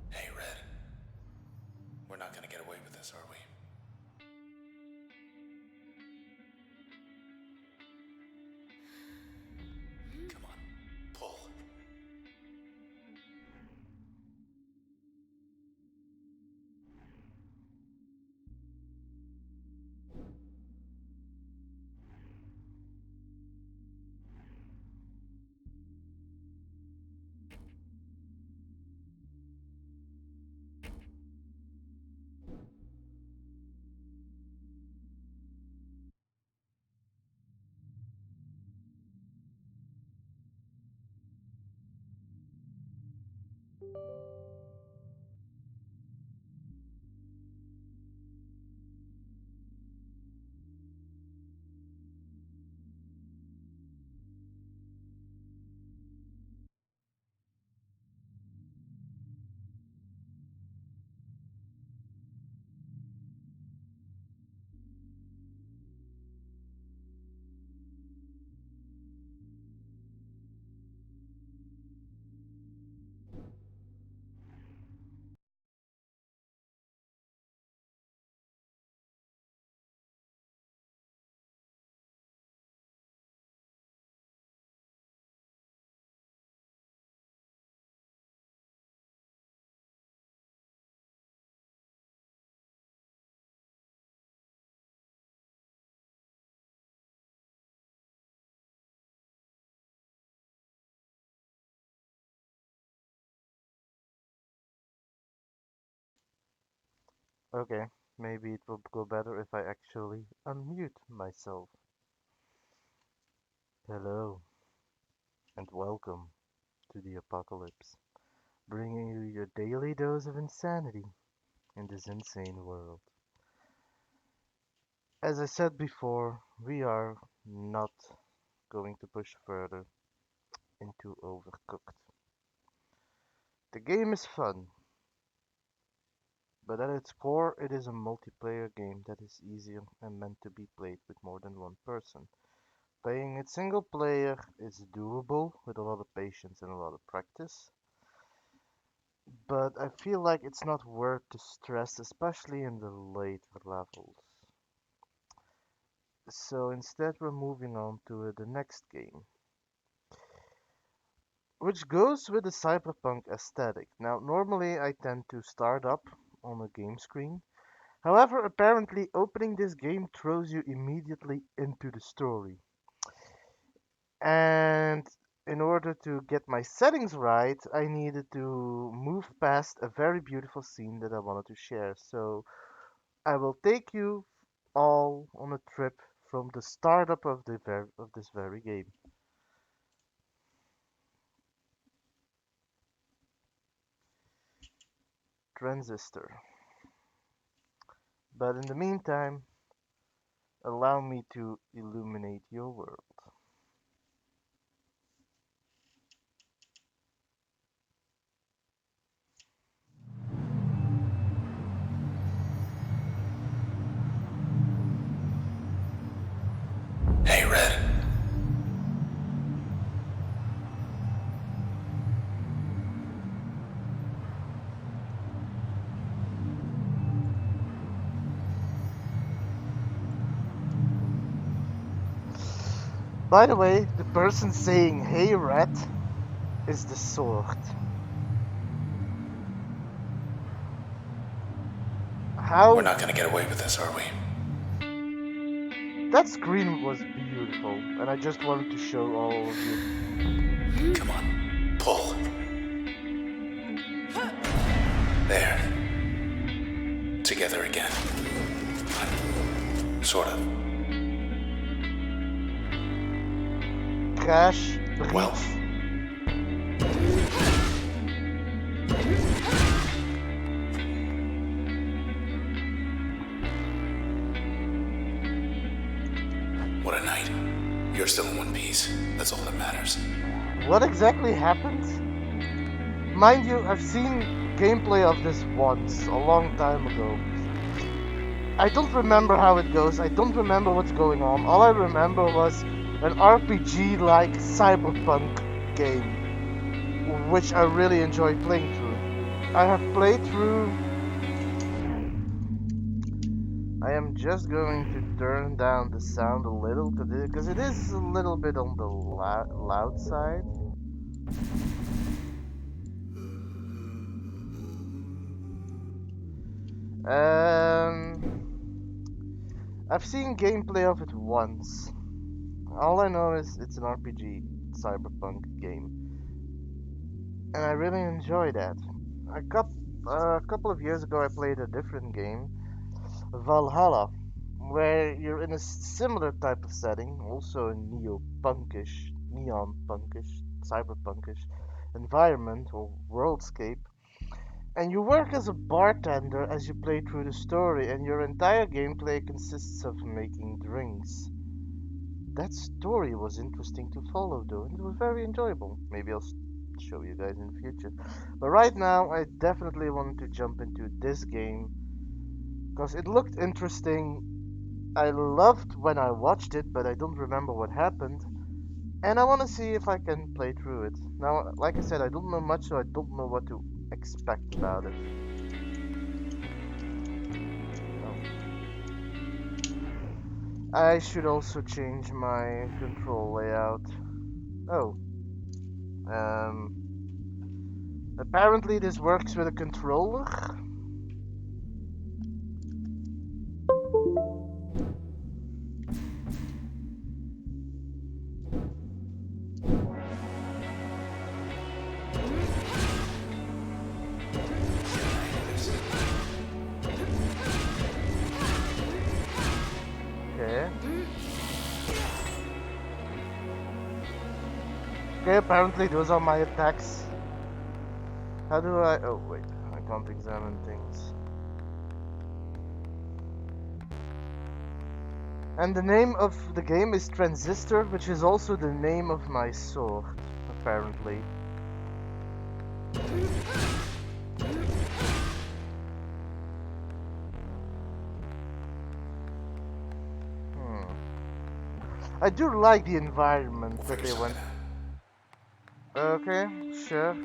Hey, Red. We're not gonna get away with this, are we? Come on, pull. Okay, maybe it will go better if I actually unmute myself. Hello, and welcome to the apocalypse, bringing you your daily dose of insanity in this insane world. As I said before, we are not going to push further into Overcooked. The game is fun, but at its core, it is a multiplayer game that is easier and meant to be played with more than one person. Playing it single player is doable with a lot of patience and a lot of practice, but I feel like it's not worth the stress, especially in the later levels. So instead, we're moving on to the next game, which goes with the cyberpunk aesthetic. Now, normally I tend to start up on a game screen. However, apparently opening this game throws you immediately into the story. And in order to get my settings right, I needed to move past a very beautiful scene that I wanted to share. So I will take you all on a trip from the startup of this very game, Transistor. But in the meantime, allow me to illuminate your world. Hey, Red. By the way, the person saying "Hey rat" is the sword. We're How not gonna get away with this, are we? that screen was beautiful, and I just wanted to show all of you. Come on, pull. There. Together again. Sort of. Crash, Well, reach. what a night. You're still in one piece. That's all that matters. What exactly happened? Mind you, I've seen gameplay of this once, a long time ago. I don't remember how it goes, I don't remember what's going on. All I remember was an RPG like cyberpunk game, which I really enjoyed playing through. I have played through. I am just going to turn down the sound a little because it is a little bit on the loud side. I've seen gameplay of it once. All I know is it's an RPG cyberpunk game, and I really enjoy that. A couple of years ago, I played a different game, Valhalla, where you're in a similar type of setting, also a neon punkish, cyberpunkish environment or worldscape, and you work as a bartender as you play through the story, and your entire gameplay consists of making drinks. That story was interesting to follow, though, and it was very enjoyable. Maybe I'll show you guys in the future. But right now, I definitely want to jump into this game because it looked interesting. I loved when I watched it, but I don't remember what happened. And I want to see if I can play through it. Now, like I said, I don't know much, so I don't know what to expect about it. I should also change my control layout. Oh, um, apparently this works with a controller. Okay. Okay, apparently those are my attacks. How do I... Oh, wait. I can't examine things. And the name of the game is Transistor, which is also the name of my sword, apparently. I do like the environment that they went. Okay, sure.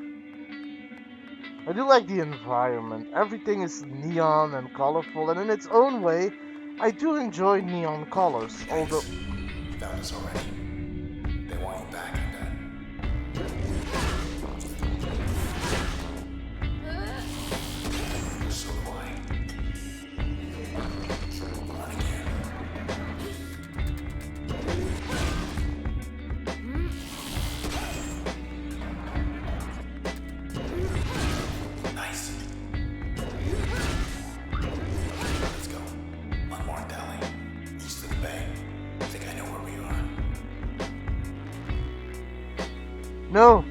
I do like the environment. Everything is neon and colorful, and in its own way, I do enjoy neon colors. Although, Found us already. They want you back, so do I. Run again. Nice. Let's go. Unmarked alley. East of the bay. I think I know where we are. no,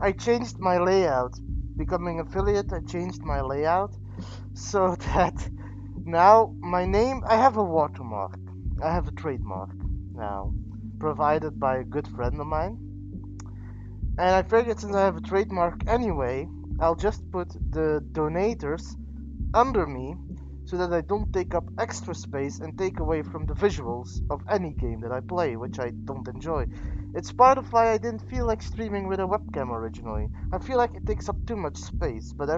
I changed my layout. Becoming affiliate, I changed my layout so that now my name, I have a watermark. I have a trademark now, provided by a good friend of mine. And I figured since I have a trademark anyway, I'll just put the donators under me so that I don't take up extra space and take away from the visuals of any game that I play, which I don't enjoy. It's part of why I didn't feel like streaming with a webcam originally. I feel like it takes up too much space, but a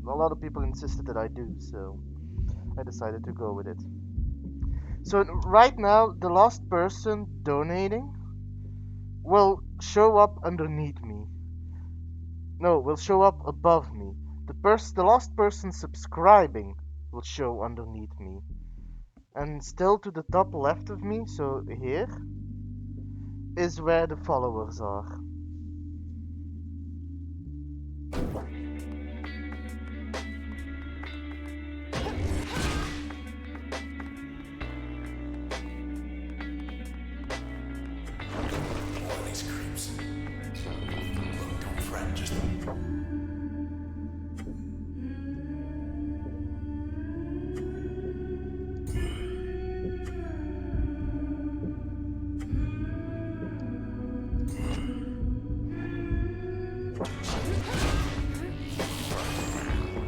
lot of people insisted that I do, so I decided to go with it. So right now, the last person donating will show up underneath me. No, will show up above me. The last person subscribing will show underneath me. And still to the top left of me, so here, is where the followers are. More of these creeps. Look, don't fret, just...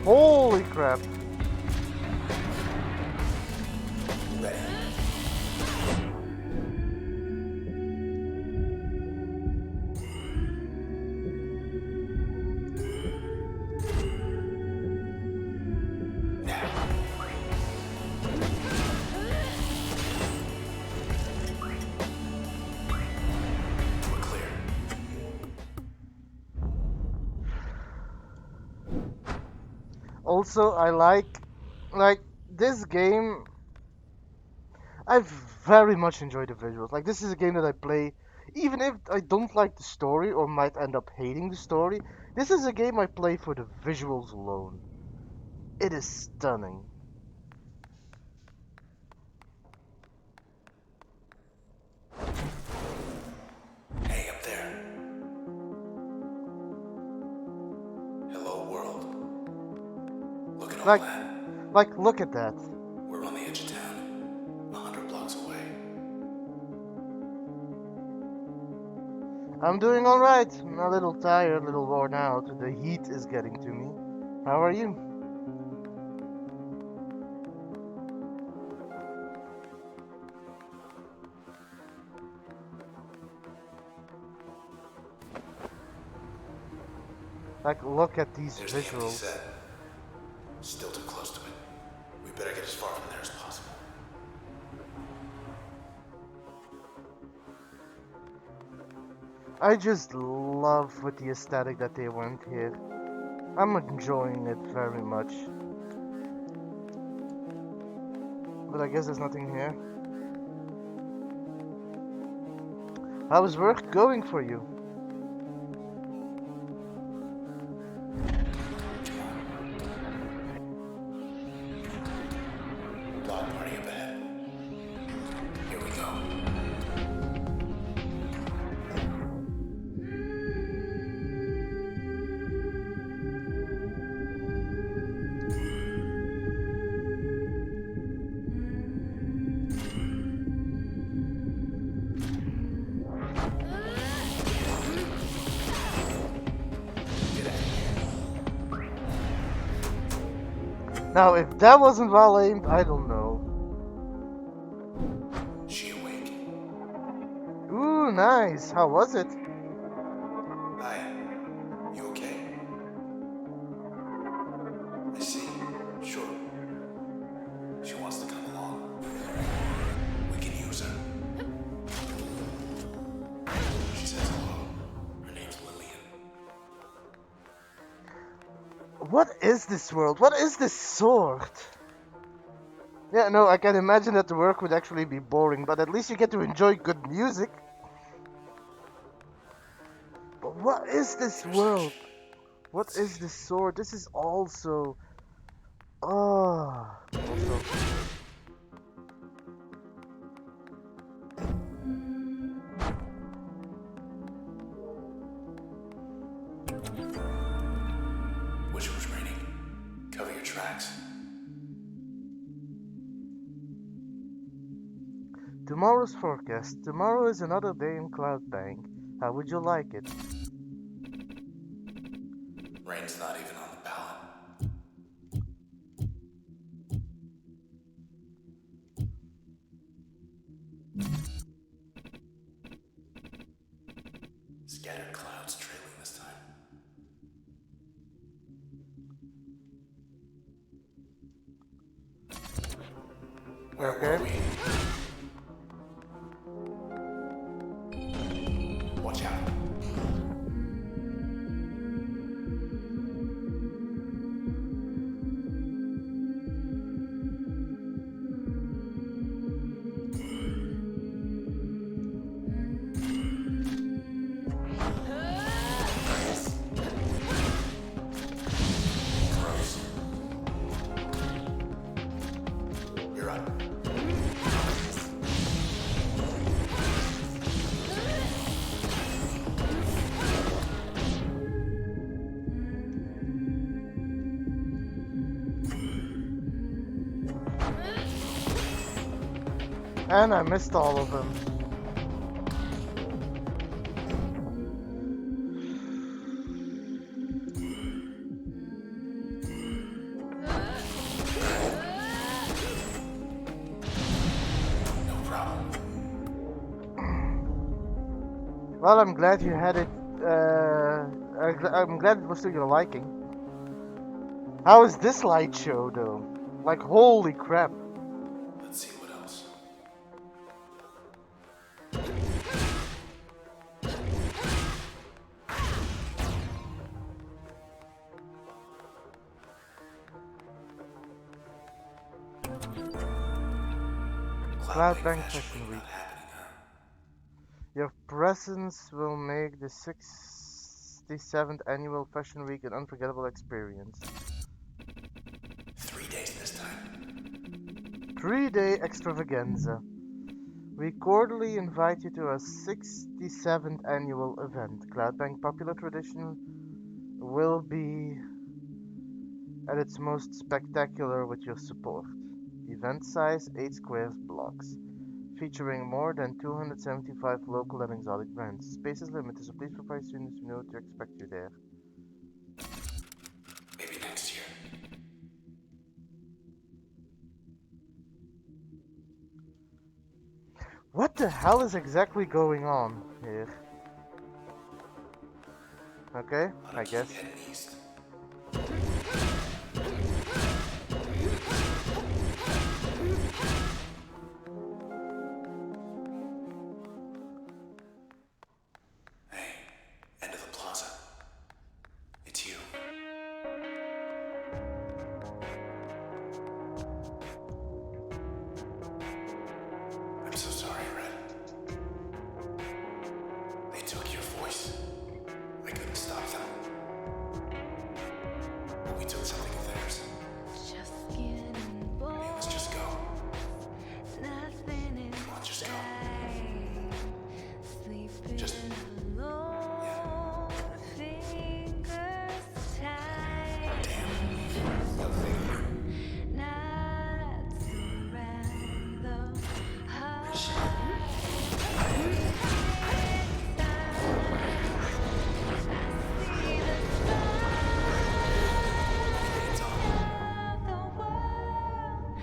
Holy crap! Ready. Also, I like this game. I very much enjoy the visuals. Like this is a game that I play, even if I don't like the story or might end up hating the story. This is a game I play for the visuals alone. It is stunning. Hey, up there. Hello, world. Look at all Like, that. look at that. We're on the edge of town, 100 blocks away. I'm doing all right. I'm a little tired, a little worn out. The heat is getting to me. How are you? Like, look at these There's the empty visuals. set. Still too close to it. We better get as far from there as possible. I just love with the aesthetic that they went here. I'm enjoying it very much. But I guess there's nothing here. How is work going for you? Block party up ahead. Here we go. Now, if that wasn't well aimed, I don't know. She awake. Ooh, nice. How was it? Hi. You okay? I see. Sure. She wants to come along. We can use her. She says hello. Her name's Lillian. What is this world? What is this sword? Yeah, no, I can imagine that the work would actually be boring, but at least you get to enjoy good music. But what is this world? What is this sword? This is also... Oh... Also... Wish it was raining. Cover your tracks. Tomorrow's forecast. Tomorrow is another day in Cloud Bank. How would you like it? Rain's not even on the ballot. Scattered clouds trailing this time. Where Okay. were we? Watch out. Gross. You're up. And I missed all of them. No problem. Well, I'm glad you had it. I'm glad it was to your liking. How is this light show, though? Like, holy crap. Let's see what else. Cloud Cloud Bank Bank Fashion Fashion Week Week. not happening, huh? Your presence will make the 67th Annual Fashion Week an unforgettable experience. 3 days this time. 3-day extravaganza. We cordially invite you to our 67th annual event. Cloudbank Popular Tradition will be at its most spectacular with your support. Event size 8 square blocks, featuring more than 275 local and exotic brands. Space is limited, so please provide students who know to expect you there. Maybe next year. What the hell is exactly going on here? Okay, Ought I to keep guess. heading east. Hey, end of the plaza. It's you. I'm so sorry, Red. They took your voice. I couldn't stop them. But we took something of theirs. Just skin and bones. Hey, let's just go. Nothing Come on, just go. inside. Sleeping Just- alone. Yeah. Fingers tied. Damn. Young thing. Not around the heart. It's on. The world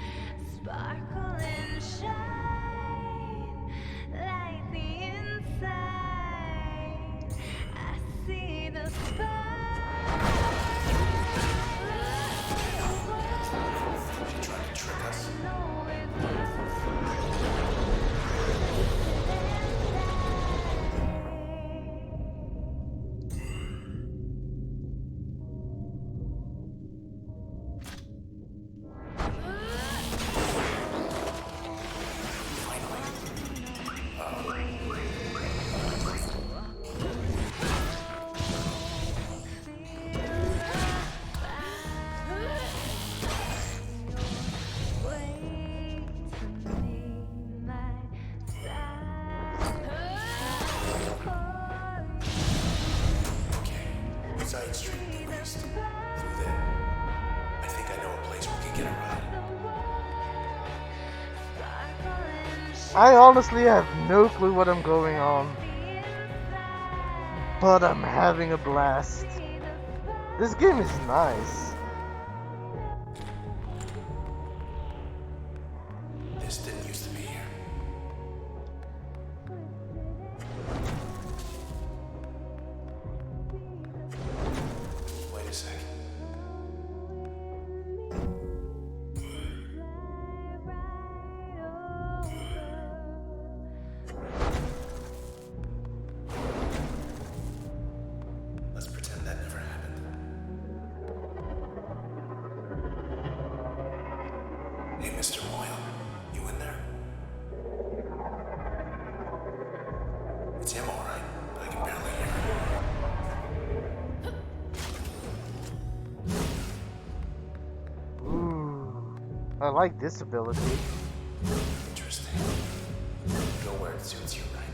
sparkle and shine like the inside. I see the spark. She tried to trick us. Know it's Okay. Side street due east. Through there. I think I know a place we can get a ride. I honestly have no clue what I'm going on, but I'm having a blast. This game is nice. This didn't used to be here. Wait a sec. Let's pretend that never happened. Hey, Mr. Moyle, you in there? It's him, all right. I can barely hear him. Ooh, I like this ability. Interesting. Go where it suits you, right?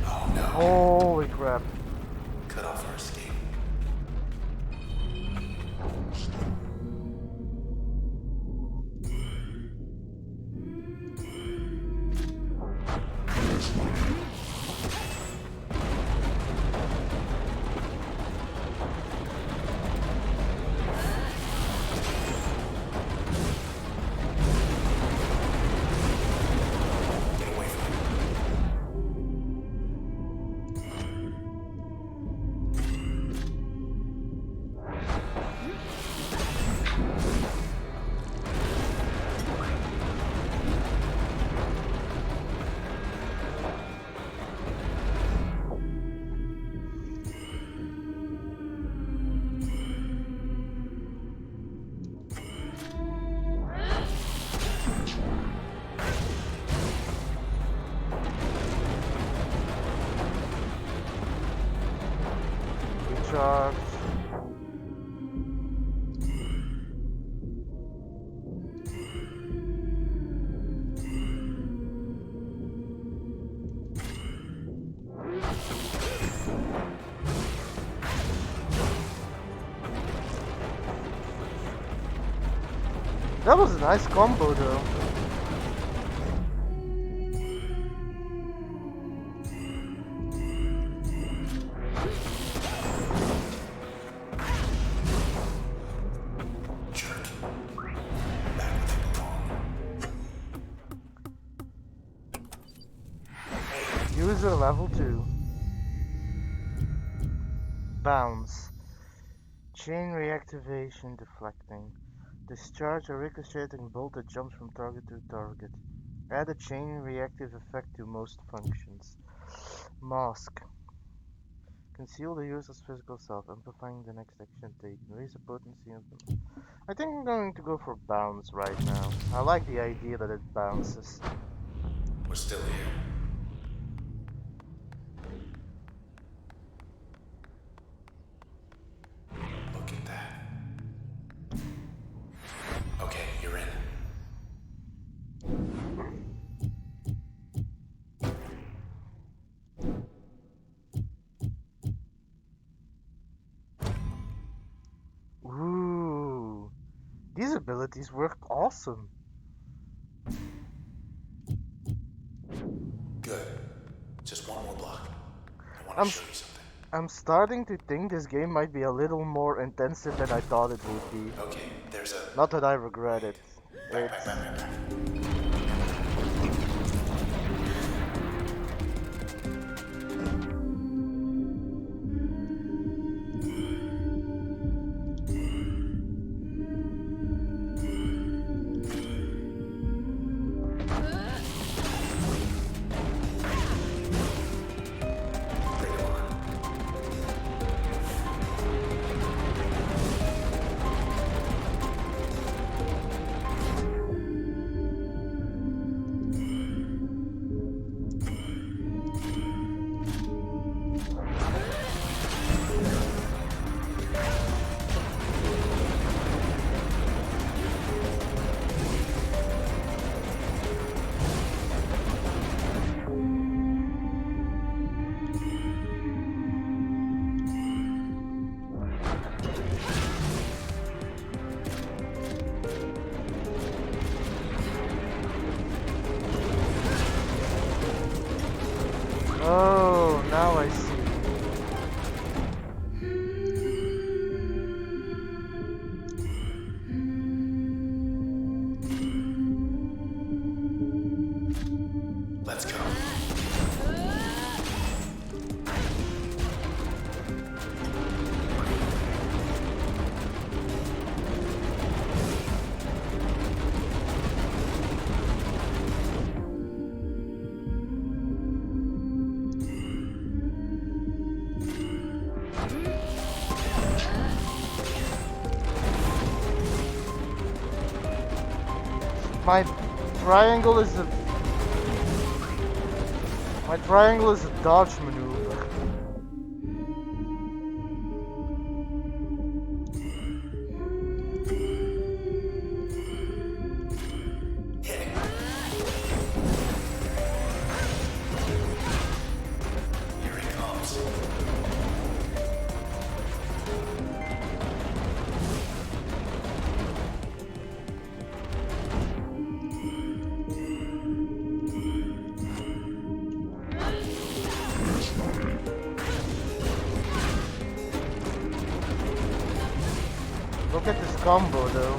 Oh no. Holy crap. Cut off our escape. Get away from him. That was a nice combo though. Jerk. Back where they belong. User level 2. Bounce. Chain reactivation deflecting. Discharge a ricocheting bolt that jumps from target to target. Add a chain reactive effect to most functions. Mask. Conceal the user's physical self, amplifying the next action taken. Raise the potency of them. I think I'm going to go for bounce right now. I like the idea that it bounces. We're still here. Look at that. Okay, you're in. Ooh. These abilities work awesome. Good. Just one more block. I want I'm to show you something. I'm starting to think this game might be a little more intensive than I thought it would be. Okay, there's a... Not that I regret it. Back, back, back, back, back. Bring it on. Oh, now I see. Let's go. My triangle is a dodge maneuver. Hit it. Here he comes. Look at this combo though.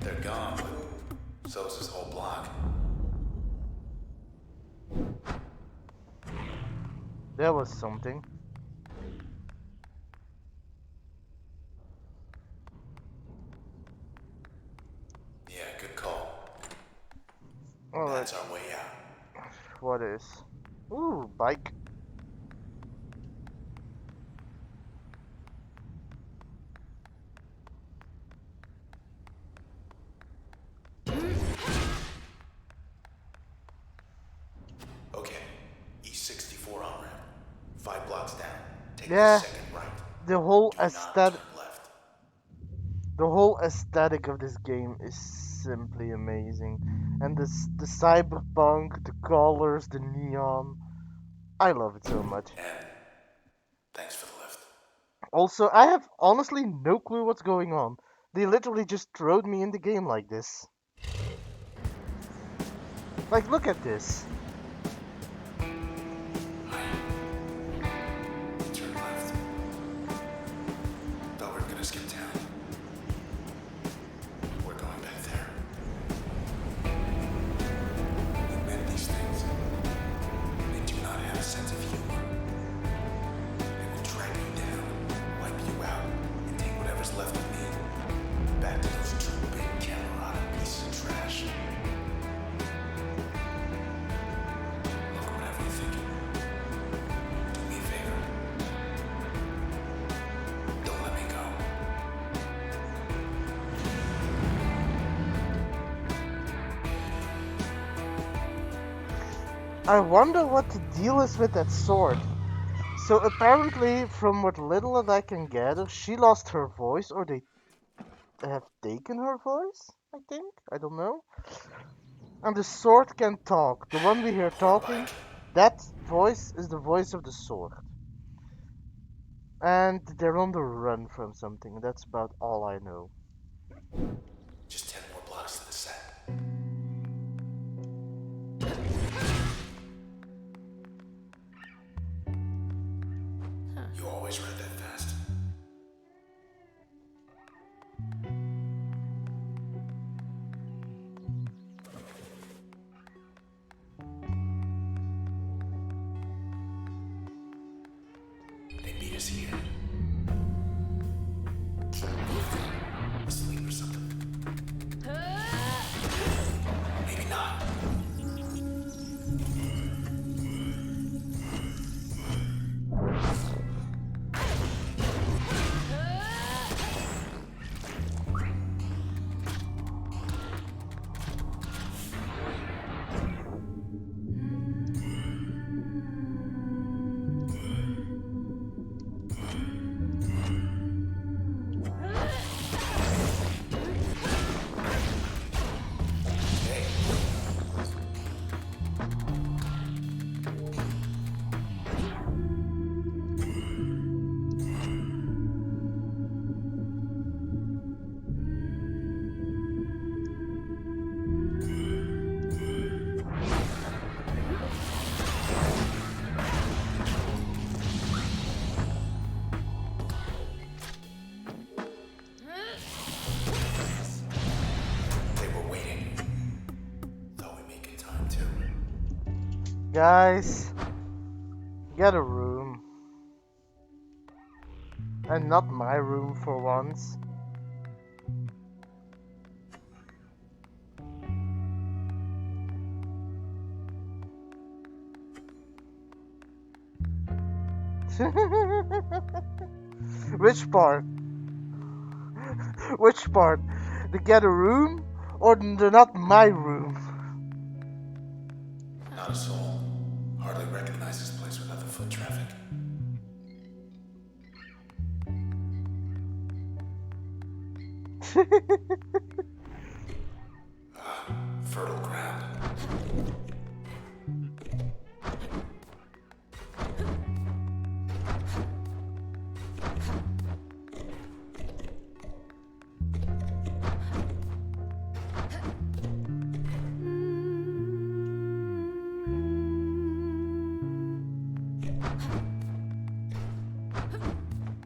They're gone, but so's his whole block. There was something. Yeah, good call. Alright, That's our way out. what is? Ooh, bike. Okay, E64 on ramp. 5 blocks down. Take Yeah. the second right. The whole Do not aesthetic. turn left. The whole aesthetic of this game is simply amazing. And the cyberpunk, the colors, the neon. I love it so much. And thanks for the lift. Also, I have honestly no clue what's going on. They literally just throwed me in the game like this. Like, look at this. Turn left. Thought we were gonna skip town. We're going back there. You meant these things. They do not have a sense of humor. They will drag you down, wipe you out, and take whatever's left of me. Back to those two big camera pieces of trash. Look, whatever you're thinking. Do me a favor. Don't let me go. I wonder what the deal is with that sword. So apparently, from what little that I can gather, she lost her voice, or they have taken her voice, I think? I don't know. And the sword can talk. The one we hear talking, Motorbike. that voice is the voice of the sword. And they're on the run from something. That's about all I know. Just 10 more blocks to the set. You always read that fast. They beat us here. Asleep or something. Maybe not. They were waiting. Thought we making time too. Guys, get a room. And not my room for once. Which part? Which part? To get a room or the not my room? Not a soul. Hardly recognize this place without the foot traffic. Fertile ground.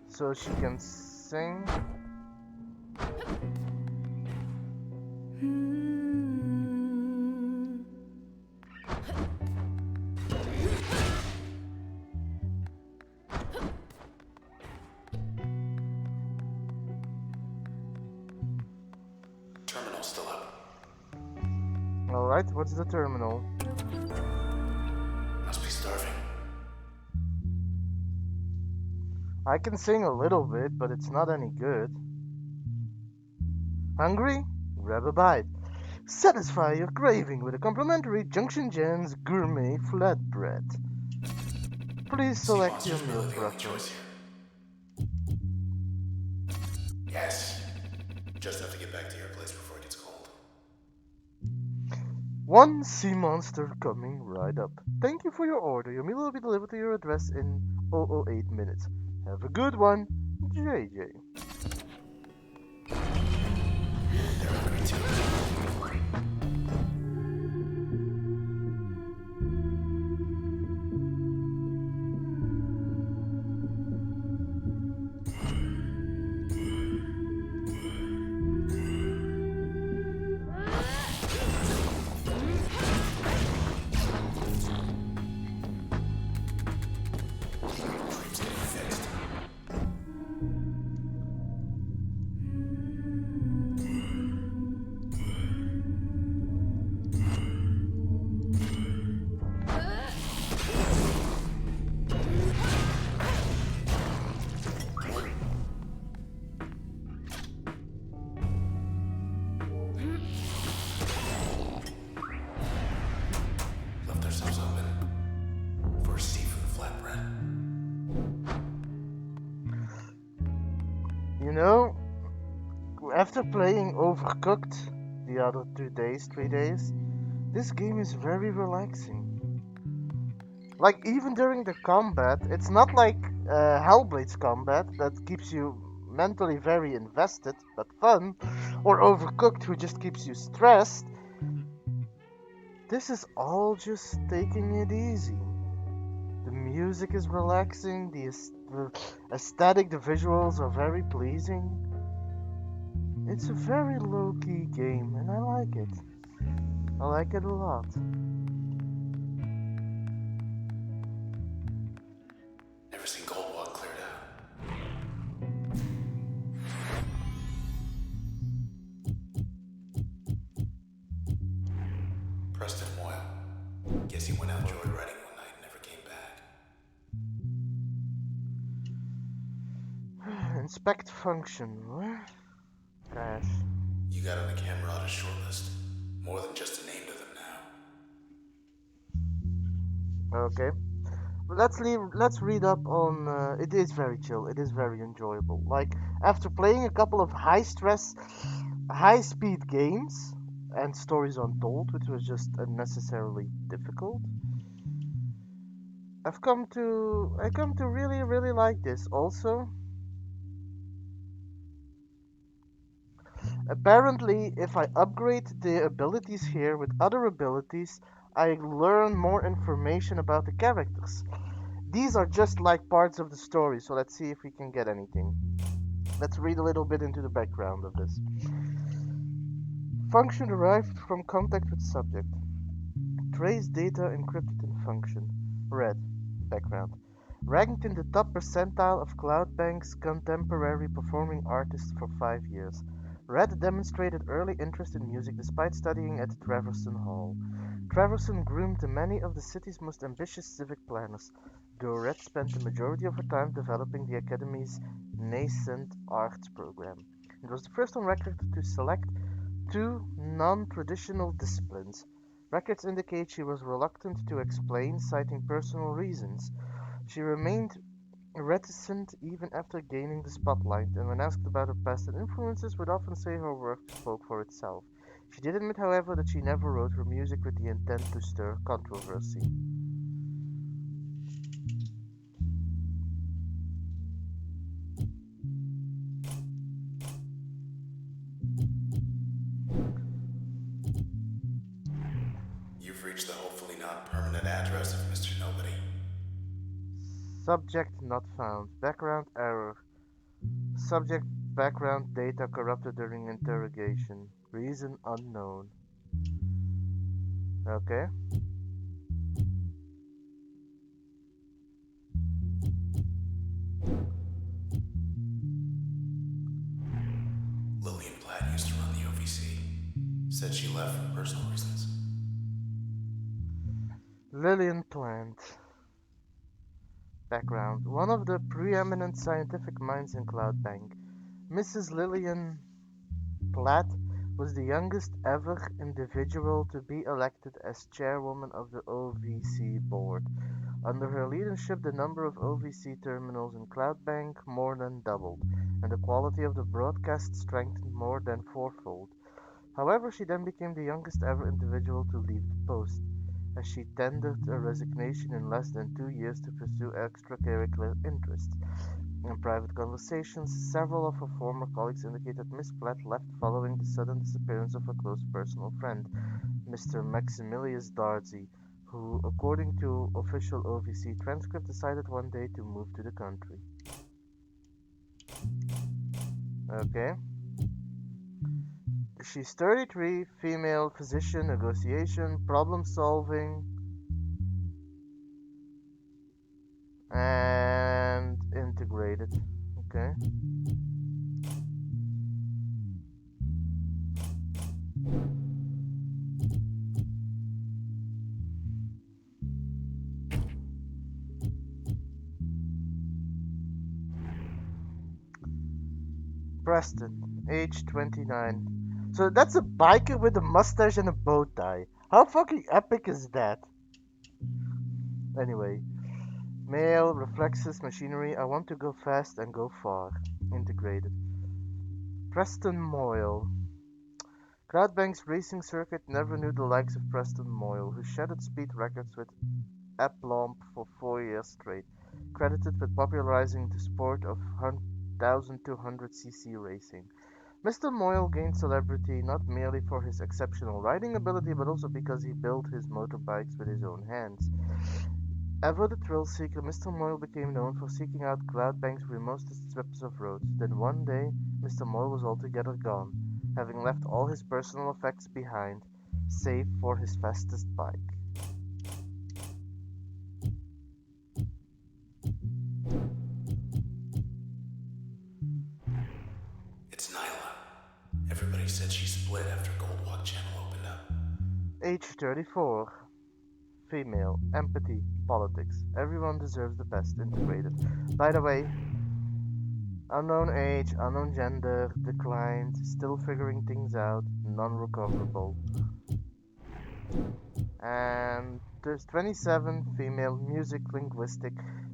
So she can sing. Terminal's still up. Alright, what's the terminal? Must be starving. I can sing a little bit, but it's not any good. Hungry? Grab a bite. Satisfy your craving with a complimentary Junction Jen's gourmet flatbread. Please Sea select your monster's meal really the only choice preference. here. Yes. Just have to get back to your place before it gets cold. One sea monster coming right up. Thank you for your order. Your meal will be delivered to your address in 008 minutes. Have a good one, JJ. They're hungry too. Dreams getting fixed. Left ourselves open for a seafood flatbread. You know, after playing Overcooked the other 2 days, 3 days, this game is very relaxing. Like, even during the combat, it's not like Hellblade's combat that keeps you mentally very invested but fun, or Overcooked who just keeps you stressed. This is all just taking it easy. The music is relaxing, the aesthetic, the visuals are very pleasing. It's a very low key game, and I like it. I like it a lot. Never seen Goldwalk cleared out. Preston Moyle. Guess he went out joyriding one night and never came back. Inspect function. Crash. You got on the camera on a short list. More than just a name to them now. Okay. Let's read up on. It is very chill. It is very enjoyable. Like after playing a couple of high stress, high speed games and Stories Untold, which was just unnecessarily difficult. I come to really like this. Also, apparently, if I upgrade the abilities here with other abilities, I learn more information about the characters. These are just like parts of the story, so let's see if we can get anything. Let's read a little bit into the background of this. Function derived from contact with subject. Trace data encrypted in function. Red. Background. Ranked in the top percentile of Cloudbank's contemporary performing artists for 5 years. Red demonstrated early interest in music despite studying at Traverson Hall. Traverson groomed many of the city's most ambitious civic planners, though Red spent the majority of her time developing the Academy's nascent arts program. It was the first on record to select two non-traditional disciplines. Records indicate she was reluctant to explain, citing personal reasons. She remained reticent even after gaining the spotlight, and when asked about her past and influences, would often say her work spoke for itself. She did admit, however, that she never wrote her music with the intent to stir controversy. You've reached the hopefully not permanent address of Mr. Nobody. Subject not found. Background error. Subject background data corrupted during interrogation. Reason unknown. Okay. Lillian Platt used to run the OVC. Said she left for personal reasons. Lillian Plant. Background. One of the preeminent scientific minds in Cloudbank. Mrs. Lillian Platt was the youngest ever individual to be elected as chairwoman of the OVC board. Under her leadership, the number of OVC terminals in Cloudbank more than doubled, and the quality of the broadcast strengthened more than fourfold. However, she then became the youngest ever individual to leave the post, as she tendered a resignation in less than 2 years to pursue extracurricular interests. In private conversations, several of her former colleagues indicated Miss Platt left following the sudden disappearance of a close personal friend, Mr. Maximilius Darcy, who, according to official OVC transcript, decided one day to move to the country. Okay. She's 33, female, physician, negotiation, problem solving, and integrated. Okay. Preston, age 29. So that's a biker with a mustache and a bow tie. How fucking epic is that? Anyway, male, reflexes, machinery. I want to go fast and go far. Integrated. Preston Moyle. Cloudbank's racing circuit never knew the likes of Preston Moyle, who shattered speed records with aplomb for 4 years straight, credited with popularizing the sport of 1200cc racing. Mr. Moyle gained celebrity not merely for his exceptional riding ability, but also because he built his motorbikes with his own hands. Ever the thrill seeker, Mr. Moyle became known for seeking out Cloudbank's remotest strips of roads. Then one day, Mr. Moyle was altogether gone, having left all his personal effects behind, save for his fastest bike. It's Nyla. Everybody said she split after Goldwalk Channel opened up. Age 34. Female. Empathy. Politics. Everyone deserves the best. Integrated. By the way, unknown age, unknown gender, declined, still figuring things out, non-recoverable. And there's 27. Female. Music. Linguistic.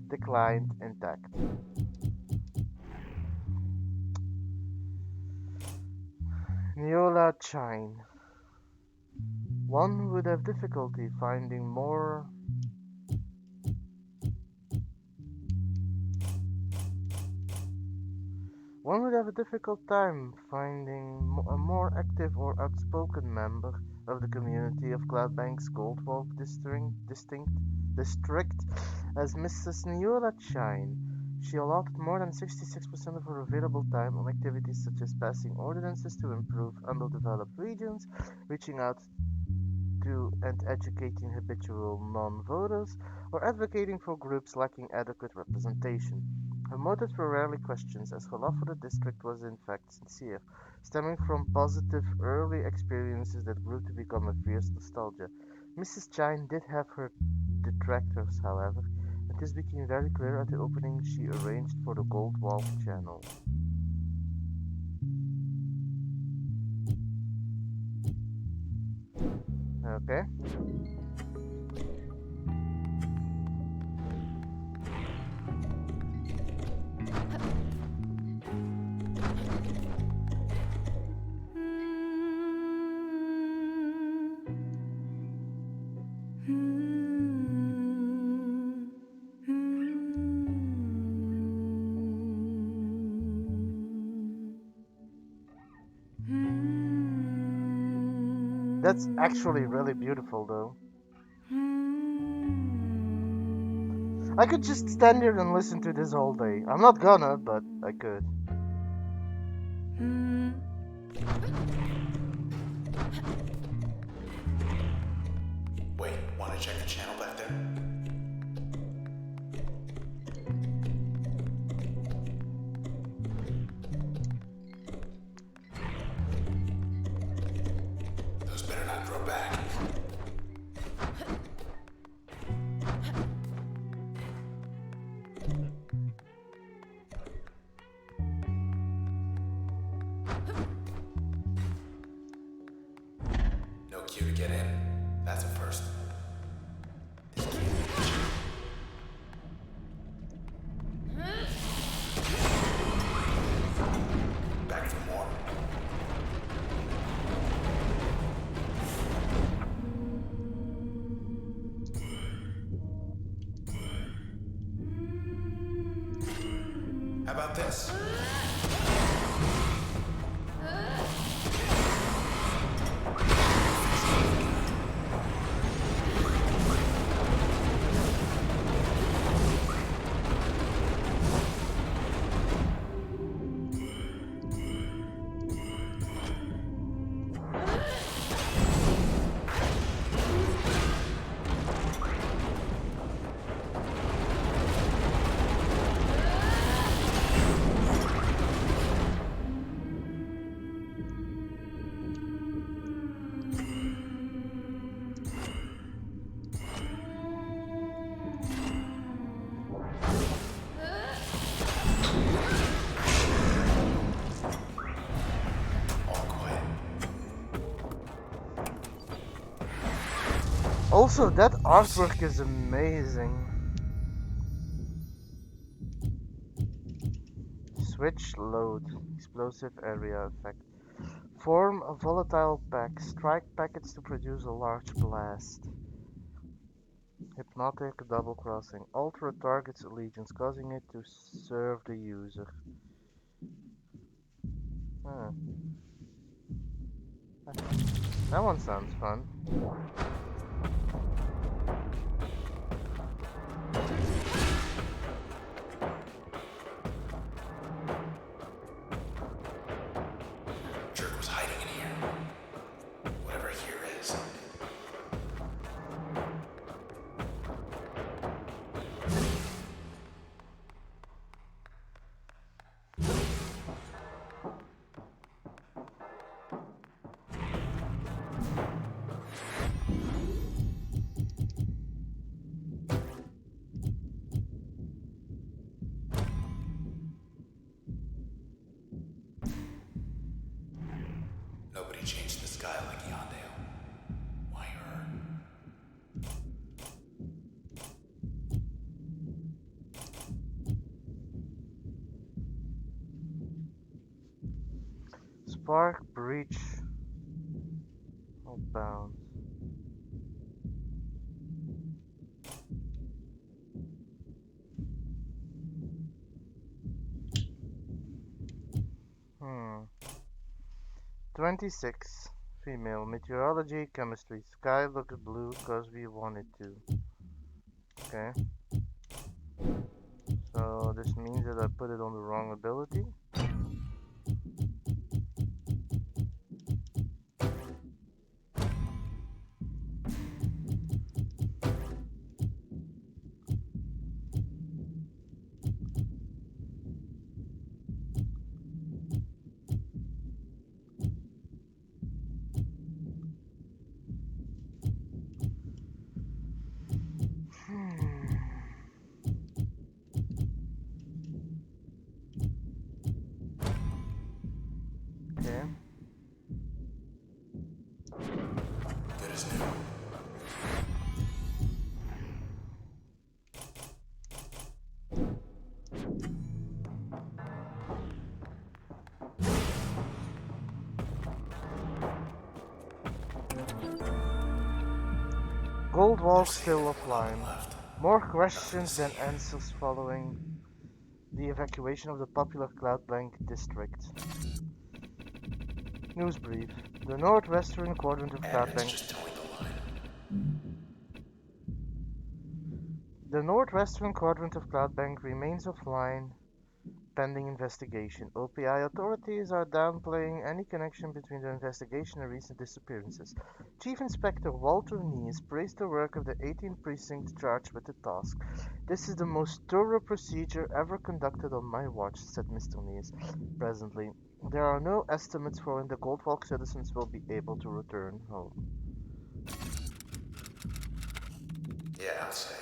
Declined. Intact. Neola Chine. One would have difficulty finding more One would have a difficult time finding a more active or outspoken member of the community of Cloudbank's Goldwalk district as Mrs. Neola Chine. She allotted more than 66% of her available time on activities such as passing ordinances to improve underdeveloped regions, reaching out to and educating habitual non-voters, or advocating for groups lacking adequate representation. Her motives were rarely questioned, as her love for the district was in fact sincere, stemming from positive early experiences that grew to become a fierce nostalgia. Mrs. Chine did have her detractors, however, and this became very clear at the opening she arranged for the Goldwalk Channel. Okay. That's actually really beautiful, though. I could just stand here and listen to this all day. I'm not gonna, but I could. Wait, wanna check the channel back there? Those better not grow back. No cue to get in. That's a first. about this? Also, that artwork is amazing. Switch load. Explosive area effect. Form a volatile pack. Strike packets to produce a large blast. Hypnotic double crossing. Alter a target's allegiance, causing it to serve the user. Huh. That one sounds fun. Jerk was hiding in here. Whatever here is. Nobody changed the sky like Yondale. Why her? Spark breach. Oh, bound. Hmm. 26. Female. Meteorology, chemistry. Sky looks blue because we want it to. Okay. So this means that I put it on the wrong ability. Okay. Good as new. Gold Walk They're saying still there's a lot offline. left. More Nothing questions to than see here. answers following the evacuation of the popular Cloudbank district. News brief. The northwestern quadrant of Admin's Cloudbank. just towing the line. The northwestern quadrant of Cloudbank remains offline pending investigation. OPI authorities are downplaying any connection between the investigation and recent disappearances. Chief Inspector Walter Nees praised the work of the 18th Precinct charged with the task. This is the most thorough procedure ever conducted on my watch, said Mr. Nees. Presently, there are no estimates for when the Goldwalk citizens will be able to return home. Yeah, I'll say.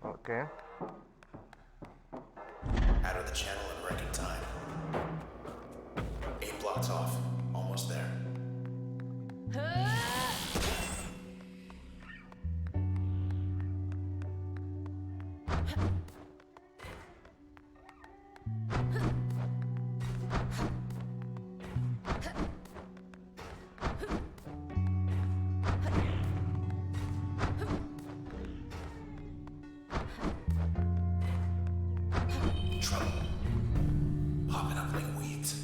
Okay. Out of the channel in record time. 8 blocks off. Almost there. trouble. Popping up like weeds.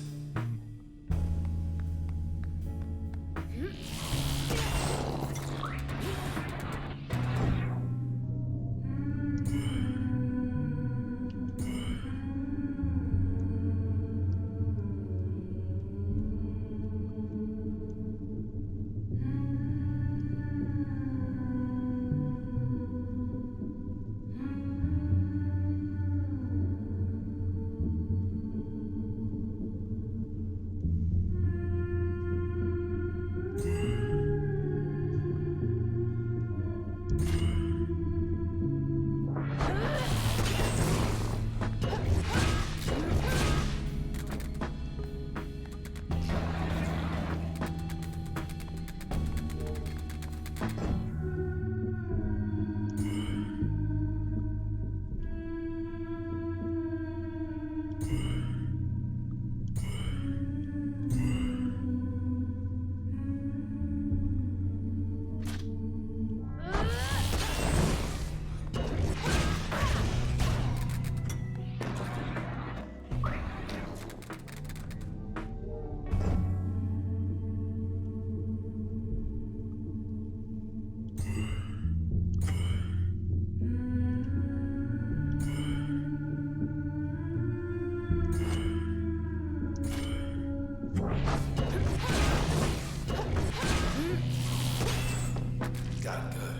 Got it good.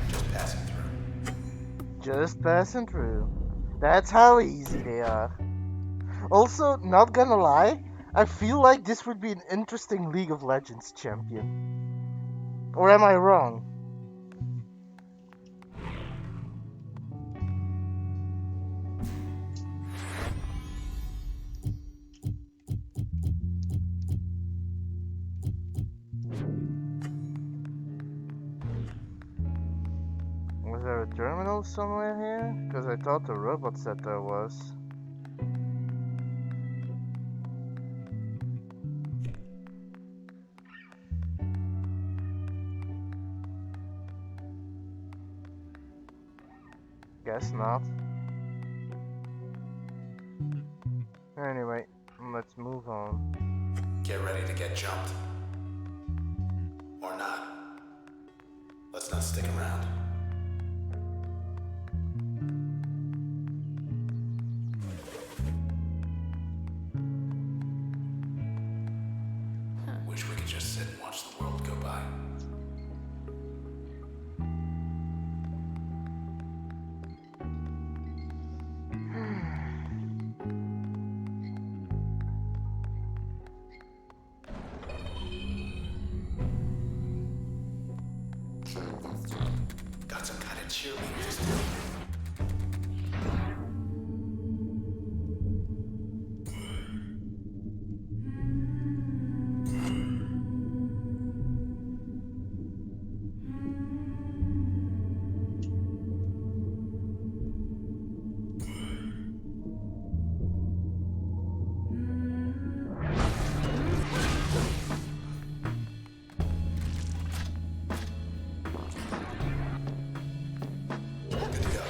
Just passing through. Just passing through. That's how easy they are. Also, not gonna lie, I feel like this would be an interesting League of Legends champion. Or am I wrong? Was there a terminal somewhere here? Because I thought the robot said there was. Guess not. Anyway, let's move on. Get ready to get jumped. Or not. Let's not stick around. Wish we could just sit and watch the world go by. Got some kind of cheerleaders too. Good to go.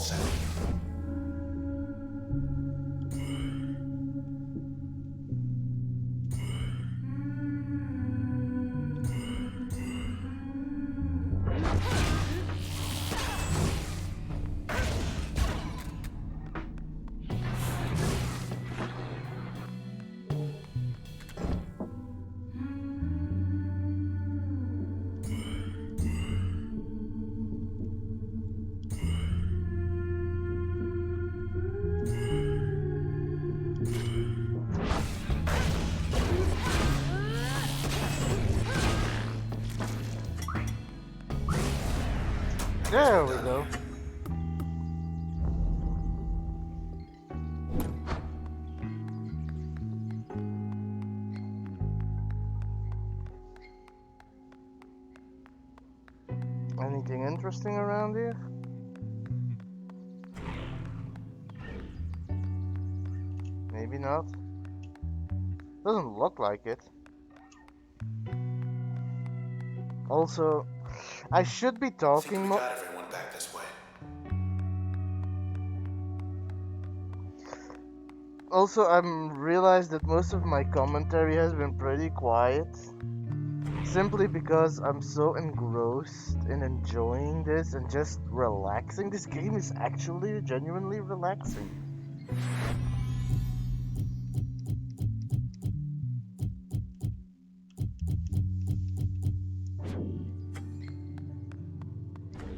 set. There we go. Anything interesting around here? Maybe not. Doesn't look like it. Also, I should be I think talking we more. got everyone back this way. Also, I'm realized that most of my commentary has been pretty quiet. Simply because I'm so engrossed in enjoying this and just relaxing. This game is actually genuinely relaxing.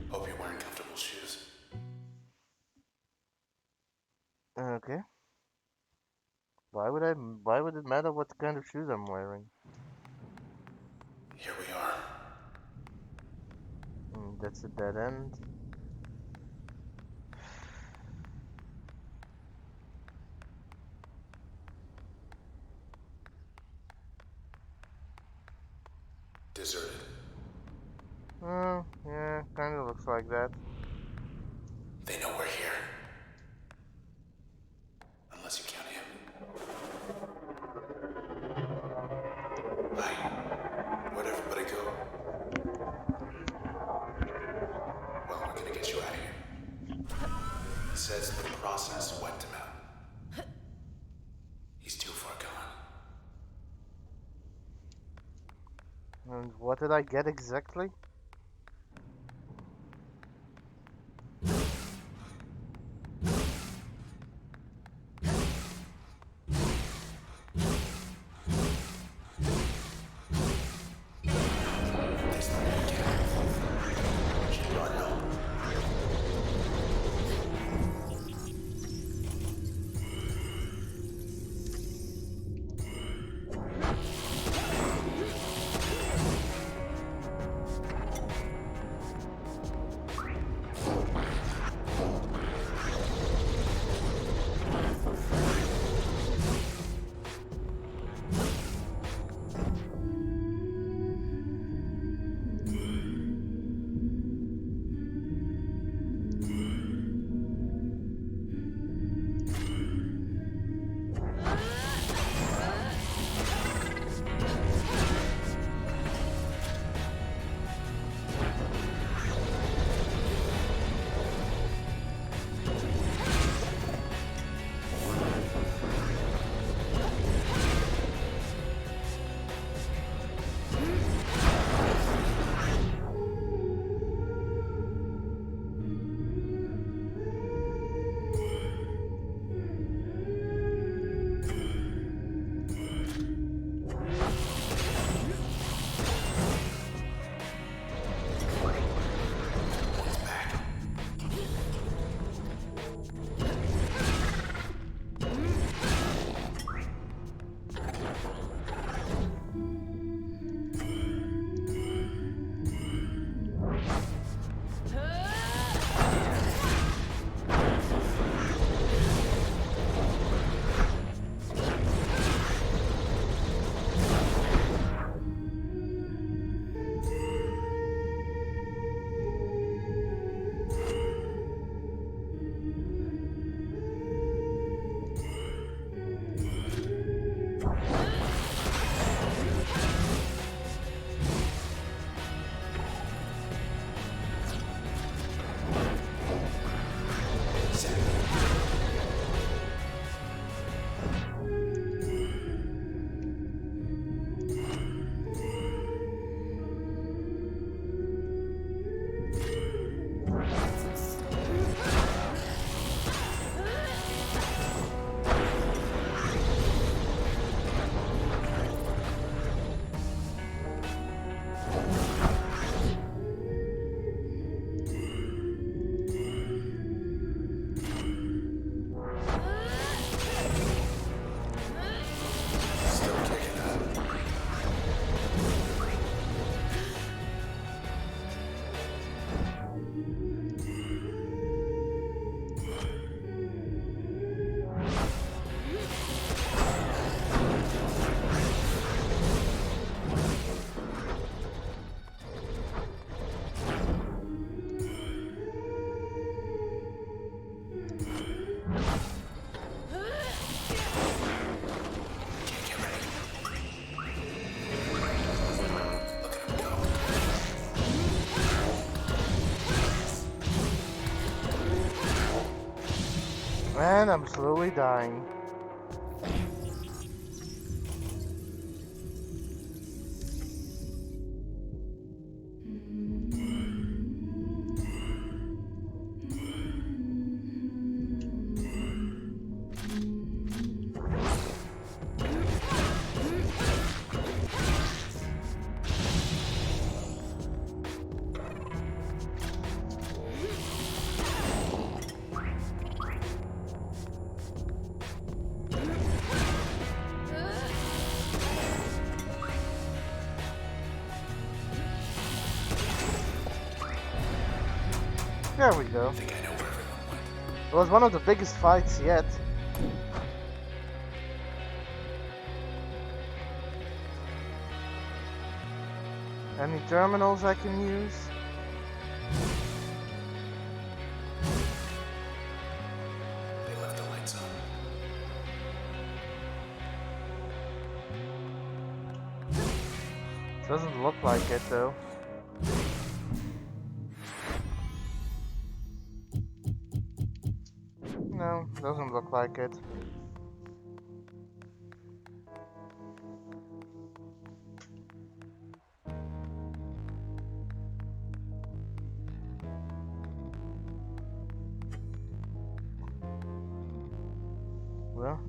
Hope you're wearing comfortable shoes. Okay. Why would it matter what kind of shoes I'm wearing? Here we are. That's a dead end. Deserted. Yeah, kind of looks like that. They know we're here. Unless you count him. Hi. Where'd everybody go? Well, we're gonna get you out of here. He says the process wiped him out. He's too far gone. And what did I get exactly? This time we can. She brought help. And I'm slowly dying. There we go. I think I know where everyone went. It was one of the biggest fights yet. Any terminals I can use? They left the lights on. Doesn't look like it though. No, doesn't look like it. Well,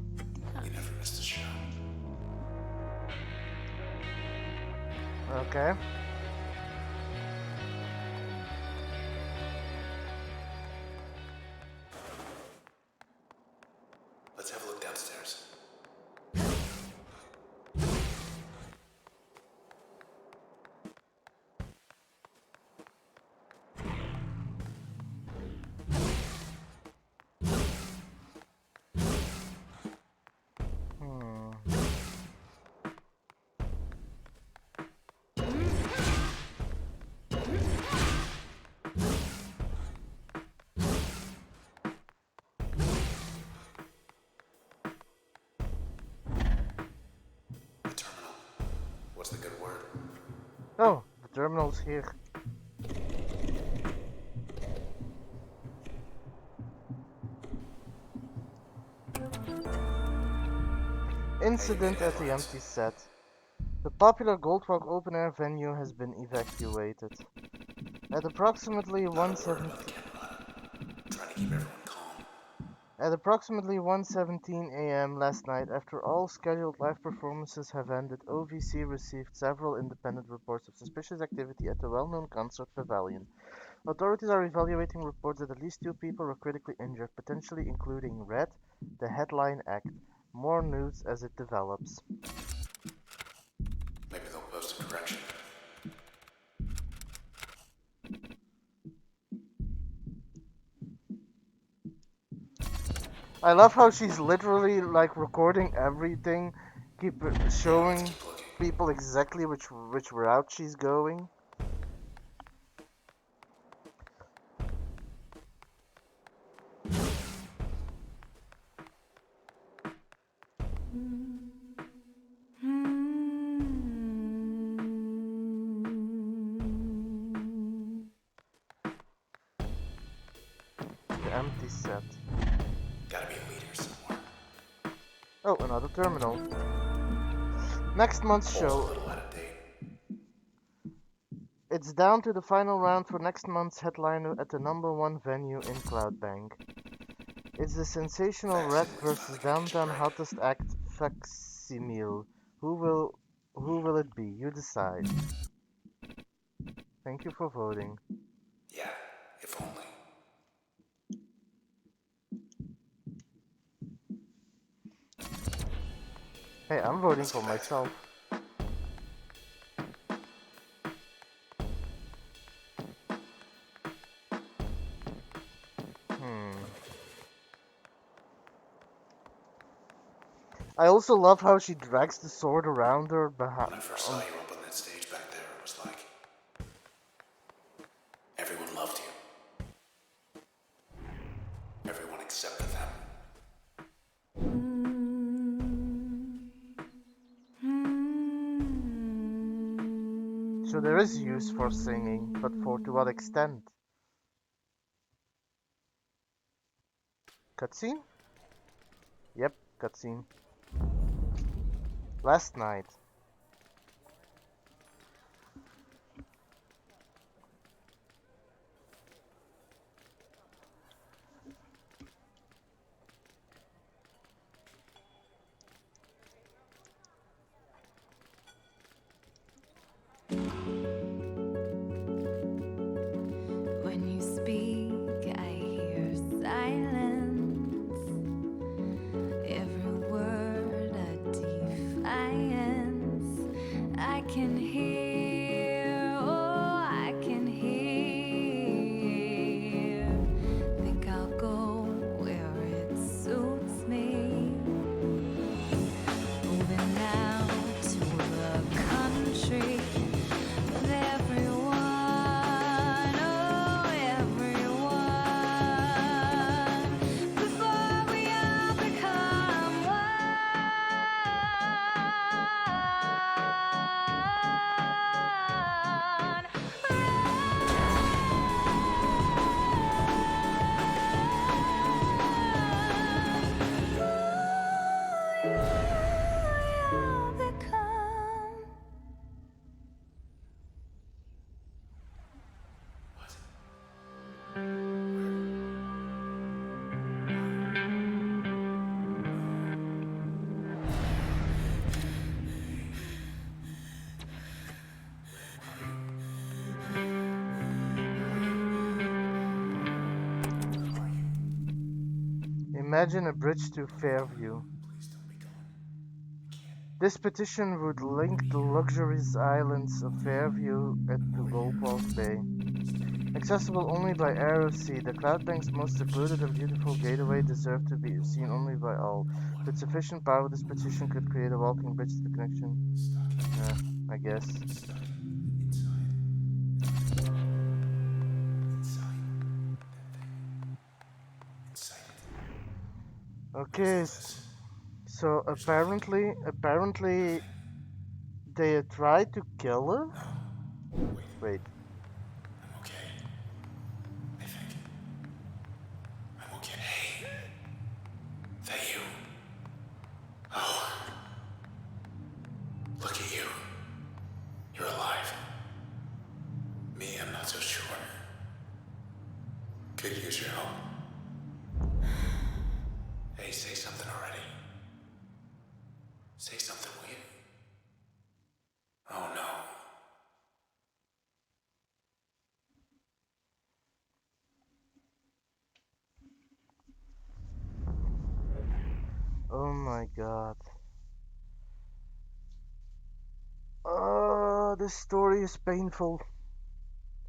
You never missed a shot. okay. Let's have a look downstairs. Hmm. The terminal. What's the good word? Oh, the terminal's here. Incident at the empty set. The popular Goldrock open air venue has been evacuated. At approximately Not a word about the camera. Trying to keep everyone calm. At approximately 1:17 a.m. last night, after all scheduled live performances have ended, OVC received several independent reports of suspicious activity at the well-known concert pavilion. Authorities are evaluating reports that at least 2 people were critically injured, potentially including Red, the headline act. More news as it develops. Maybe they'll post a correction. I love how she's literally like recording everything, showing Keep looking. people exactly which route she's going. The empty set. Gotta be a leader somewhere. Oh, another terminal. Next month's Also a show. little out of date. It's down to the final round for next month's headliner at the #1 venue in Cloudbank. It's the sensational Red Facsimile's versus finally gonna get you Downtown right. Hottest Act Facsimile. Who will it be? You decide. Thank you for voting. Yeah, if only. Hey, I'm voting Let's for get back to myself. it. Hmm. I also love how she drags the sword around her behind. When I first saw you up on that stage back there, it was like everyone loved you. Everyone accepted them. So there is use for singing, but for to what extent? Cutscene? Yep, cutscene. Last night. When you speak, I hear silence. Every word a defiance. I can hear, oh, I can hear. Think I'll go where it suits me. Moving now to the country with everyone, oh, everyone. Before we all become one. Become. Imagine a bridge to Fairview. Please don't be gone. I can't. This petition would link the luxurious islands of Fairview at to Gopal's Bay. Accessible only by arrow sea, the Cloudbank's most secluded and beautiful gateway deserved to be seen only by all. With sufficient power, this petition could create a walking bridge to the connection. Stuck. I guess. Stuck. Inside. Inside. Inside it. Okay, This. so apparently they tried to kill her. Wait. Wait, I'm okay. I think. I'm okay. Hey. That you? Oh. Look at you. You're alive. Me, I'm not so sure. Could use your help. Hey, say something already. Say something, will you? Oh no. oh my god. This story is painful.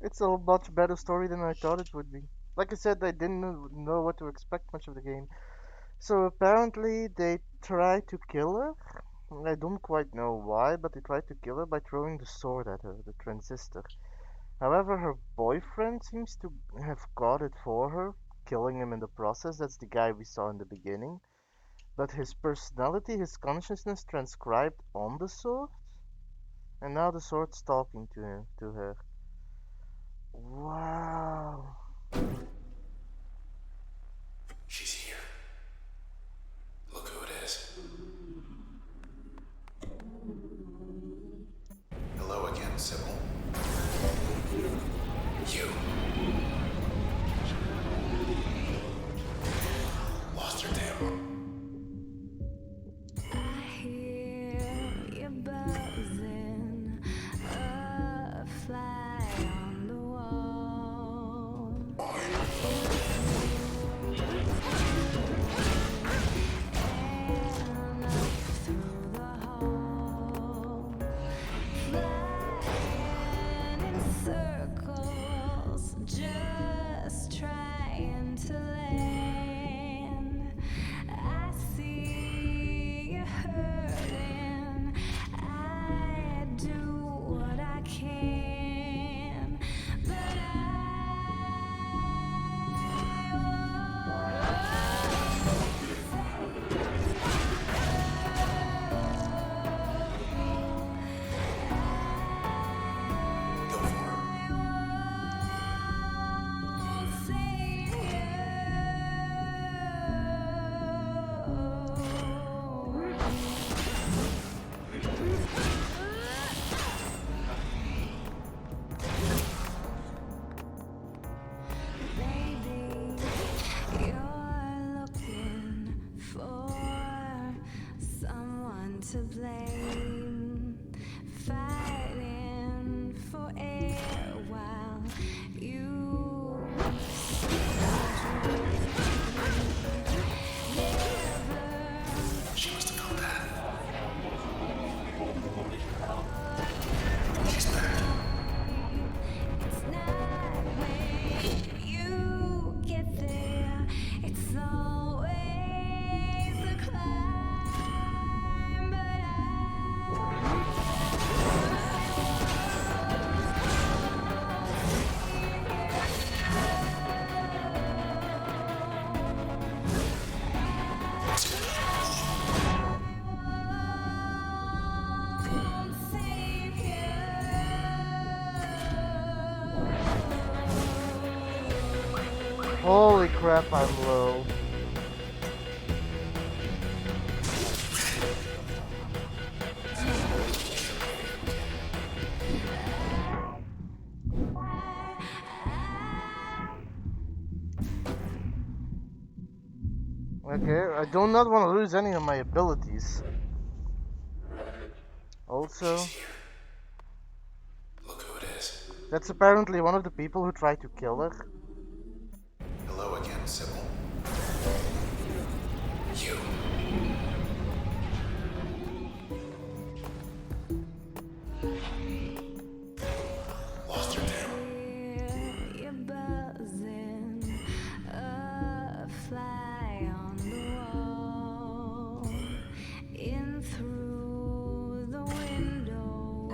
It's a much better story than I thought it would be. Like I said, I didn't know what to expect much of the game. So apparently they tried to kill her. I don't quite know why, but they tried to kill her by throwing the sword at her, the transistor. However, her boyfriend seems to have got it for her, killing him in the process. That's the guy we saw in the beginning. But his personality, his consciousness transcribed on the sword, and now the sword's talking to him, to her. Wow. She's here. Look who it is. Hello again, Sybil. You. Lost her temper. I hear you buzzing, a fly on the wall. to blame, fighting for air while you She must have felt that. She's back. It's not when you get there, it's always a climb, but I won't save you. Holy crap, I'm low. Okay, I do not want to lose any of my abilities. Also, She's here. Look who it is. that's apparently one of the people who tried to kill her. Hello again, Sybil. You. Lost her too. You're buzzing, a fly on the wall, in through the window,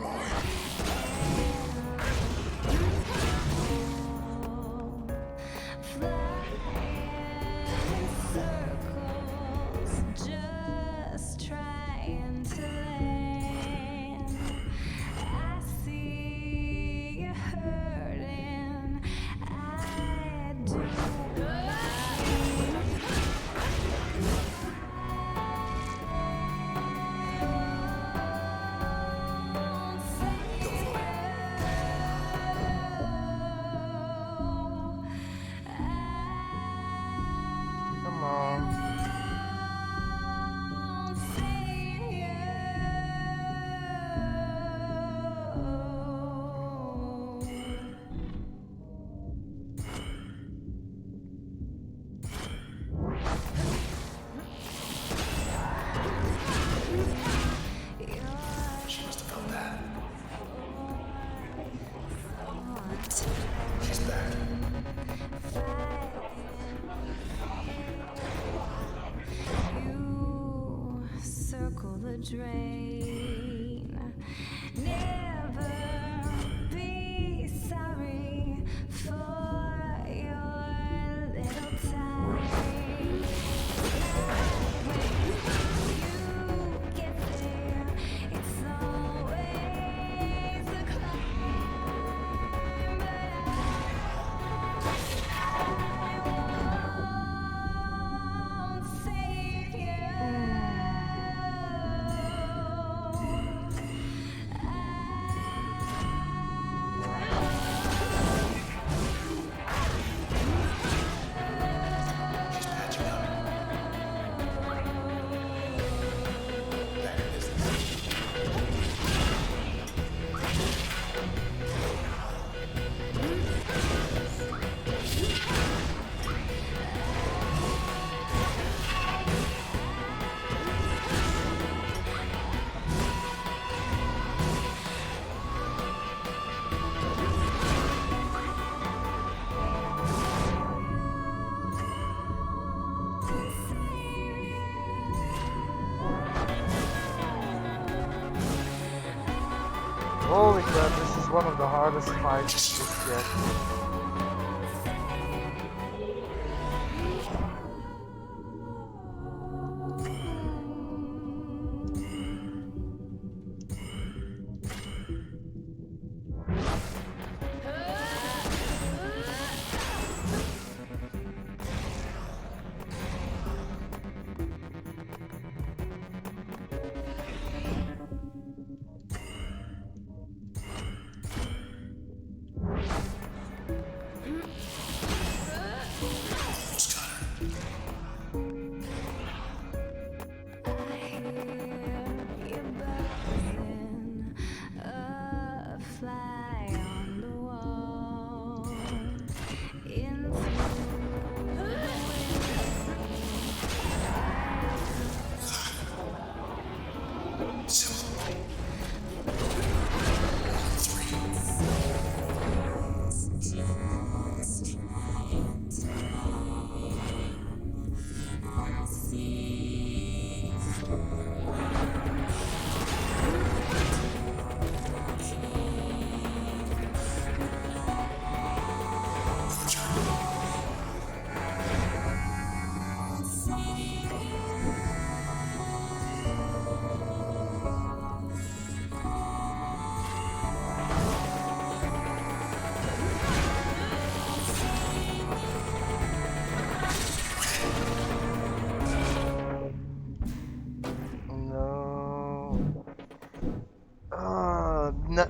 flying in circles, just trying to land. I see you hurting. I do. Won't save Come on. won't save you. She must have felt that. She's back. You circle the drain. Never be sorry for your little time. You get there, it's always a climb, but I won't save you. She's patching up. Back in business. Holy crap, this is one of the hardest fights yet.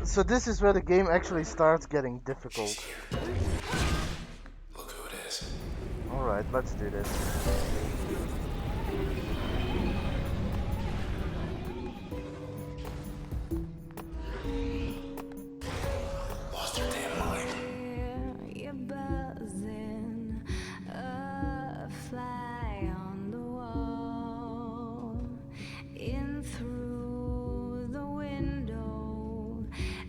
So this is where the game actually starts getting difficult. She's here. Look who it is. All right, let's do this. Lost her damn mind. You're buzzing, a fly on the wall, in through the window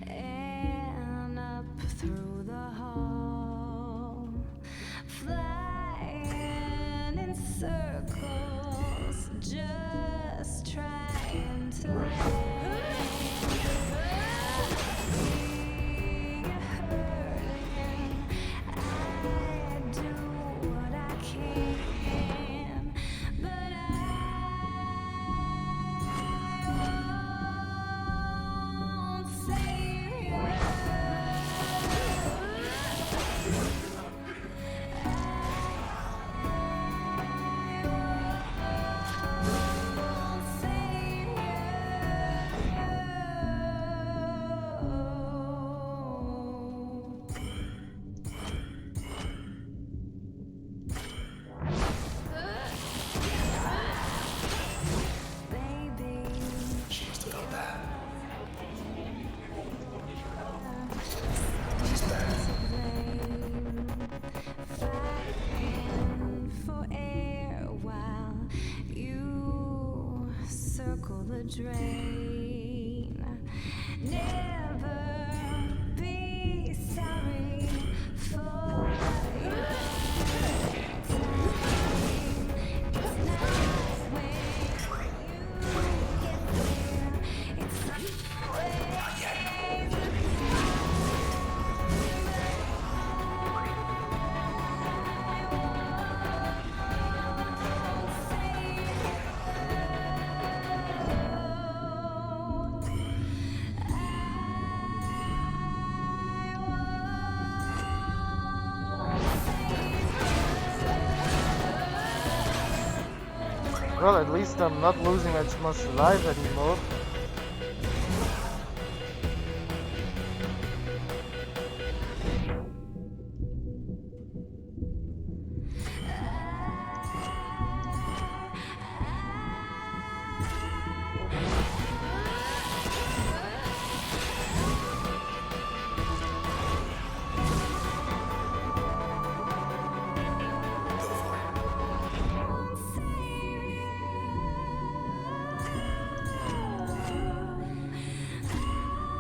and up through the hall, flying in circles, just trying to land. She must have felt that. For air while you circle the drain. Never be sorry for your time. It's not when you get there. It's somewhere. Not yet. Well, at least I'm not losing as much life anymore.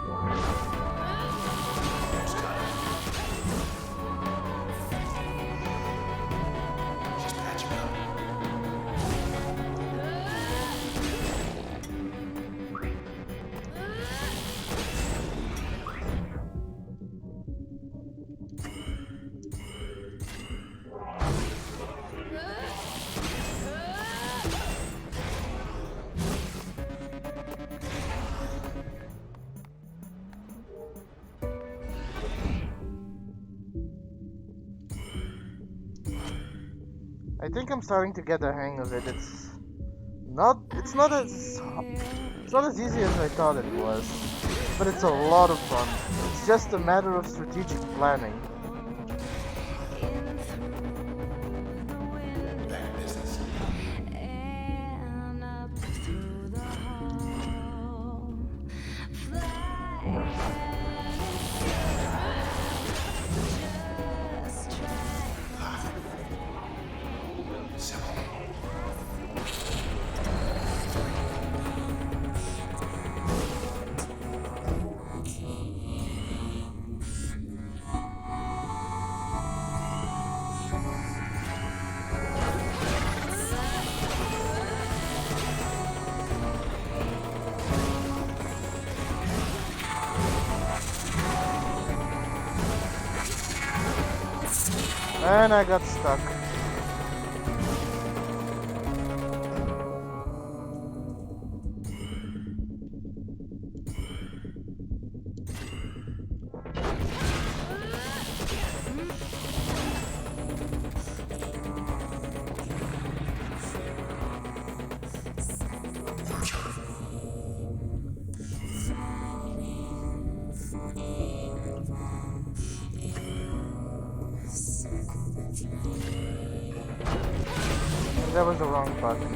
Go for it. Just got it. She's patching up. I think I'm starting to get the hang of it. It's not as easy as I thought it was, but it's a lot of fun. It's just a matter of strategic planning. Back in business. And up through the hall, flying. Just try. Simple. And I got stuck. That was the wrong button.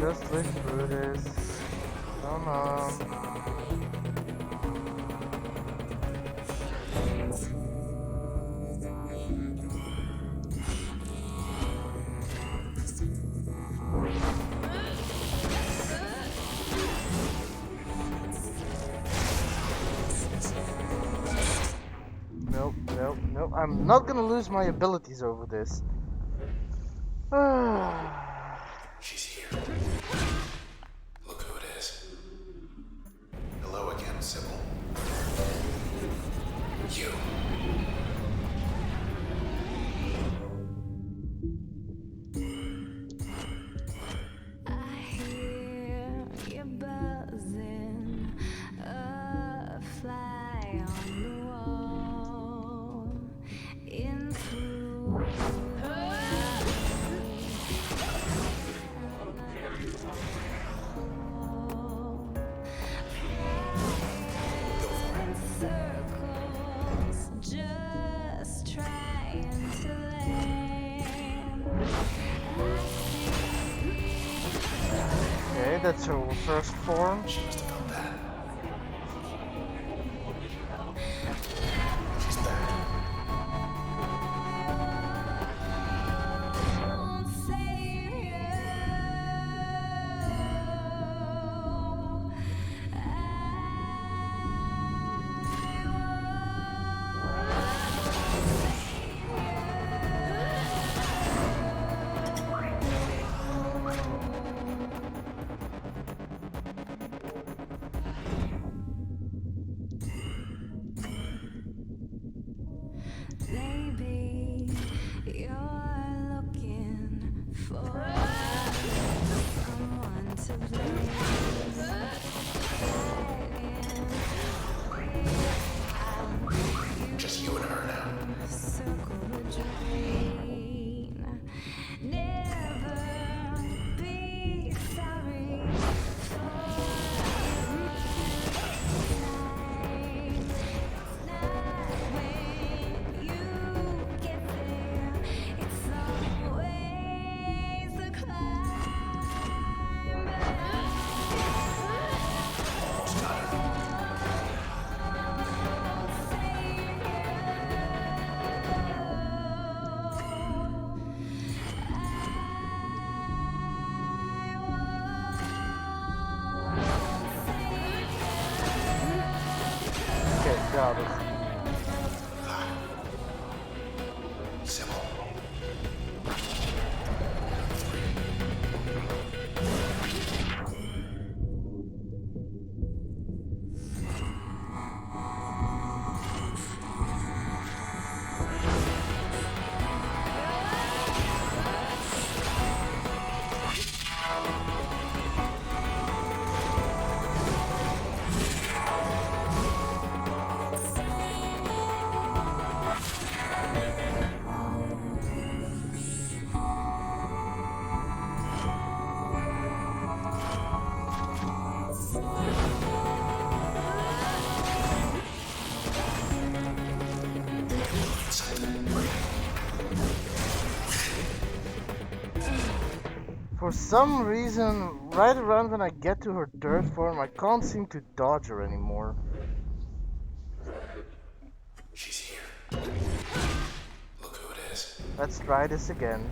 Just live through this. Come on. Nope, nope, nope. I'm not gonna lose my abilities over this. She's here. Look who it is. Hello again, Sybil. You. I hear you buzzing, a fly on the wall, into circles, just trying to land. Okay, that's her first form. She must have felt that. She's back. Won't save you. Maybe you're looking for someone to blame. Just you and her now. Circle the drain. Never be sorry for time. It's not when you get there. It's always the climb. Almost got her. Okay, got it. Sybil. For some reason, right around when I get to her dirt form, I can't seem to dodge her anymore. She's here. Look who it is. Let's try this again.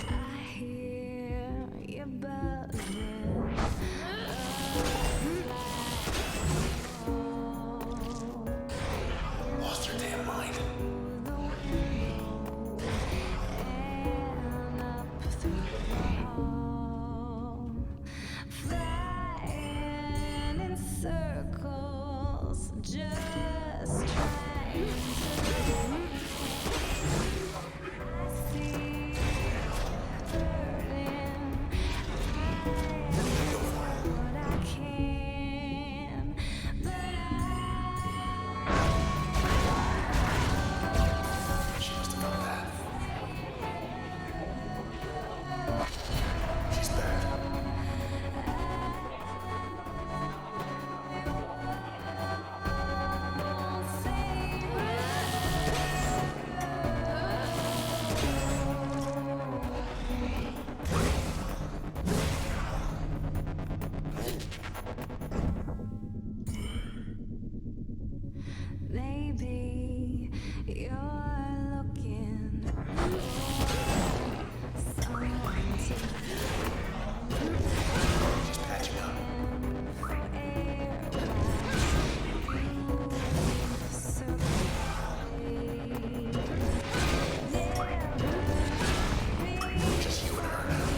I hear you buzzing. Lost her damn mind. And up through the hall, flying in circles, just trying to. I see burning. I do what I can, but She must have felt that. She's back. won't save Maybe you're looking for someone to She's patching up. air while you circulate. Just you and her now.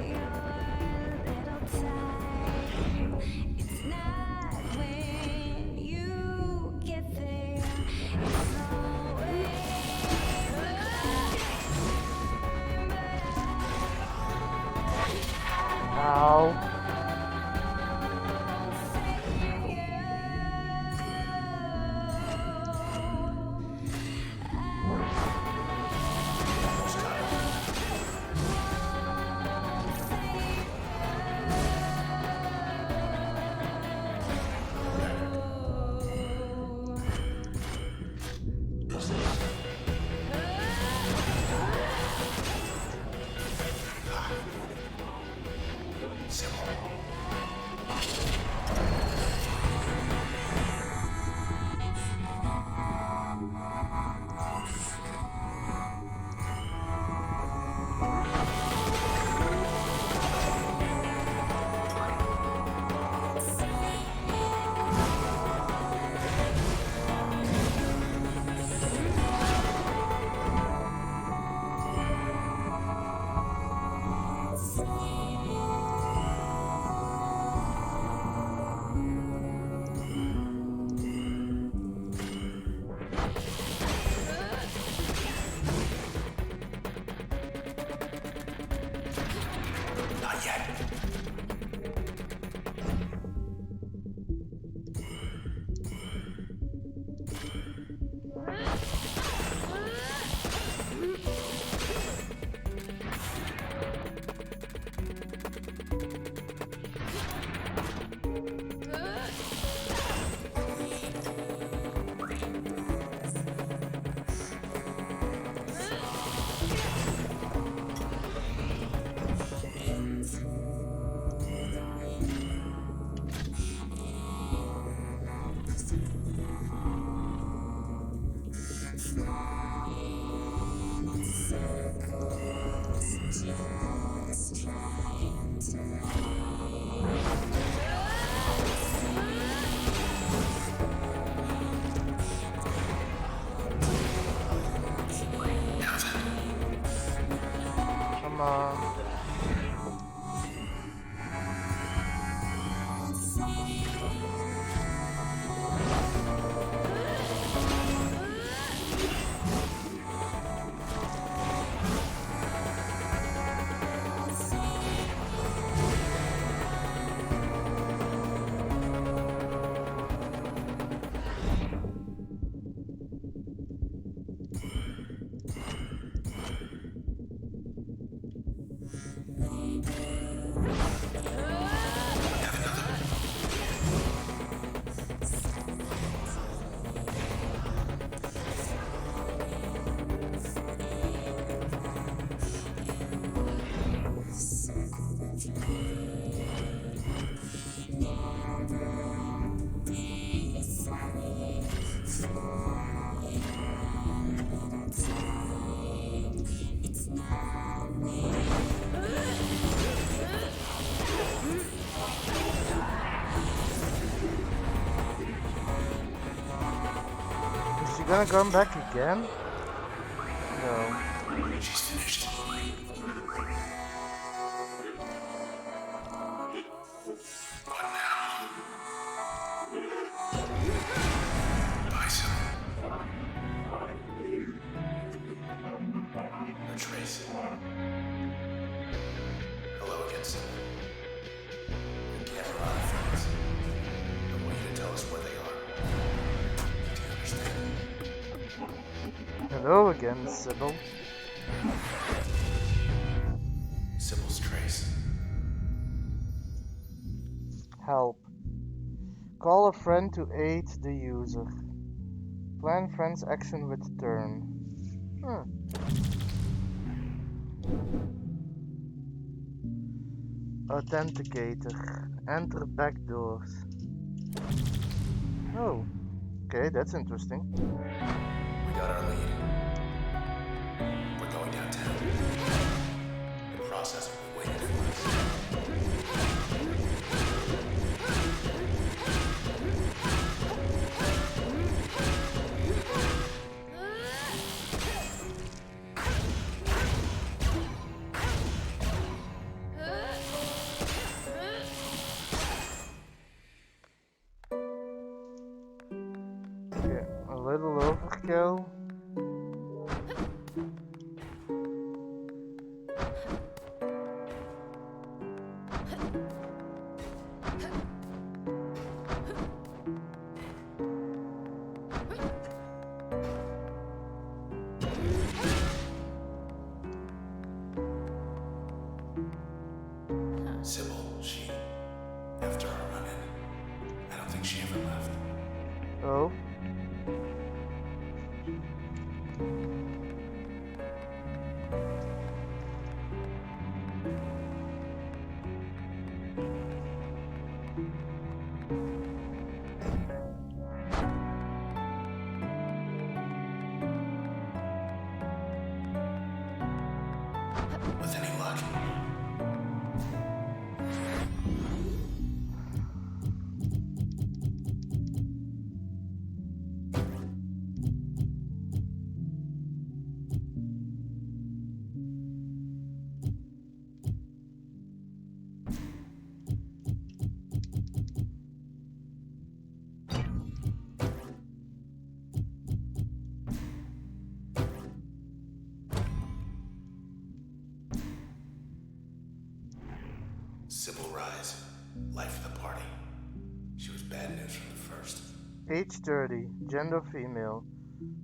Your little time. It's not when you get there. It's gonna come back again? No. She's finished. What now? Bison. Or Trace. Hello again, Sim. We have a lot of friends. I want you to tell us where they are. Do you understand? Hello again, Sybil. Sybil's Trace. Help. Call a friend to aid the user. Plan friend's action with turn. Hmm. Authenticator. Enter back doors. Oh, okay, that's interesting. We got our lead. We're going downtown. The process will be waiting for us. Okay, a little overkill. Sybil, after our run-in, I don't think she ever left. Oh. With any luck. Sybil Rise. Life of the party. She was bad news from the first. Age 30. Gender female.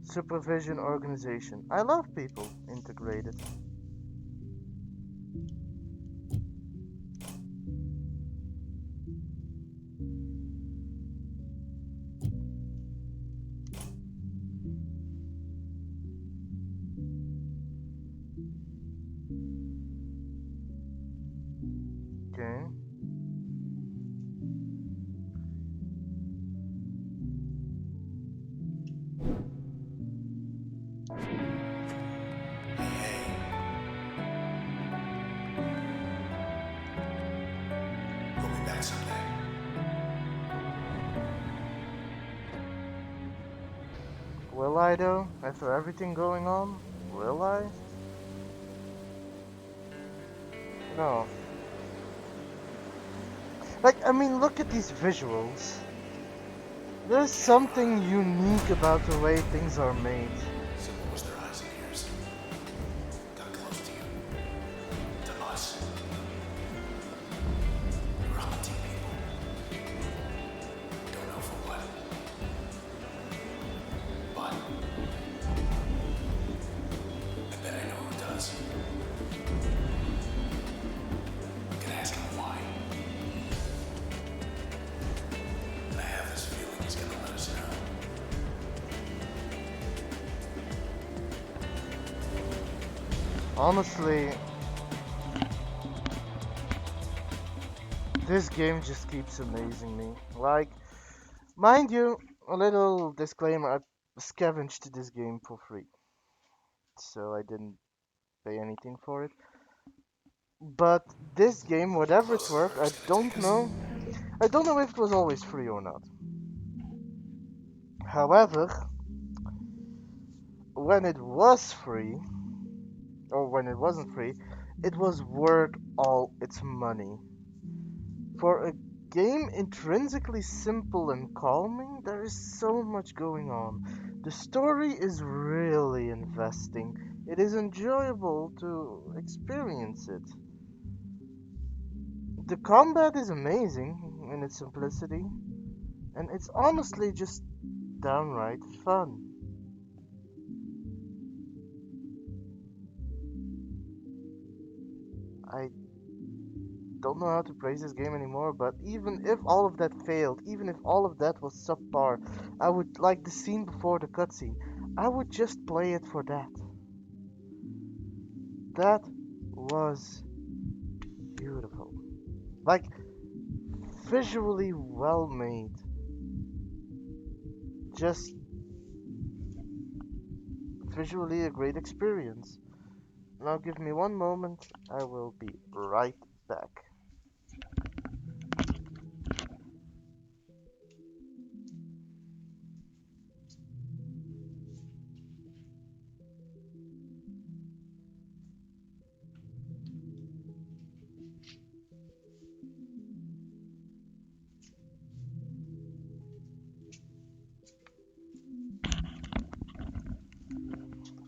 Supervision organization. I love people. Integrated. Okay. Hey, we'll be back someday. Will I though? After everything going on? Will I? No. Like, I mean, look at these visuals. There's something unique about the way things are made. Sybil was their eyes and ears. Got close to you. To us. We were hunting people. Don't know for what. But I bet I know who does. I'm gonna ask him why. And I have this feeling he's gonna let us know. Honestly, this game just keeps amazing me. Like, mind you, a little disclaimer, I scavenged this game for free. So I didn't pay anything for it. But this game, whatever it's worth, I don't know. I don't know if it was always free or not. However, when it was free, or when it wasn't free, it was worth all its money. For a game intrinsically simple and calming, there is so much going on. The story is really investing. It is enjoyable to experience it. The combat is amazing in its simplicity, and it's honestly just downright fun. I don't know how to praise this game anymore, but even if all of that failed, even if all of that was subpar, I would like the scene before the cutscene. I would just play it for that. That was beautiful. Like, visually well made. Just visually a great experience. Now give me one moment, I will be right back.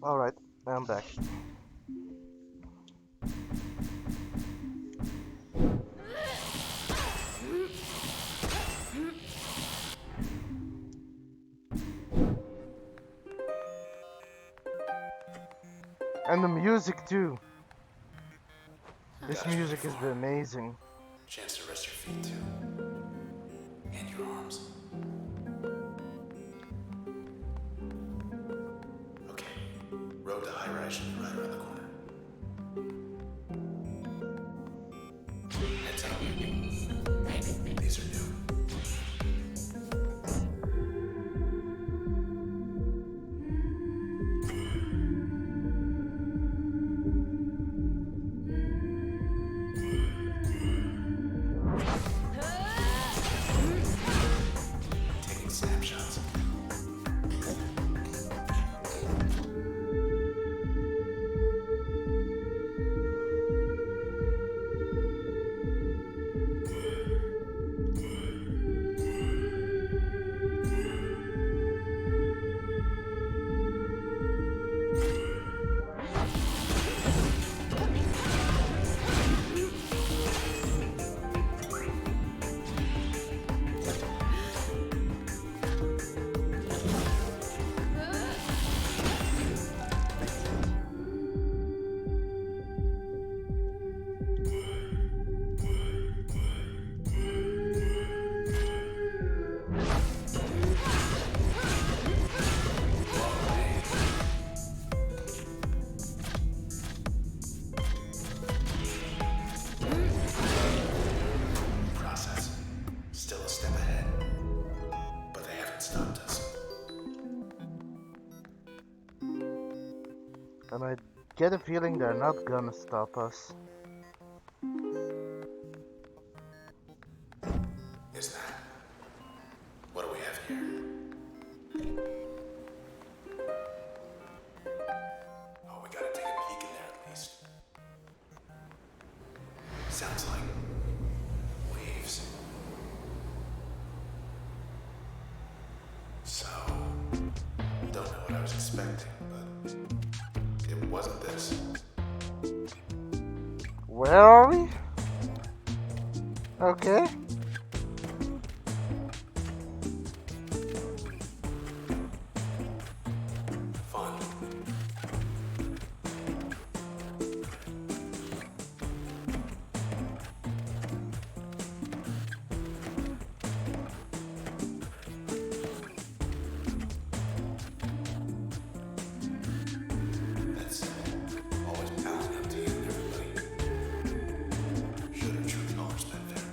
Alright, I'm back. And the music too. This Got your music is uniform. amazing. Chance to rest your feet too. And your arms. Okay. Road to high rise should be right around the corner. Heads up. These are new. Taking snapshots. Process. Still a step ahead. But they haven't stopped us. And I get a feeling they're not gonna stop us. Is that? What do we have here? Oh, we gotta take a peek in there at least. Sounds like waves. So, don't know what I was expecting, but it wasn't this. Where are we? Okay. Fun. That's always pounding up to you and everybody. Should have truly always been fair.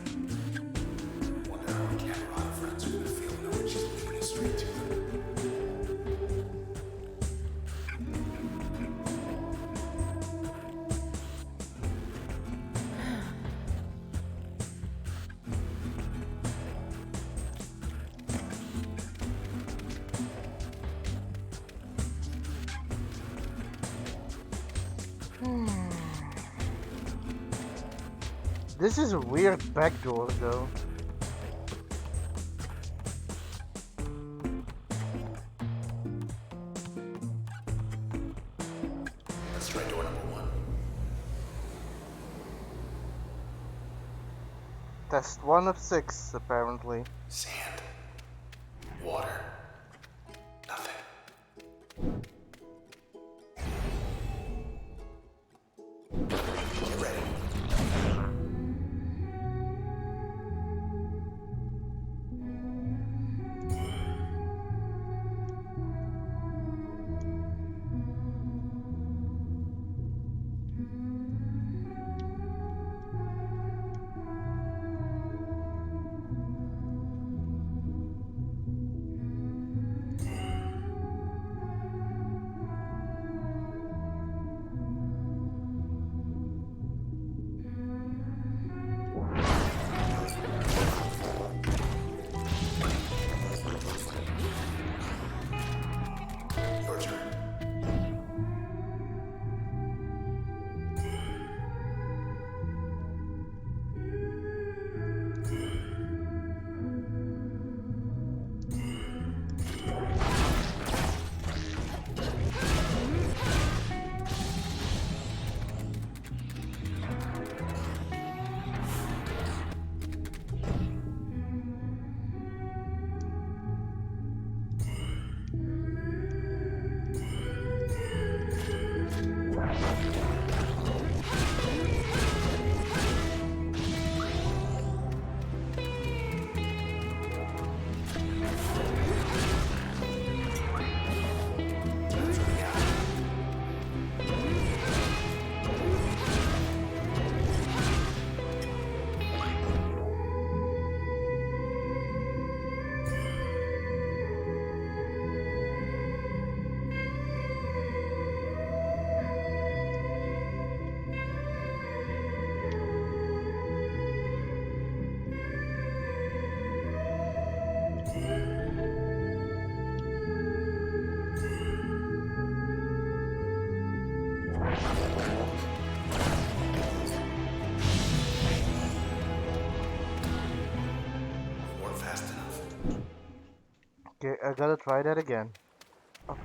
This is a weird backdoor though. Let's try door number one. Test 1 of 6, apparently. Sand. Water. Nothing. Get ready. Your turn. Time's running out. We weren't fast enough. Okay, I gotta try that again. Oh,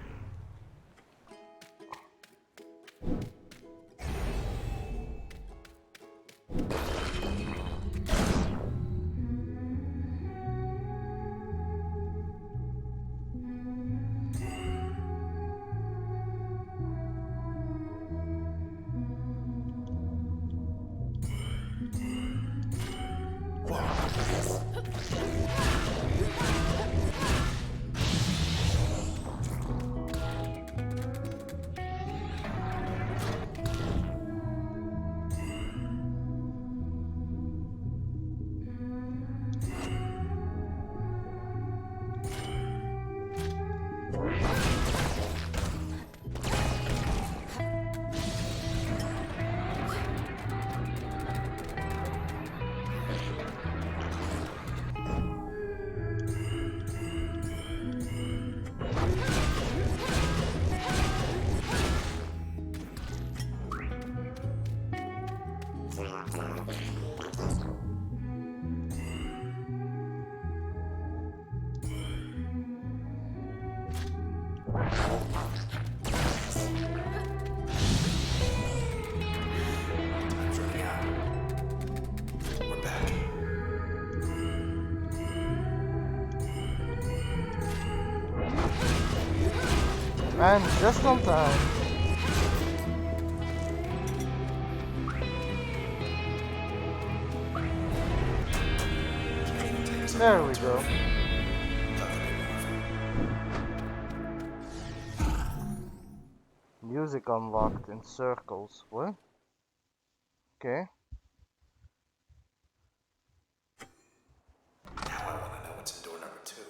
Time's running out. We're back. and just on time. Can't even take us There up we the go. turf. Thought that'd be more fun. Music unlocked in circles. What? Okay. Now I want to know what's in door number two.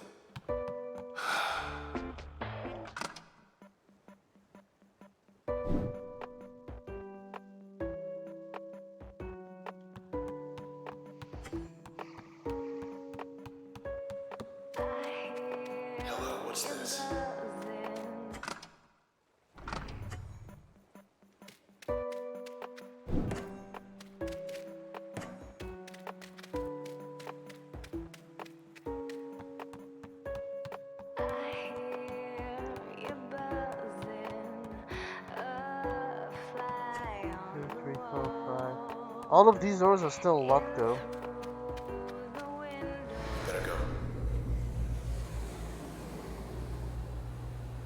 Hello, what's this? All of these doors are still locked though. We better go.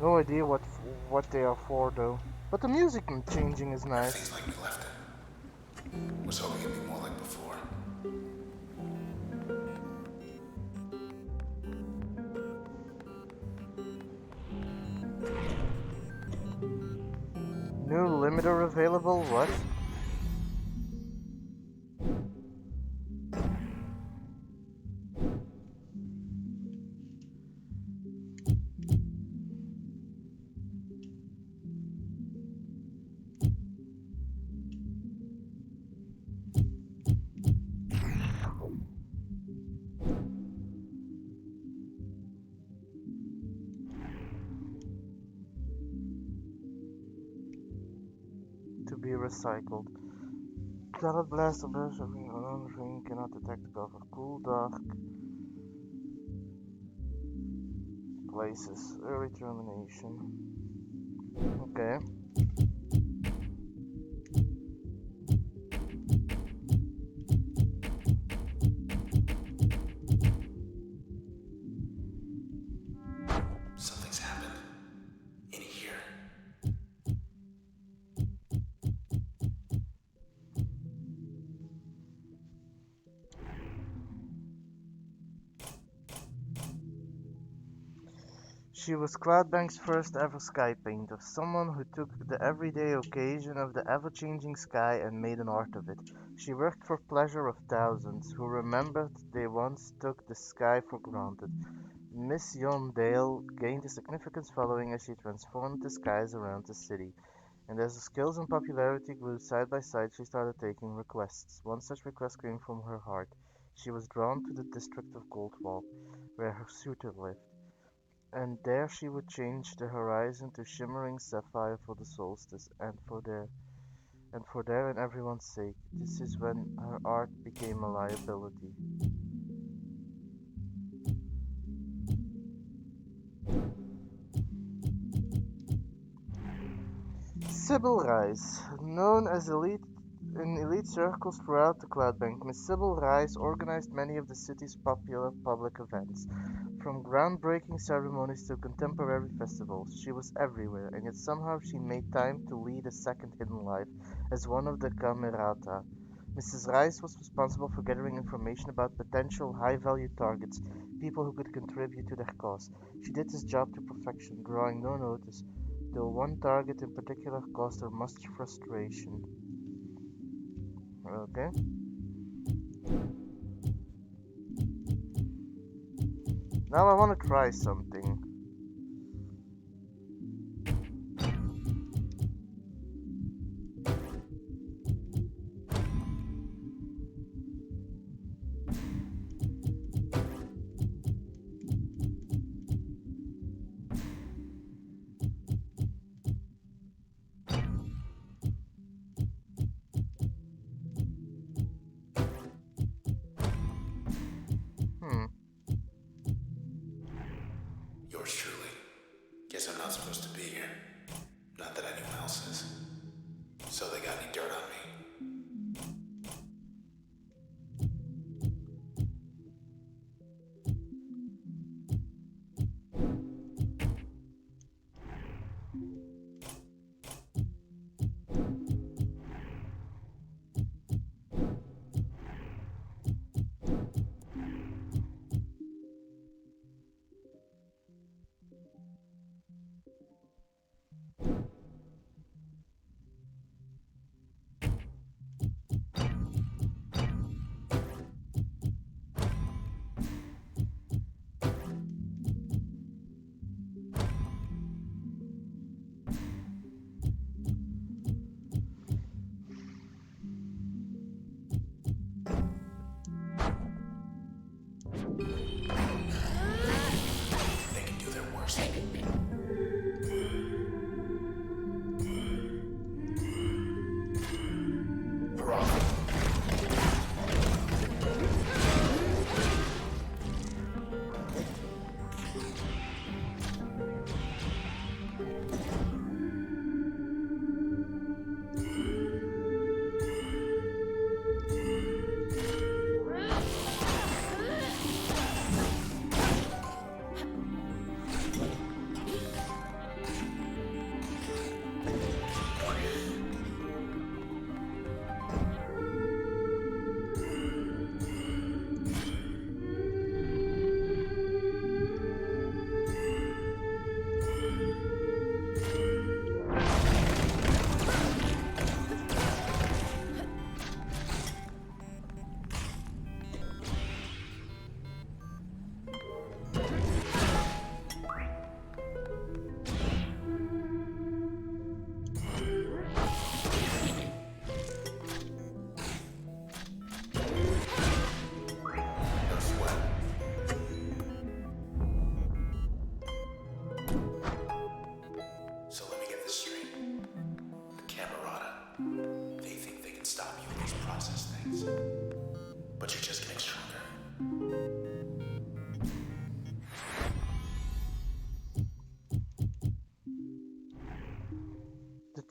No idea what they are for though. But the music changing is nice. Everything's like we left it. Was hoping it'd be more like before. New limiter available, what? To be recycled. Cannot blast a burst of ring, cannot detect cover. Cool dark places. Early termination. Okay. Something's happened. In here. She was Cloudbank's first ever sky painter, someone who took the everyday occasion of the ever-changing sky and made an art of it. She worked for pleasure of thousands, who remembered they once took the sky for granted. Miss Yon Dale gained a significant following as she transformed the skies around the city, and as the skills and popularity grew side by side, she started taking requests. One such request came from her heart. She was drawn to the district of Goldwall, where her suitor lived, and there she would change the horizon to shimmering sapphire for the solstice, and for their and everyone's sake. This is when her art became a liability. Sybil Rice, known as elite in elite circles throughout the Cloudbank, Miss Sybil Rice organized many of the city's popular public events, from groundbreaking ceremonies to contemporary festivals. She was everywhere, and yet somehow she made time to lead a second hidden life as one of the Camerata. Mrs. Rice was responsible for gathering information about potential high-value targets, people who could contribute to their cause. She did this job to perfection, drawing no notice, though one target in particular caused her much frustration. Okay. Now I want to try something. Hmm. Yours truly. Guess I'm not supposed to be here. Not that anyone else is. So they got any dirt on me?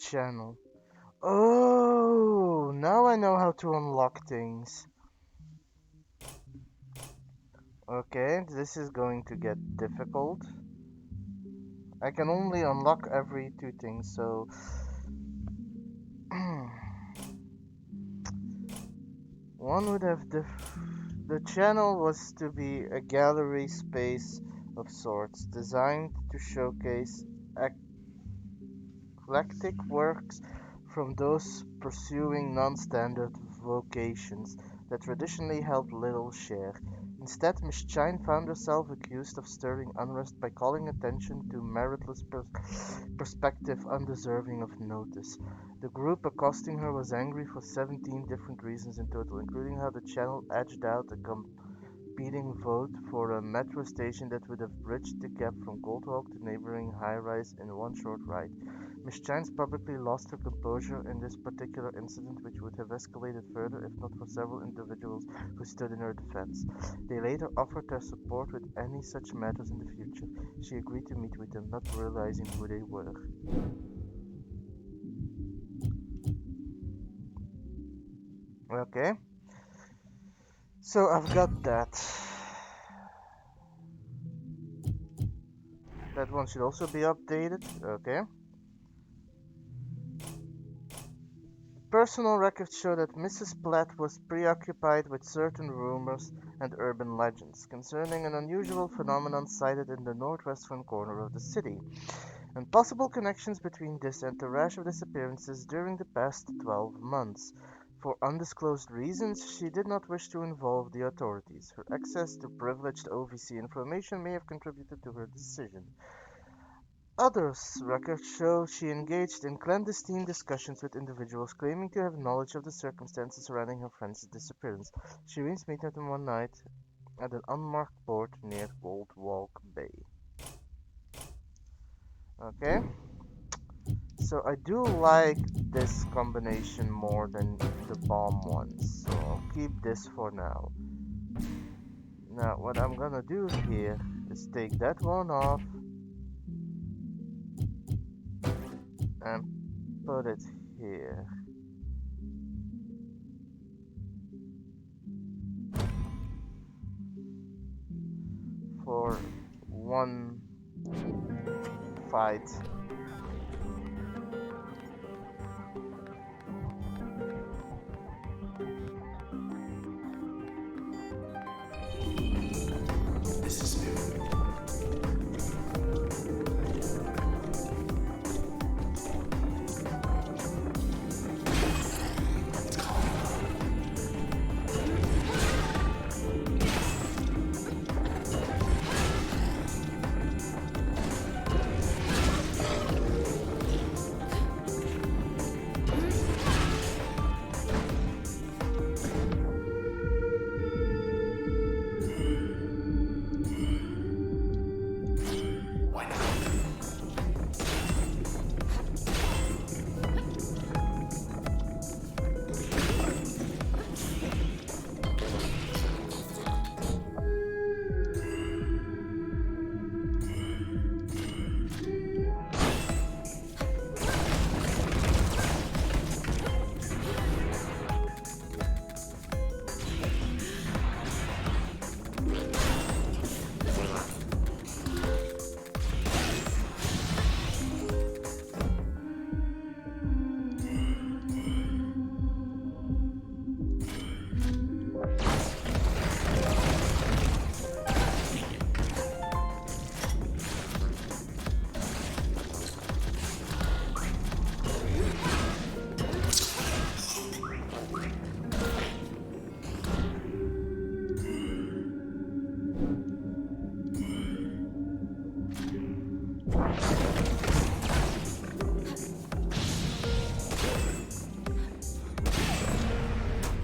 channel. Oh, now I know how to unlock things. Okay, this is going to get difficult. I can only unlock every two things, so one would have the channel was to be a gallery space of sorts, designed to showcase eclectic works from those pursuing non-standard vocations that traditionally held little share. Instead, Miss Chine found herself accused of stirring unrest by calling attention to meritless perspective undeserving of notice. The group accosting her was angry for 17 different reasons in total, including how the channel edged out a competing vote for a metro station that would have bridged the gap from Goldhawk to neighboring high-rise in one short ride. Miss Chance publicly lost her composure in this particular incident, which would have escalated further if not for several individuals who stood in her defense. They later offered their support with any such matters in the future. She agreed to meet with them, not realizing who they were. Okay, so I've got that. That one should also be updated. Okay. Personal records show that Mrs. Platt was preoccupied with certain rumors and urban legends concerning an unusual phenomenon sighted in the northwestern corner of the city, and possible connections between this and the rash of disappearances during the past 12 months. For undisclosed reasons, she did not wish to involve the authorities. Her access to privileged OVC information may have contributed to her decision. Others records show she engaged in clandestine discussions with individuals claiming to have knowledge of the circumstances surrounding her friend's disappearance. She once met them one night at an unmarked port near Goldwalk Bay. Okay, so I do like this combination more than the bomb ones, so I'll keep this for now. Now, what I'm gonna do here is take that one off and put it here. For one fight. This is new. Why not?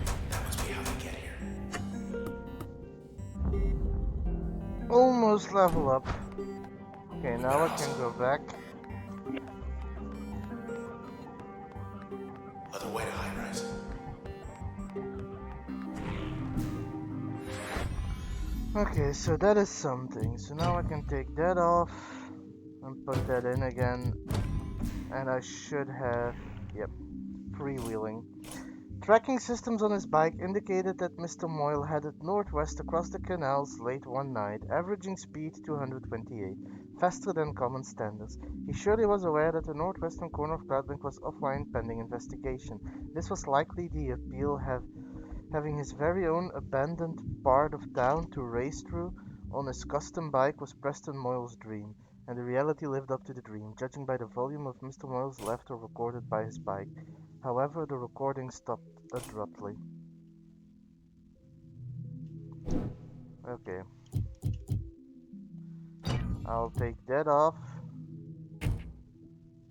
That must be how they get here. Almost level up. Okay, now I can go back. Other way to high rise. Okay, so that is something. So now I can take that off and put that in again. And I should have, yep, freewheeling. Tracking systems on his bike indicated that Mr. Moyle headed northwest across the canals late one night, averaging speed 228, faster than common standards. He surely was aware that the northwestern corner of Cloudbank was offline pending investigation. This was likely the appeal having his very own abandoned part of town to race through on his custom bike was Preston Moyle's dream, and the reality lived up to the dream, judging by the volume of Mr. Moyle's laughter recorded by his bike. However, the recording stopped abruptly. Okay, I'll take that off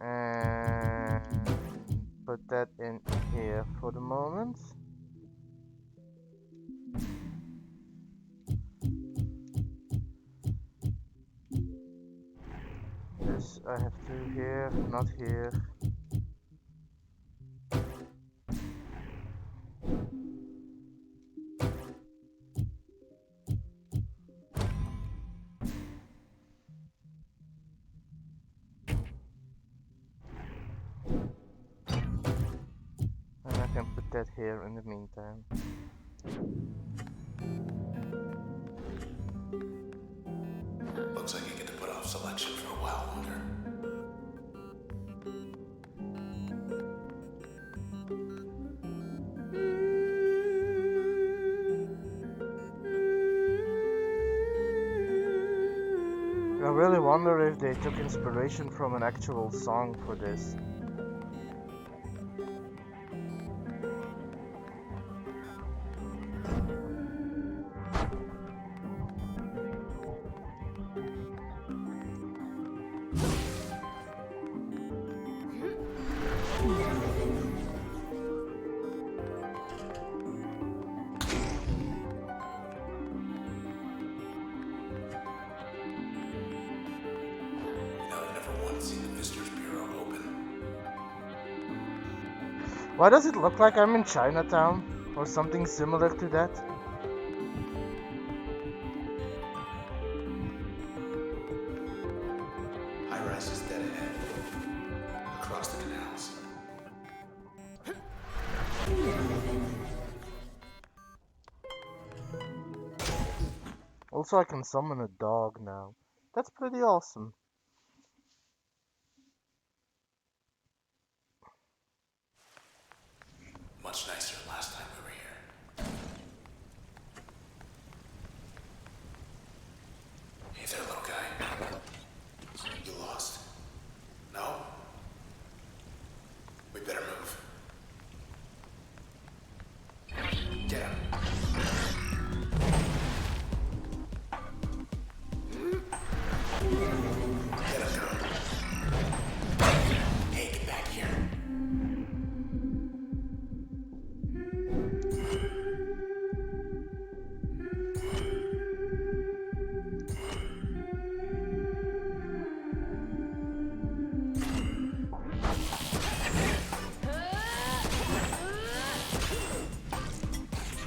and put that in here for the moment. This I have to here, not here. And I can put that here in the meantime. Looks like I get to put off selection for a while longer. I really wonder if they took inspiration from an actual song for this. Why does it look like I'm in Chinatown? Or something similar to that? High-rise is dead ahead. Across the canals. Also, I can summon a dog now. That's pretty awesome. Much nicer last time we were here. Hey there, little guy. You lost? No? We better move. Get him. Get him, girl. Hey, get back here.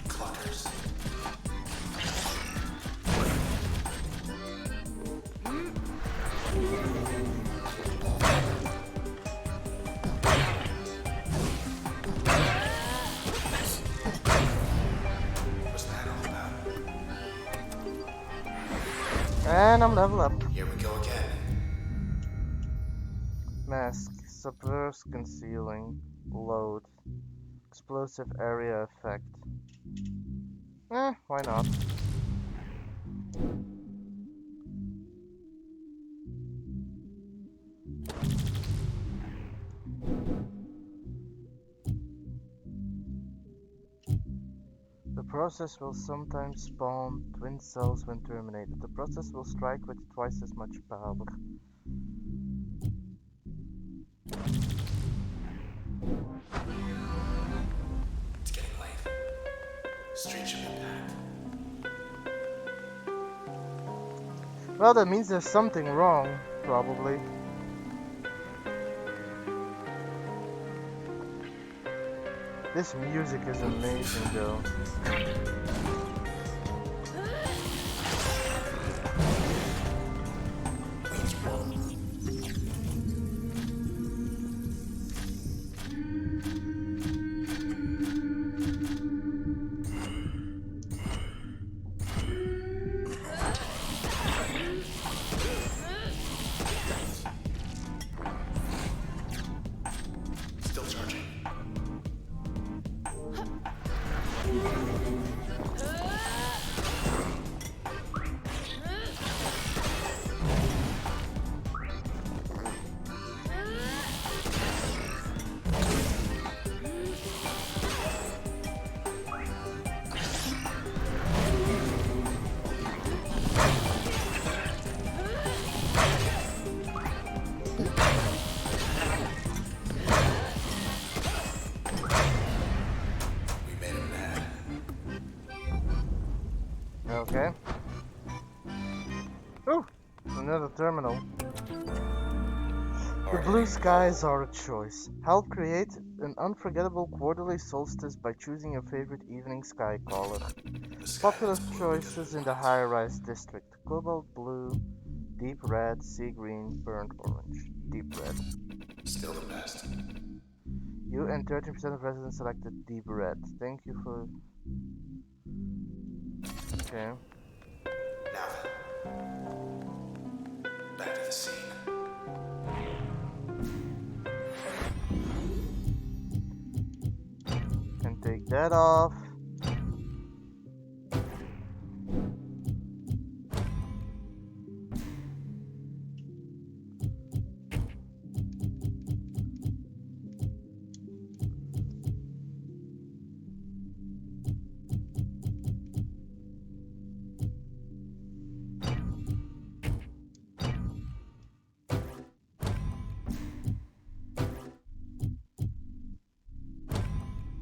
Cluckers. What's that all about? And I'm level up. Here we go again. Mask, subverse concealing, load, explosive area effect. Why not? The process will sometimes spawn twin cells when terminated. The process will strike with twice as much power. It's getting late. Street should be packed. Well, that means there's something wrong, probably. This music is amazing, though. Okay. Ooh, another terminal. The blue skies are a choice. Help create an unforgettable quarterly solstice by choosing your favorite evening sky color. The sky Popular that's blue because choices it in the wants. high-rise district: cobalt blue, deep red, sea green, burnt orange. Deep red. Still the best. You and 13% of residents selected deep red. Thank you for... Okay. Now then, back to the scene. Can take that off.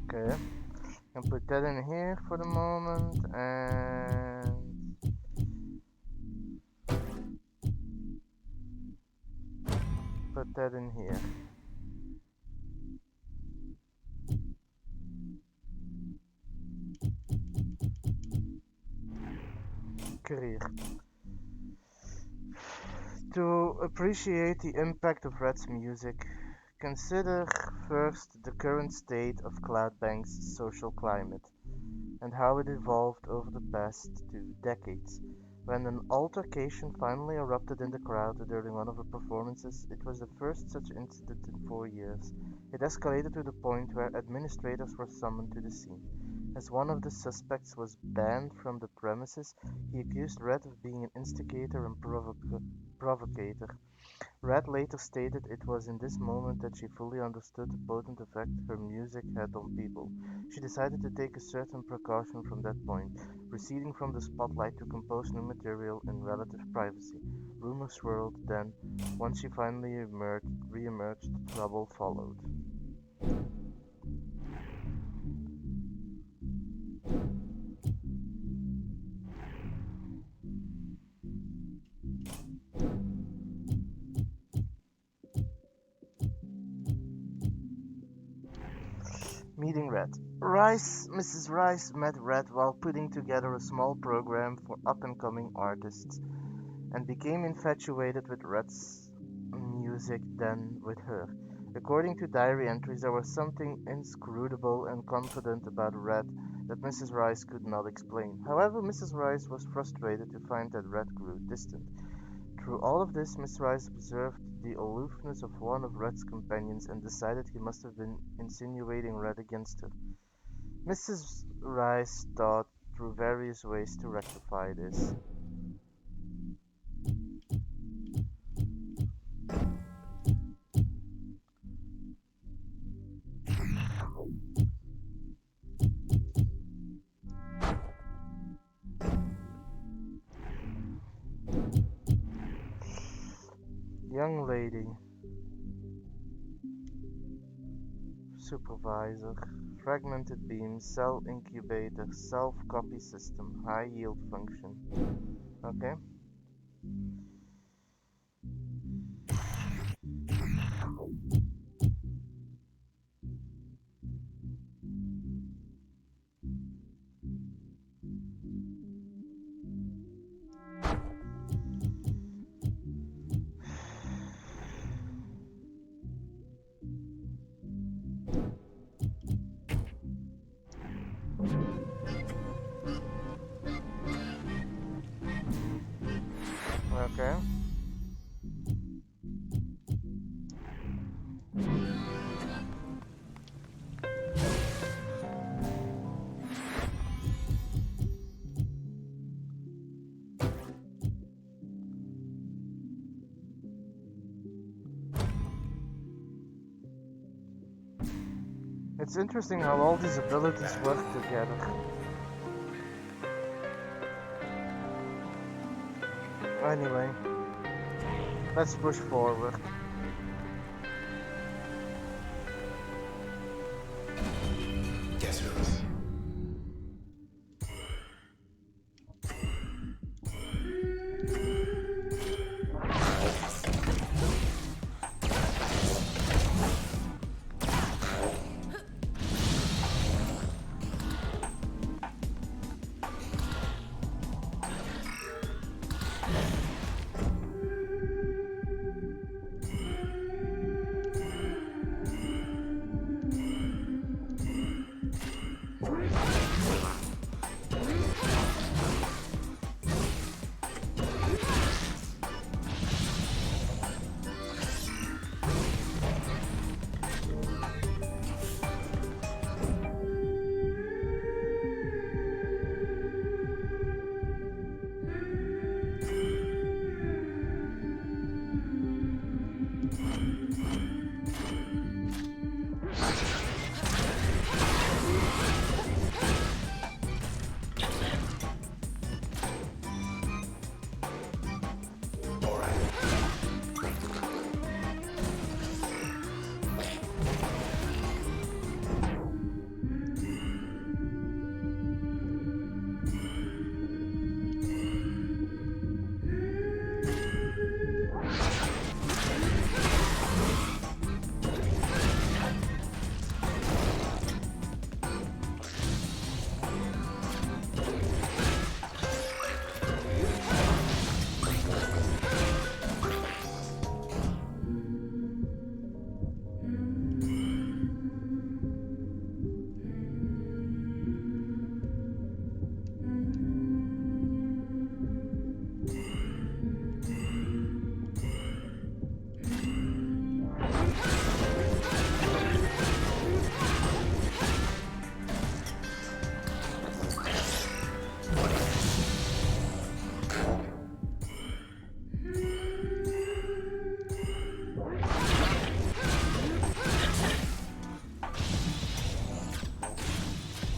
Okay. Can put that in here for the moment and put that in here. Career. To appreciate the impact of Red's music, consider first the current state of Cloudbank's social climate and how it evolved over the past 2 decades. When an altercation finally erupted in the crowd during one of her performances, it was the first such incident in 4 years. It escalated to the point where administrators were summoned to the scene. As one of the suspects was banned from the premises, he accused Red of being an instigator and provocator. Red later stated it was in this moment that she fully understood the potent effect her music had on people. She decided to take a certain precaution from that point, receding from the spotlight to compose new material in relative privacy. Rumors swirled, then, once she finally re-emerged, trouble followed. Meeting Red. Mrs. Rice met Red while putting together a small program for up-and-coming artists, and became infatuated with Red's music than with her. According to diary entries, there was something inscrutable and confident about Red that Mrs. Rice could not explain. However, Mrs. Rice was frustrated to find that Red grew distant. Through all of this, Miss Rice observed the aloofness of one of Red's companions and decided he must have been insinuating Red against her. Mrs. Rice thought through various ways to rectify this. Young lady, supervisor, fragmented beam, cell incubator, self-copy system, high yield function. Okay, okay. It's interesting how all these abilities work together. Anyway, let's push forward. Guess who's?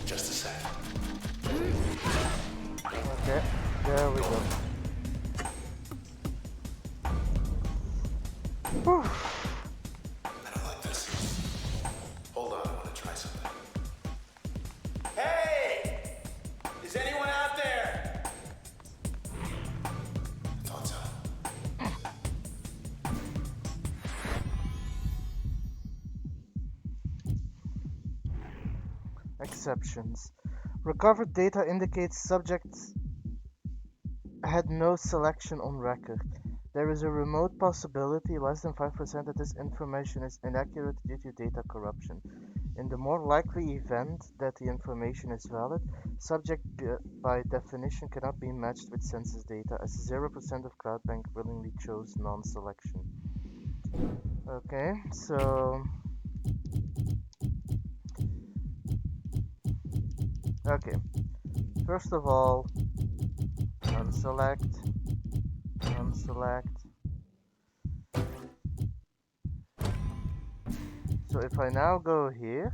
Just a sec. Okay, there we go. Whew. I don't like this. Hold on, I want to try something. Hey! Is anyone out there? I thought so. Exceptions. Recovered data indicates subjects had no selection on record. There is a remote possibility, less than 5%, that this information is inaccurate due to data corruption. In the more likely event that the information is valid, subject by definition cannot be matched with census data, as 0% of CloudBank willingly chose non-selection. Okay, so... Okay, first of all, unselect, unselect. So if I now go here,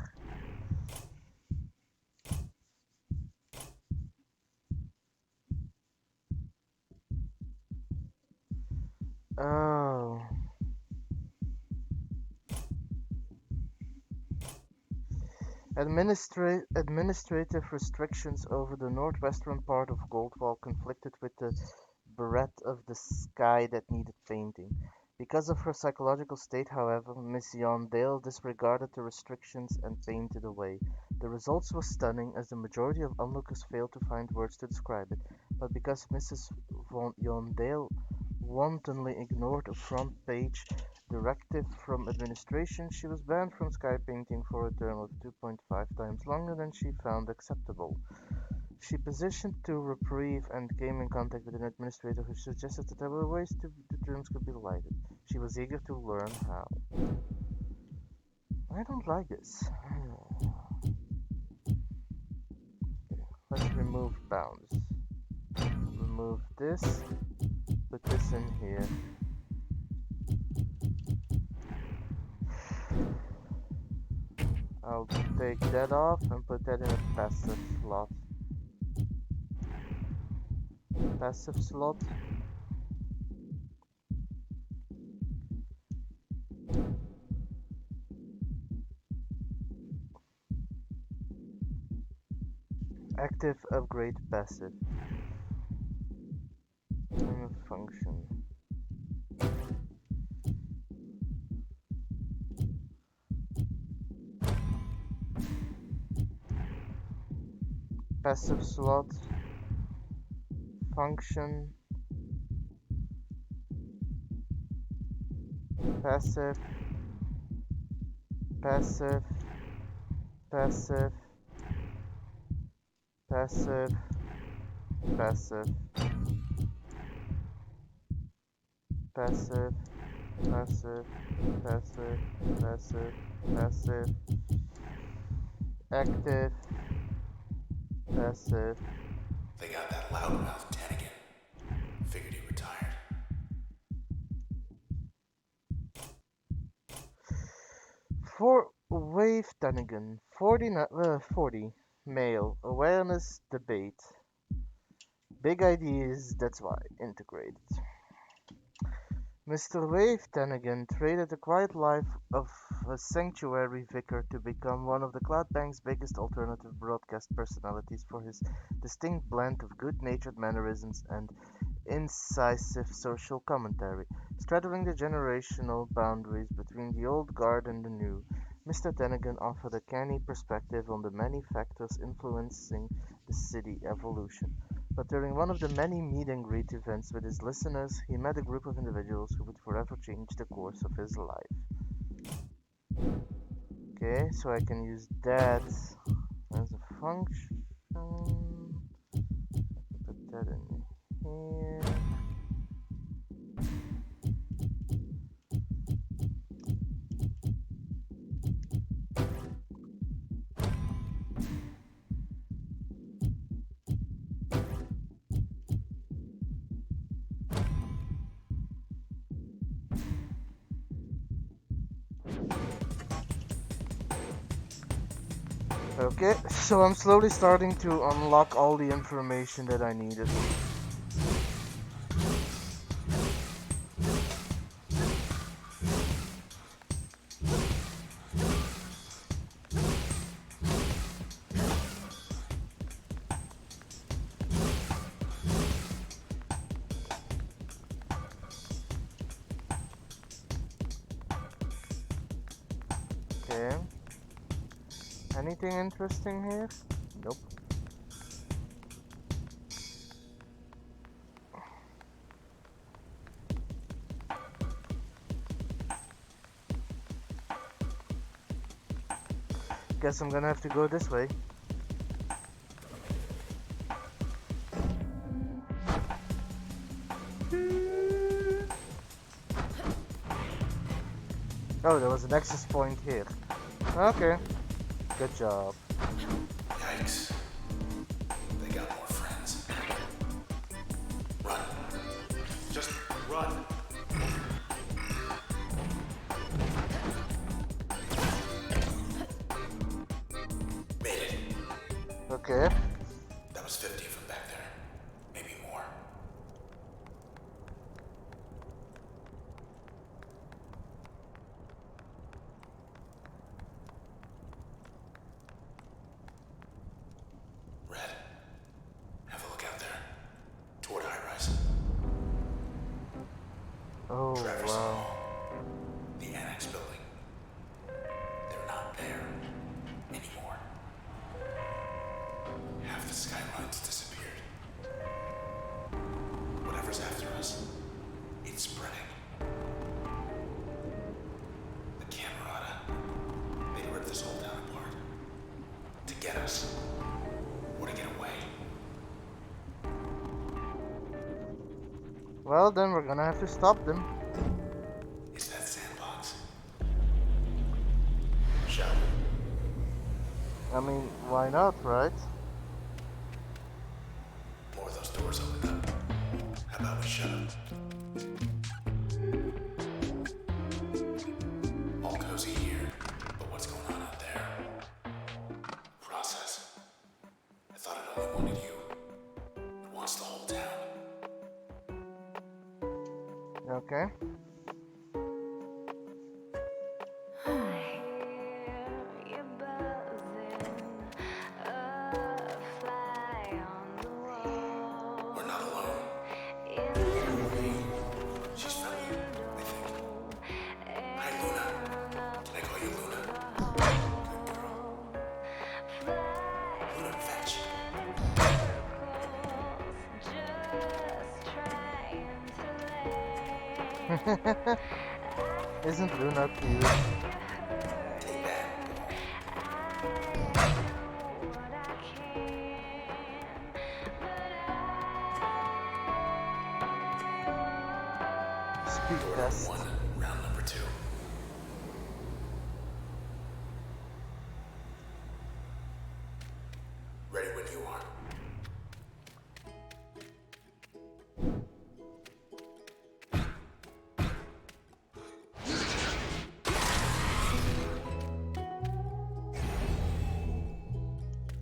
oh, administrative restrictions over the northwestern part of Goldwall conflicted with the breadth of the sky that needed painting. Because of her psychological state, however, Miss Yondale disregarded the restrictions and painted away. The results were stunning, as the majority of onlookers failed to find words to describe it. But because Mrs. Yondale wantonly ignored a front-page directive from administration, she was banned from sky painting for a term of 2.5 times longer than she found acceptable. She petitioned to reprieve and came in contact with an administrator who suggested that there were ways the rooms could be lighted. She was eager to learn how. I don't like this. Let's remove bounds. Remove this. Put this in here. I'll take that off and put that in a passive slot. Passive slot. Active upgrade passive. Function. Passive slot. Function. Passive. Passive. Passive. Passive. Passive. Passive. Passive. Passive. Passive. Passive. Active. Passive. They got that loudmouth 10 again. Figured he retired. For Wave Dunnigan, 40, male, awareness debate. Big ideas, that's why, integrated. Mr. Wave Dunnigan traded the quiet life of a sanctuary vicar to become one of the Cloud Bank's biggest alternative broadcast personalities for his distinct blend of good-natured mannerisms and incisive social commentary, straddling the generational boundaries between the old guard and the new. Mr. Dunnigan offered a canny perspective on the many factors influencing the city evolution. But during one of the many meet and greet events with his listeners, he met a group of individuals who would forever change the course of his life. Okay, so I can use that as a function. Put that in here. Okay, so I'm slowly starting to unlock all the information that I needed. Okay. Anything interesting here? Nope. Guess I'm gonna have to go this way. Oh, there was an access point here. Okay. Good job. Yikes. They got more friends. Run. Just run. Made it. Okay. That was 50 of them back there. Maybe more. Red, have a look out there. Toward High Rise. Oh, Traverse wow. Hall. The Annex building. They're not there anymore. Half the skyline's disappeared. Whatever's after us, it's spreading. The Camerata, they ripped this whole town apart. To get us. Or to get away. Well, then we're gonna have to stop them. It's that sandbox. Shut. I mean, why not, right? More of those doors opened up. How about we shut them? All cozy here, but what's going on out there? Process. I thought it only wanted you. It wants the whole town. Okay. We're not alone. She's friendly, I think. Hi, Luna. Can I call you Luna? Good girl. Luna, fetch. Isn't Luna cute? Take that. Speed Door test. number 1, round number 2. Ready when you are.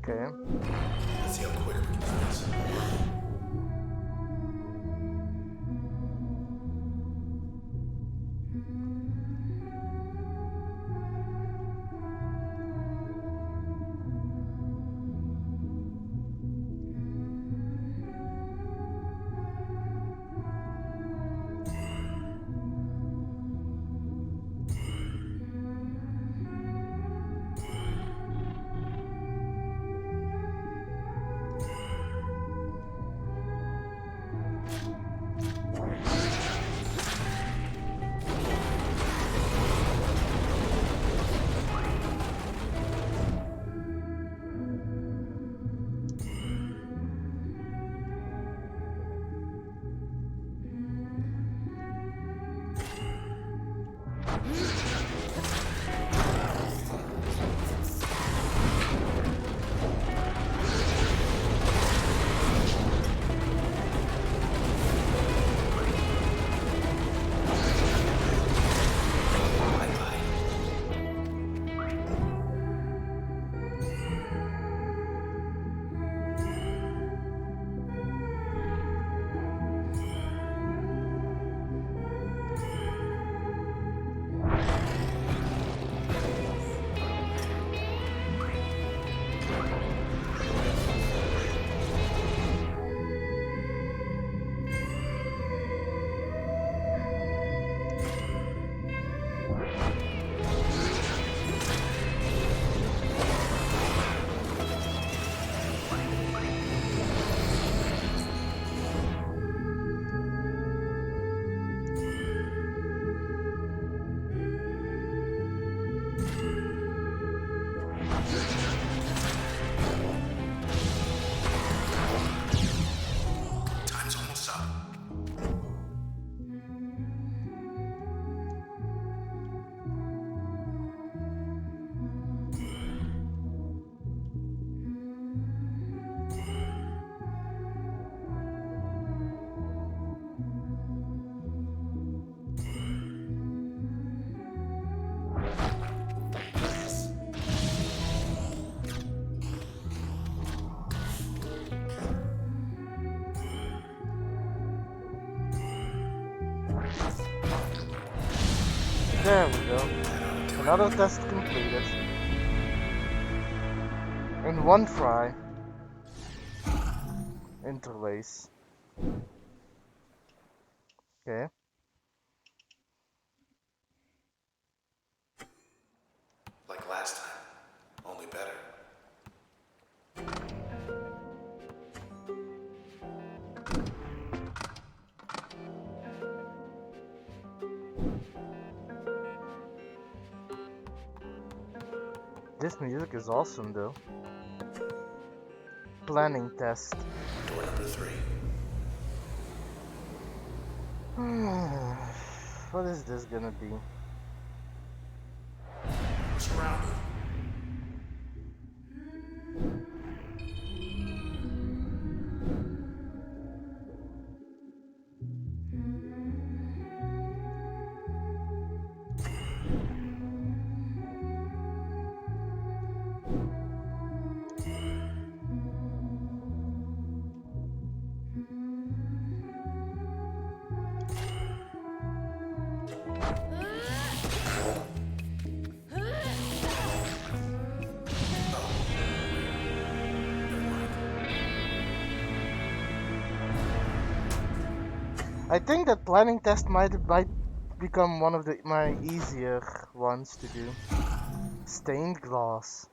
Okay. Let's see how quick we can do this. Time's almost up. There we go. Another test completed. In one try. Interlace. Okay. Like last time, only better. This music is awesome though. Planning test. Door number 3. What is this gonna be? We're surrounded. I think that planning test might become one of my easier ones to do. Stained glass.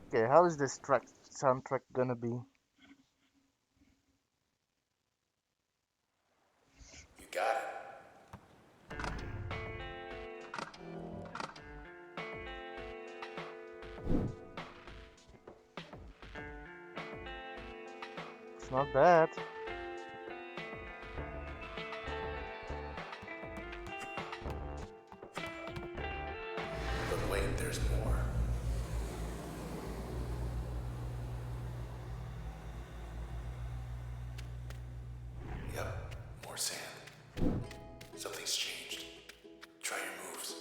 Okay, how is this soundtrack gonna be? You got it. It's not bad. But wait, there's more. Yep, more sand. Something's changed. Try your moves.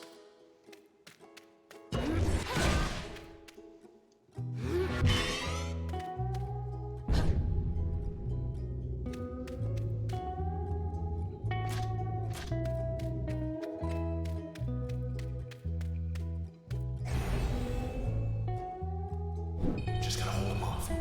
off.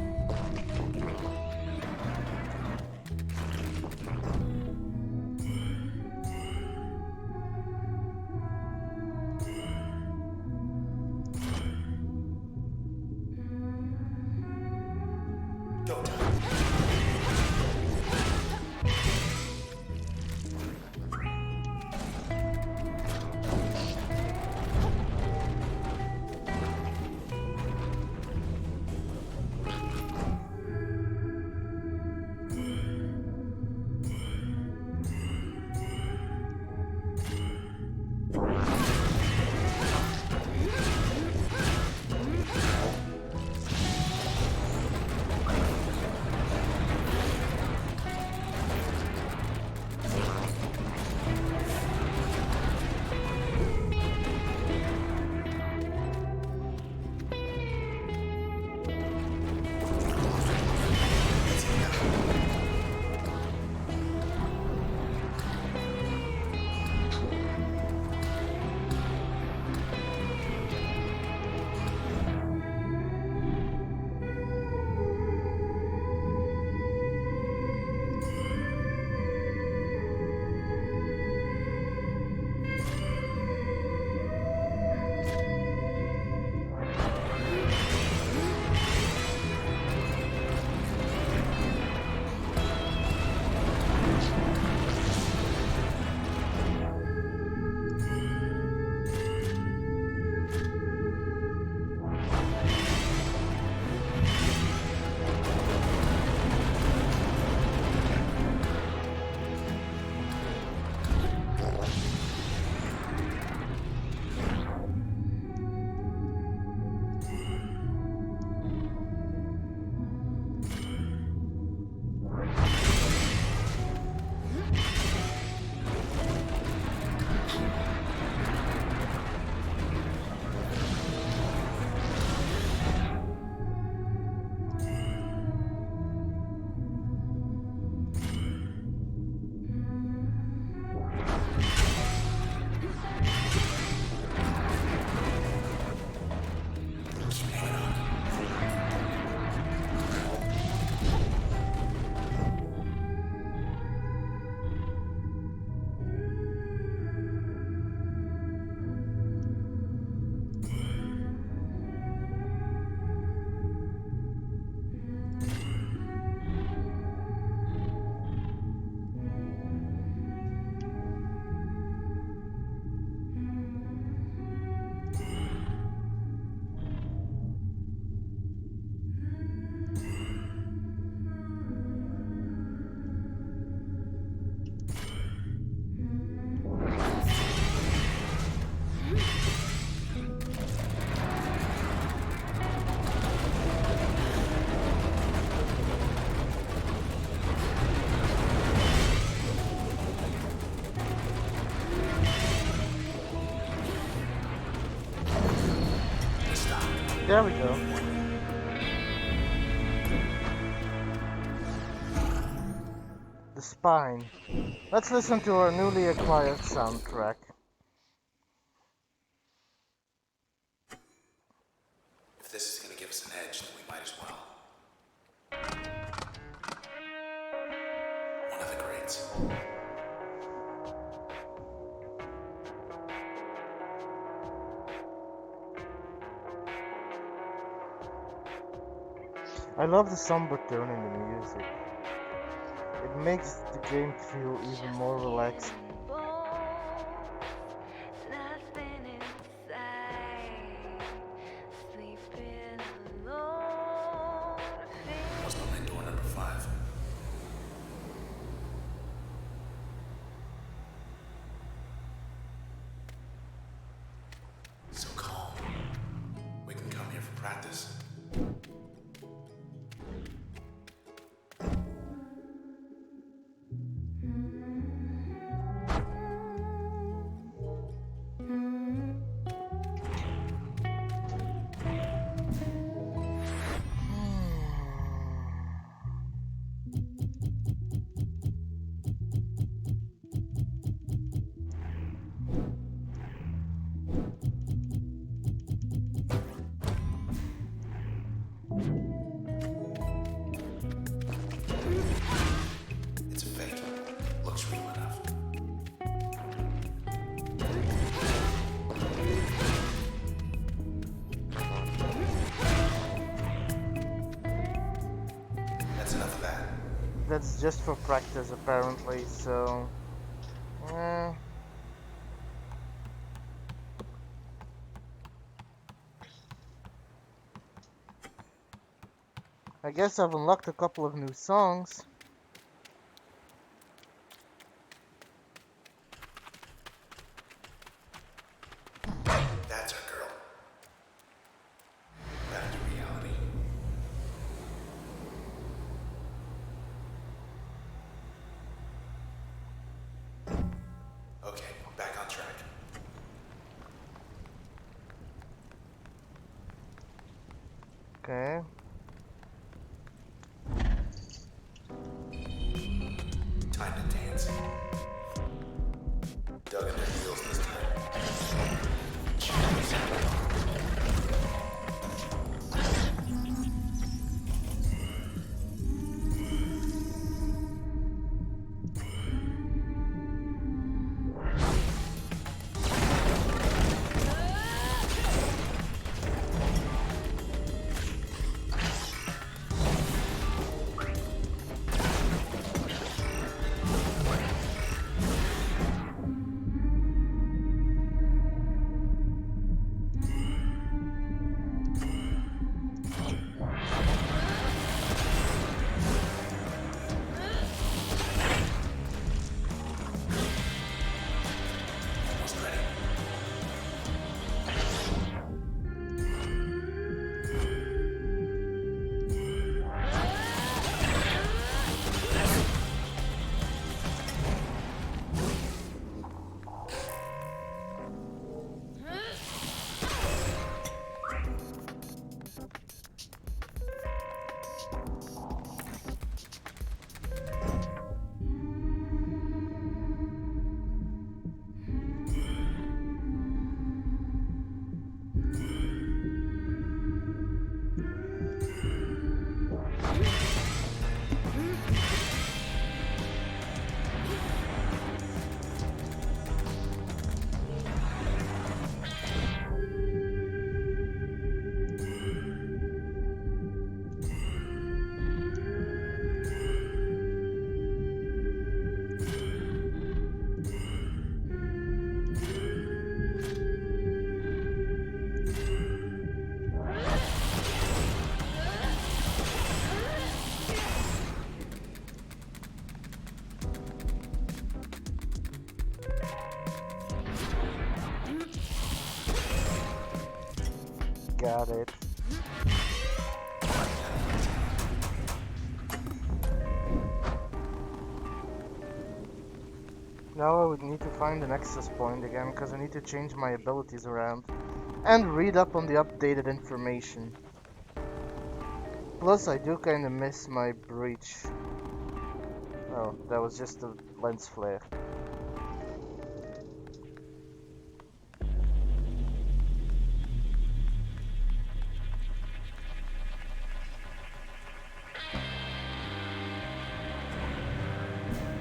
Go time. There we go. The Spine. Let's listen to our newly acquired soundtrack. If this is gonna give us an edge, then we might as well. One of the greats. I love the somber tone in the music. It makes the game feel even more relaxed. What's behind door number 5? So calm. We can come here for practice. that's just for practice apparently, so... Eh, I guess I've unlocked a couple of new songs. That's our girl. Back to reality. Okay, back on track. Okay. Time to dance. Dug in their heels this time. Almost ready. Got it. Now I would need to find an access point again, because I need to change my abilities around. And read up on the updated information. Plus, I do kinda miss my breach. Oh, that was just a lens flare.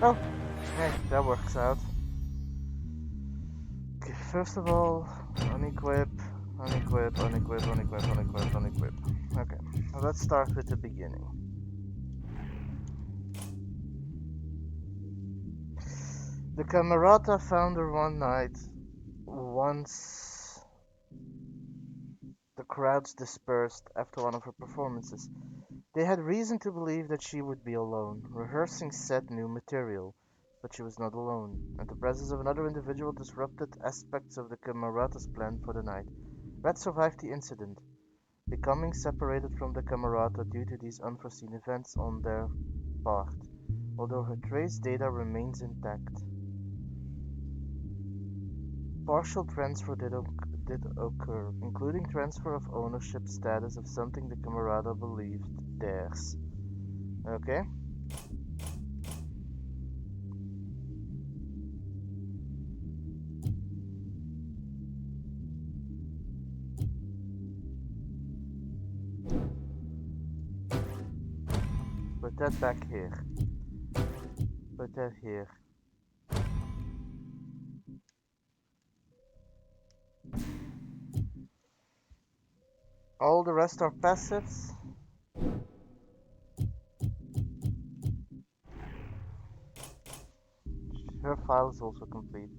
Oh, hey, that works out. Okay, first of all, unequip, unequip, unequip, unequip, unequip, unequip. Okay, well, let's start with the beginning. The Camerata found her one night, once the crowds dispersed after one of her performances. They had reason to believe that she would be alone, rehearsing set new material. But she was not alone, and the presence of another individual disrupted aspects of the Camerata's plan for the night. Red survived the incident, becoming separated from the Camerata due to these unforeseen events on their part, although her trace data remains intact. Partial transfer did occur, including transfer of ownership status of something the Camerata believed theirs. Okay? Put that back here. Put that here. All the rest are passives. Her file is also complete.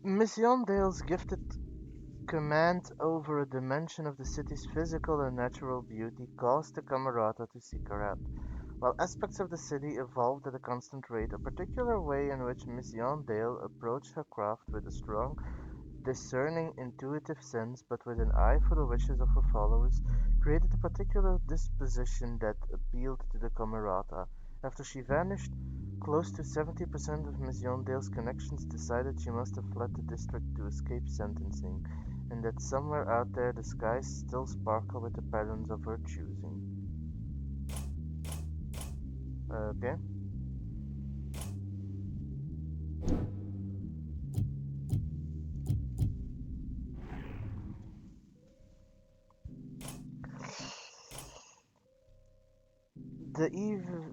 Miss Yondale's gifted command over a dimension of the city's physical and natural beauty caused the Camerata to seek her out. While aspects of the city evolved at a constant rate, a particular way in which Miss Yondale approached her craft with a strong, discerning, intuitive sense, but with an eye for the wishes of her followers, created a particular disposition that appealed to the Camerata. After she vanished, close to 70% of Miss Yondale's connections decided she must have fled the district to escape sentencing, and that somewhere out there the skies still sparkle with the patterns of her choosing. Okay.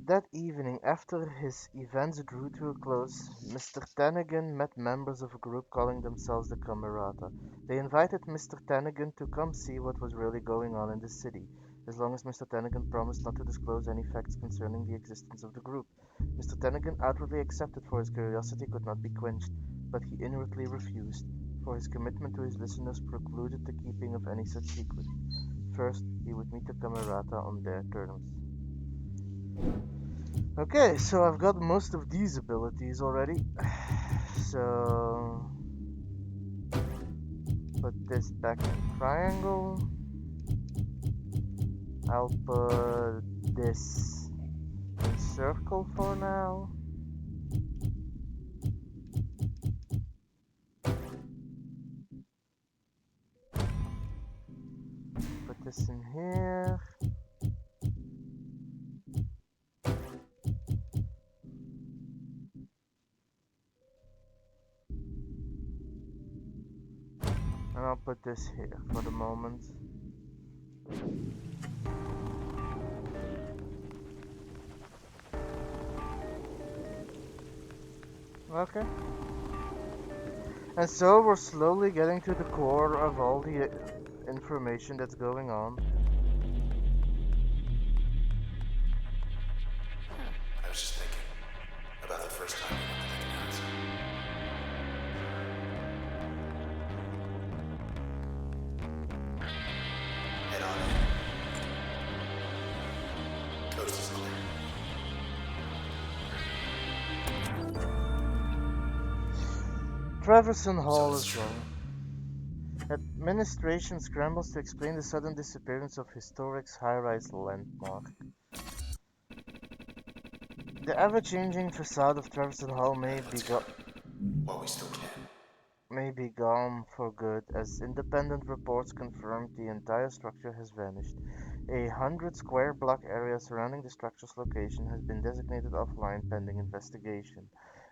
That evening, after his events drew to a close, Mr. Tannigan met members of a group calling themselves the Camerata. They invited Mr. Tannigan to come see what was really going on in the city, as long as Mr. Tannigan promised not to disclose any facts concerning the existence of the group. Mr. Tannigan outwardly accepted, for his curiosity could not be quenched, but he inwardly refused, for his commitment to his listeners precluded the keeping of any such secret. First, he would meet the Camerata on their terms. Okay, so I've got most of these abilities already. So put this back in triangle. I'll put this in circle for now. Put this in here. And I'll put this here for the moment. Okay. And so we're slowly getting to the core of all the information that's going on. I was just thinking about the first time you went to the canals. Head on in. Coast is clear. Traverson Hall So it's is true. wrong. Administration scrambles to explain the sudden disappearance of historic's high-rise landmark. The ever-changing facade of Traverson Hall Let's go. While we still can. may be gone for good, as independent reports confirmed the entire structure has vanished. A 100-square-block area surrounding the structure's location has been designated offline pending investigation,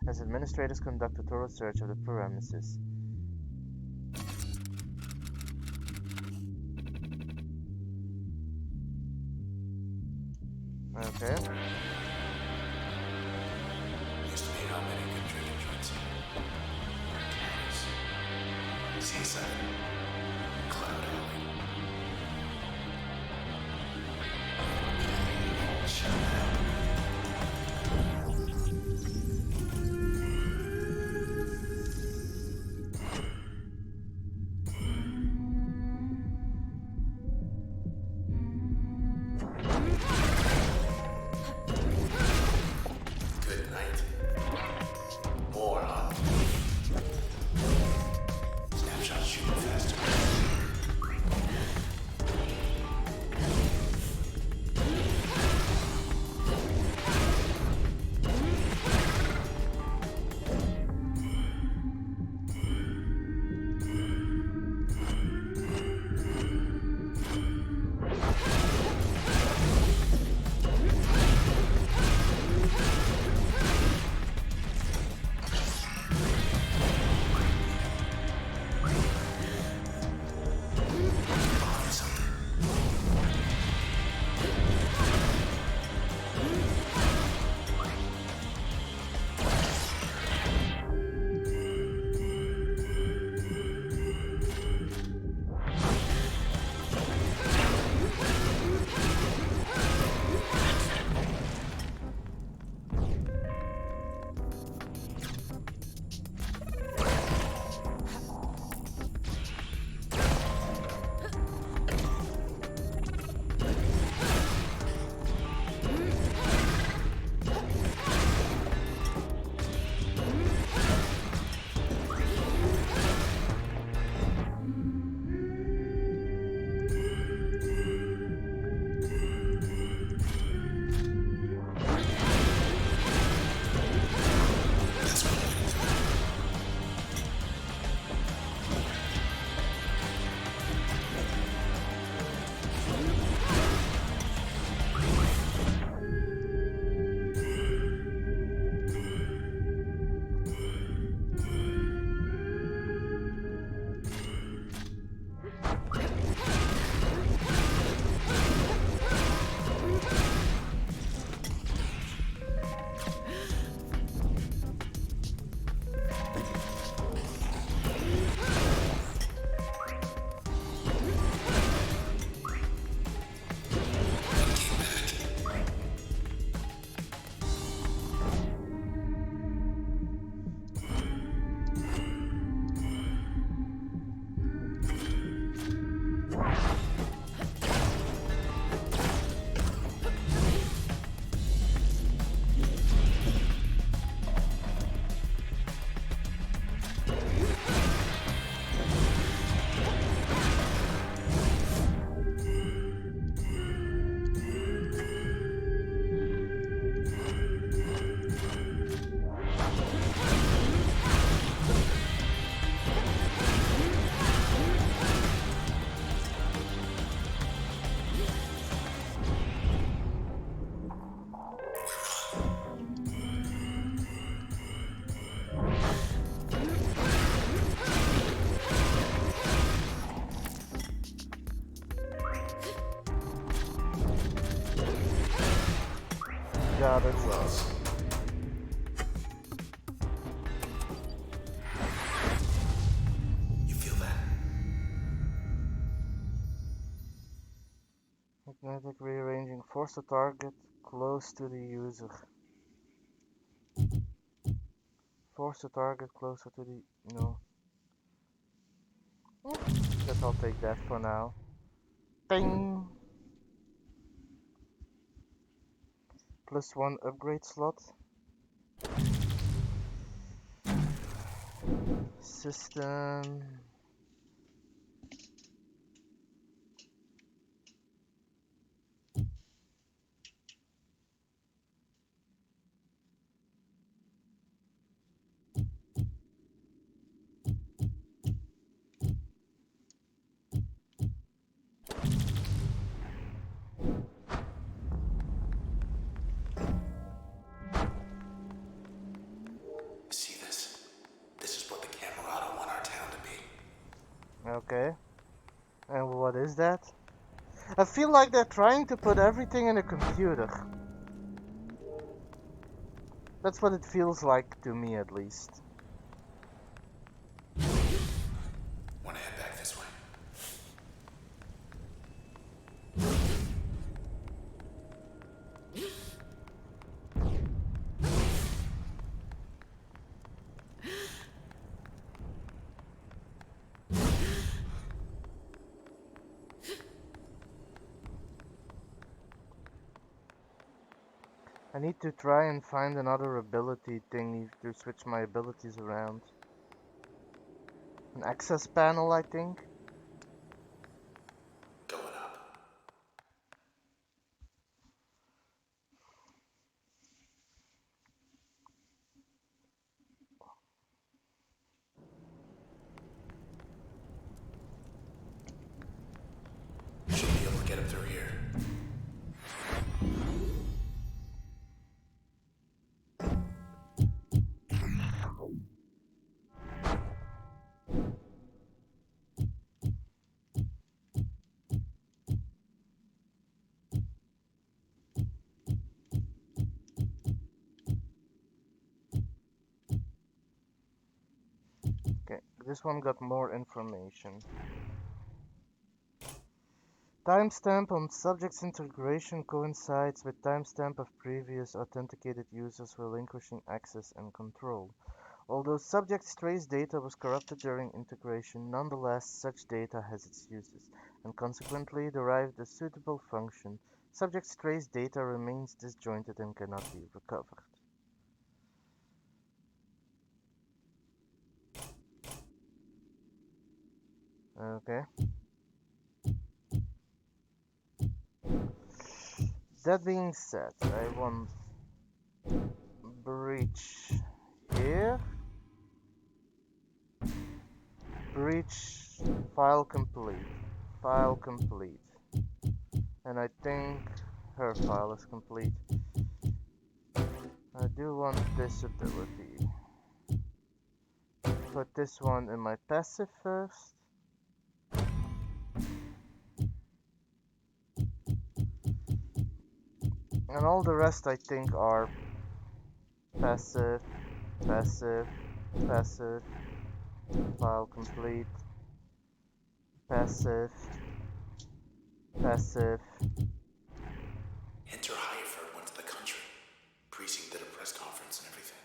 as administrators conduct a thorough search of the premises. Okay. Used to be how many good drinking joints. Seaside. Cloud Alley. Shut down. Good night. More, huh? Snapshot shooting faster. got it. Who else? You feel that? Magnetic rearranging. Force the target close to the user. Force the target closer to the... No. Guess I'll take that for now. Ding! +1 upgrade slot. System. See this? This is what the Camerata want our town to be. Okay. And what is that? I feel like they're trying to put everything in a computer. That's what it feels like to me, at least. Want to head back this way? I need to try and find another ability thingy to switch my abilities around. An access panel, I think. Going up. Should be able to get him through here. Okay, this one got more information. Timestamp on subject's integration coincides with timestamp of previous authenticated users relinquishing access and control. Although subject's trace data was corrupted during integration, nonetheless such data has its uses, and consequently derived a suitable function. Subject's trace data remains disjointed and cannot be recovered. Okay. That being said, I want breach here. Breach file complete. File complete. And I think her file is complete. I do want this ability. Put this one in my passive first. And all the rest I think are passive, passive, passive, file complete, passive, passive. Enter Highford went to the country. Precinct did a press conference and everything.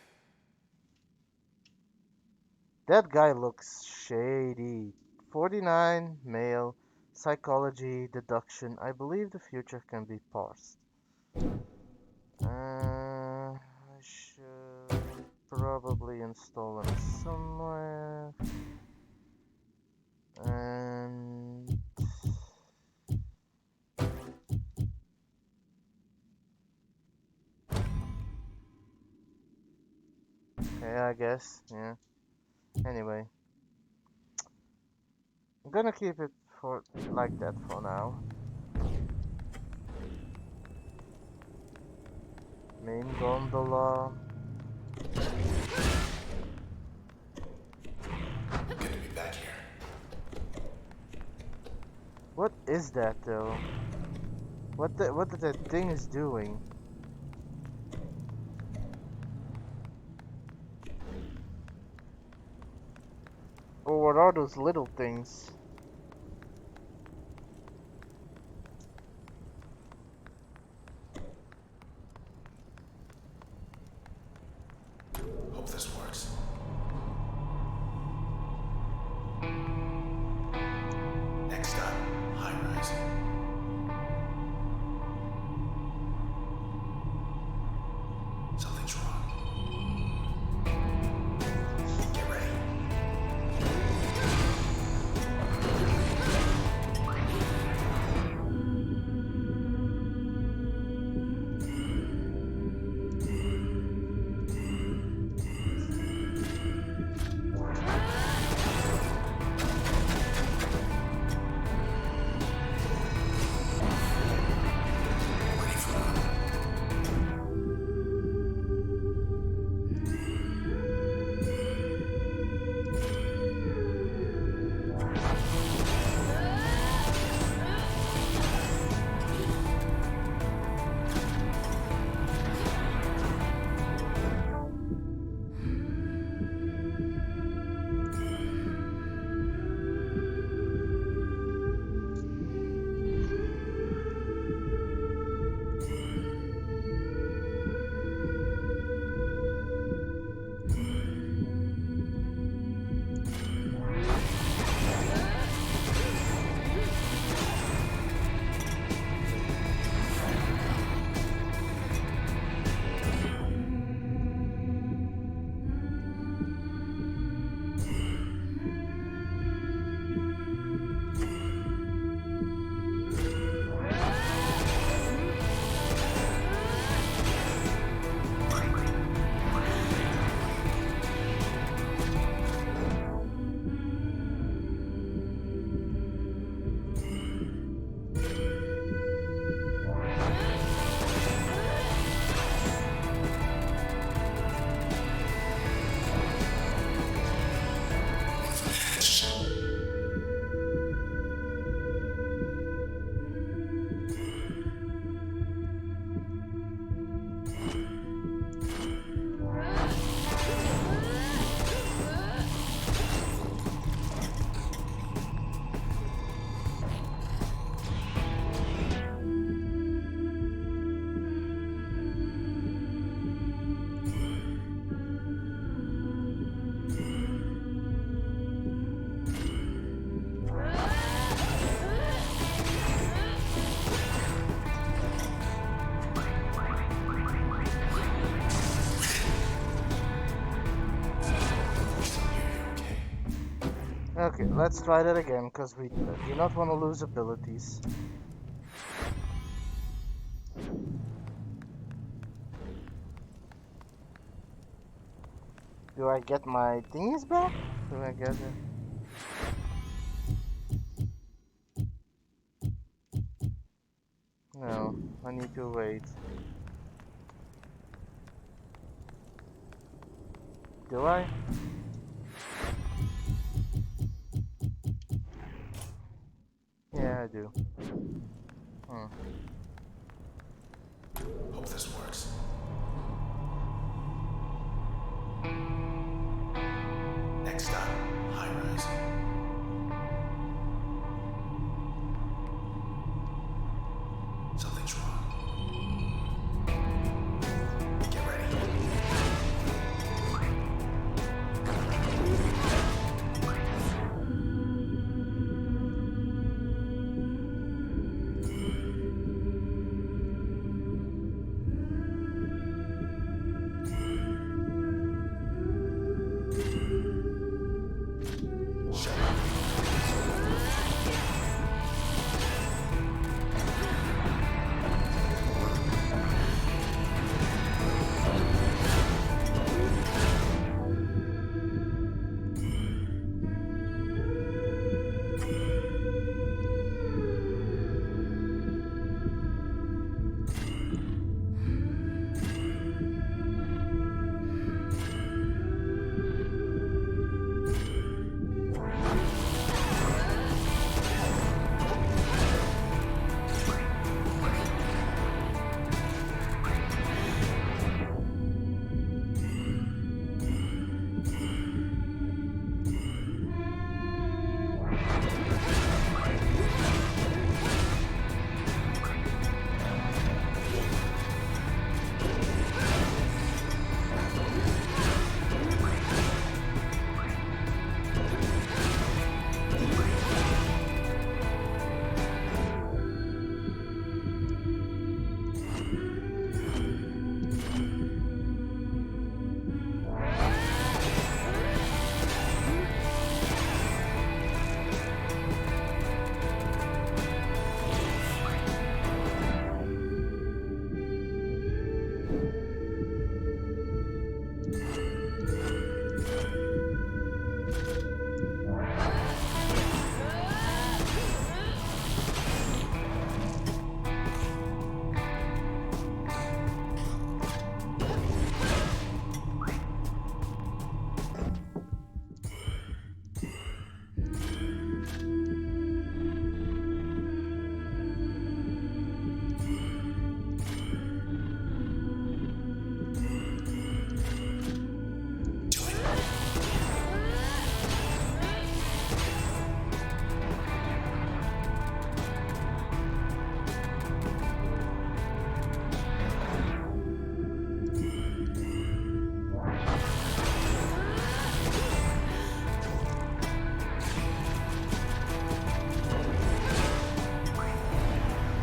That guy looks shady. 49, male, psychology, deduction. I believe the future can be parsed. I should probably install them somewhere. And okay, I guess, yeah. Anyway, I'm gonna keep it for like that for now. Main gondola. Good to be back here. What is that though? What that thing is doing? Or what are those little things? Hope this works. Next stop, high rise. Something's wrong. Get ready. Ready for more. Okay, let's try that again, because we do not want to lose abilities. Do I get my thingies back? Do I get it? No, I need to wait. Do I? Yeah, I do. Hmm. Hope this works. Next stop, high rise. Something's wrong. Get ready.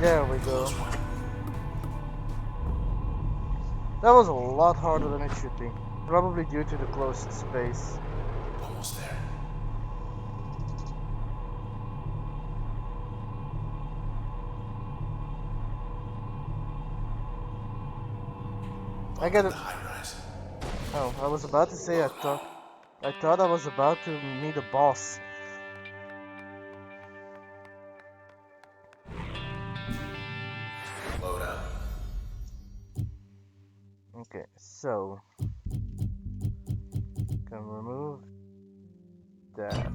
There we Close go. one. That was a lot harder than it should be. Probably due to the closed space. Almost there. I Welcome get to it. high rise. Oh, I was about to say Welcome home. I thought I was about to meet a boss. Load up. Okay, so can remove that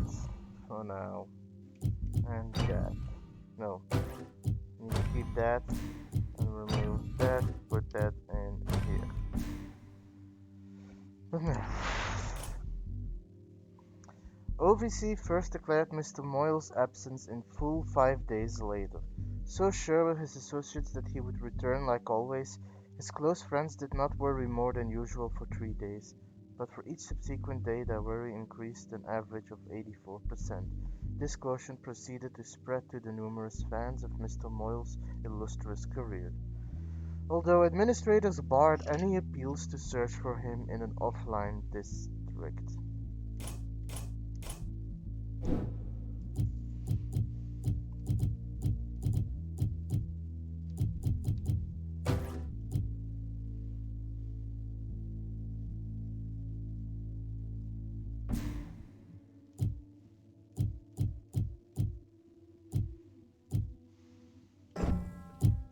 for now and that. No, need to keep that and remove that. Put that in here. OVC first declared Mr. Moyle's absence in full 5 days later. So sure were his associates that he would return like always, his close friends did not worry more than usual for 3 days, but for each subsequent day their worry increased an average of 84%. This caution proceeded to spread to the numerous fans of Mr. Moyle's illustrious career. Although administrators barred any appeals to search for him in an offline district.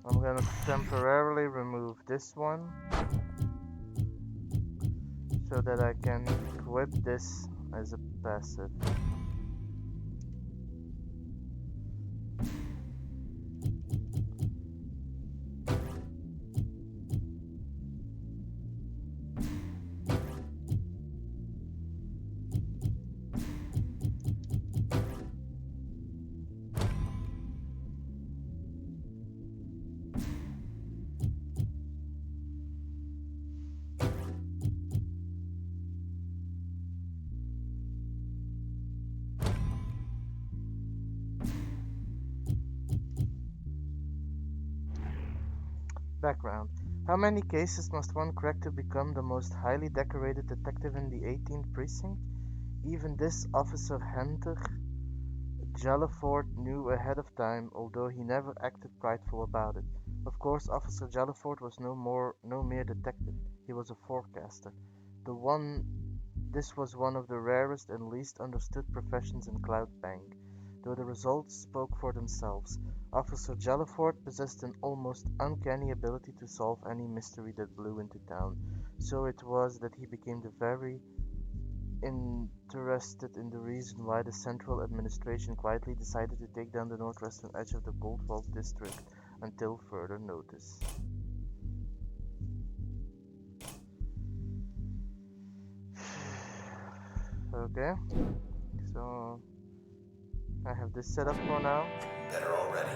I'm gonna temporarily remove this one so that I can equip this as a passive. Background. How many cases must one crack to become the most highly decorated detective in the 18th precinct? Even this Officer Hunter Jalafort knew ahead of time, although he never acted prideful about it. Of course, Officer Jalafort was no mere detective. He was a forecaster. The one This was one of the rarest and least understood professions in Cloud Bank, though the results spoke for themselves. Officer Jalafort possessed an almost uncanny ability to solve any mystery that blew into town. So it was that he became very interested in the reason why the central administration quietly decided to take down the northwestern edge of the Boldwald district until further notice. Okay, so I have this set up for now. Better already.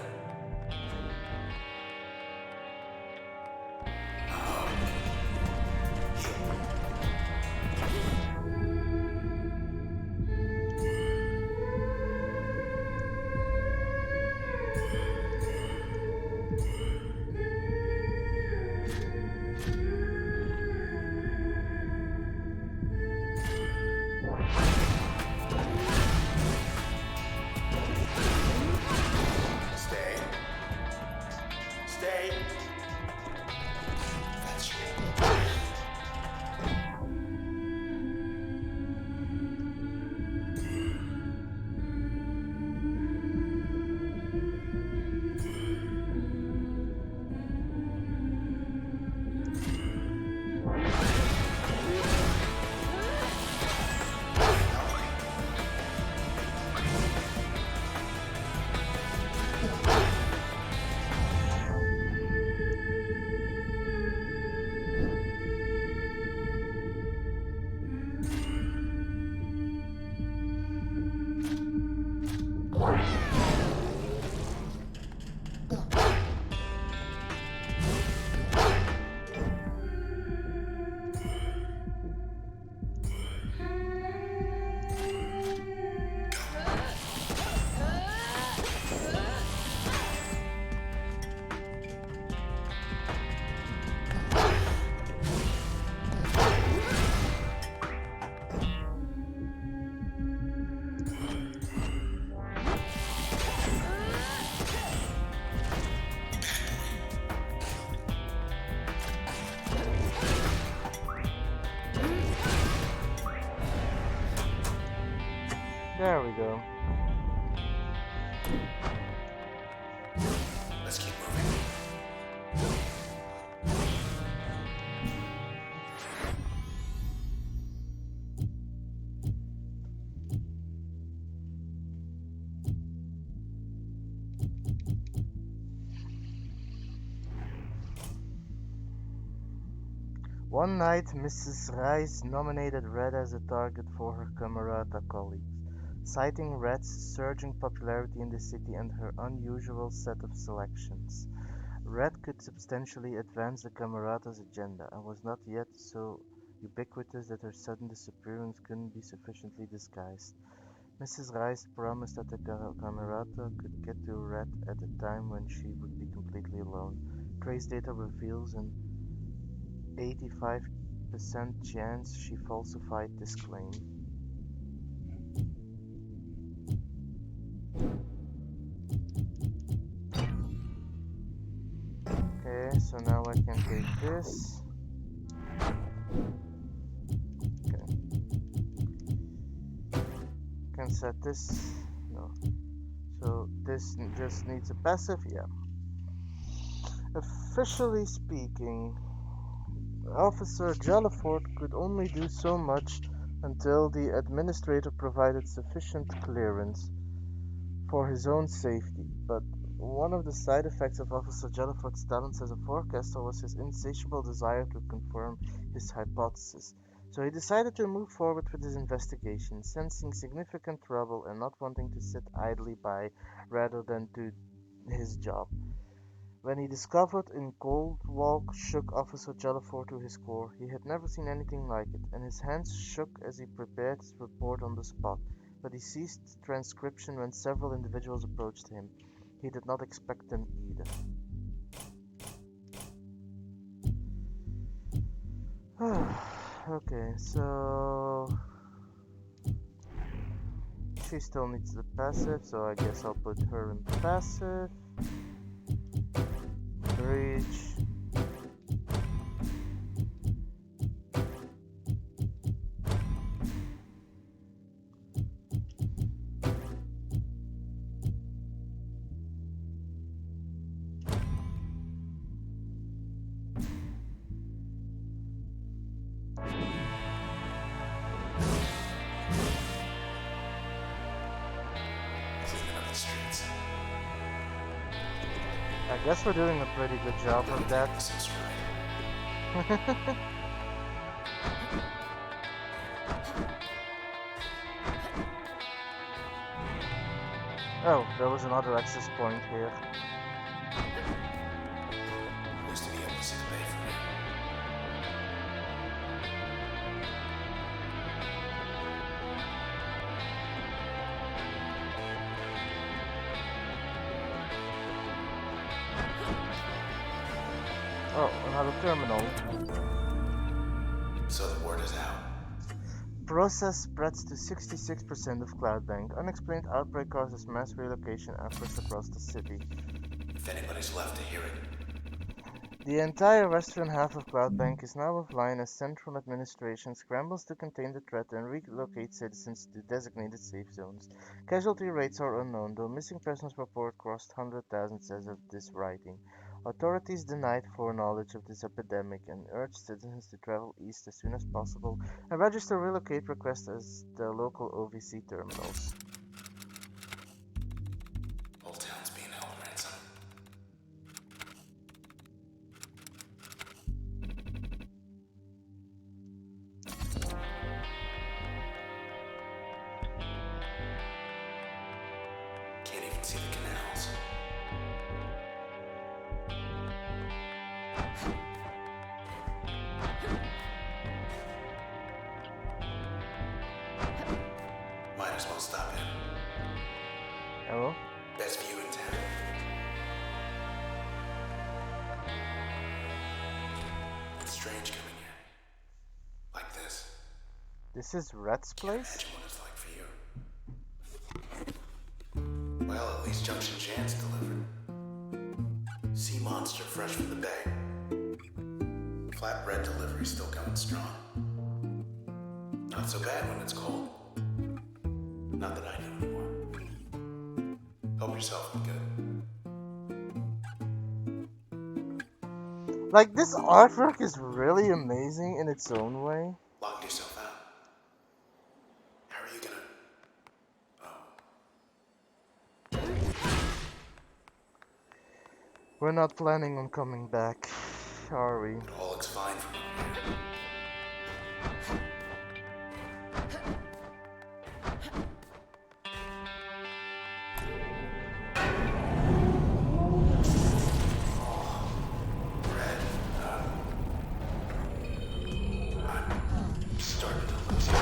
Stay go. Let's keep moving. One night, Mrs. Rice nominated Red as a target for her Camerata colleagues, citing Red's surging popularity in the city and her unusual set of selections. Red could substantially advance the Camerata's agenda, and was not yet so ubiquitous that her sudden disappearance couldn't be sufficiently disguised. Mrs. Rice promised that the Camerata could get to Red at a time when she would be completely alone. Trace data reveals an 85% chance she falsified this claim. Okay, so now I can take this. Okay. Can set this. No. So this just needs a passive, yeah. Officially speaking, Officer Jelliford could only do so much until the administrator provided sufficient clearance for his own safety, but one of the side effects of Officer Jelliford's talents as a forecaster was his insatiable desire to confirm his hypothesis. So he decided to move forward with his investigation, sensing significant trouble and not wanting to sit idly by rather than do his job. When he discovered in Cold Walk shook Officer Jelliford to his core. He had never seen anything like it, and his hands shook as he prepared his report on the spot. But he ceased transcription when several individuals approached him. He did not expect them either. Okay, so she still needs the passive, so I guess I'll put her in passive. Breach. Cleaning up the streets. I guess we're doing a pretty good job of that. This is right. Oh, there was another access point here. Used to be able to see the bay from here. Oh, another terminal. So the word is out. Process spreads to 66% of Cloudbank. Unexplained outbreak causes mass relocation efforts across the city. If anybody's left to hear it, The entire western half of Cloudbank is now offline as central administration scrambles to contain the threat and relocate citizens to designated safe zones. Casualty rates are unknown, though missing persons report crossed 100,000 as of this writing. Authorities denied foreknowledge of this epidemic and urged citizens to travel east as soon as possible and register relocate requests at the local OVC terminals. whole town's being held ransom. Can't even see the canals. Might as well stop in. Hello? Best view in town. It's strange coming here. Like this. This is Red's place? Imagine what it's like for you. Well, at least Junction Jan's delivered. Sea monster fresh from the bay. Flatbread delivery still going strong. Not so bad when it's cold. Not that I know anymore. Help yourself, be good. Like, this artwork is really amazing in its own way. Lock yourself out. How are you gonna? Oh, We're not planning on coming back, are we? it all looks fine from up here. Red, I'm starting to lose you.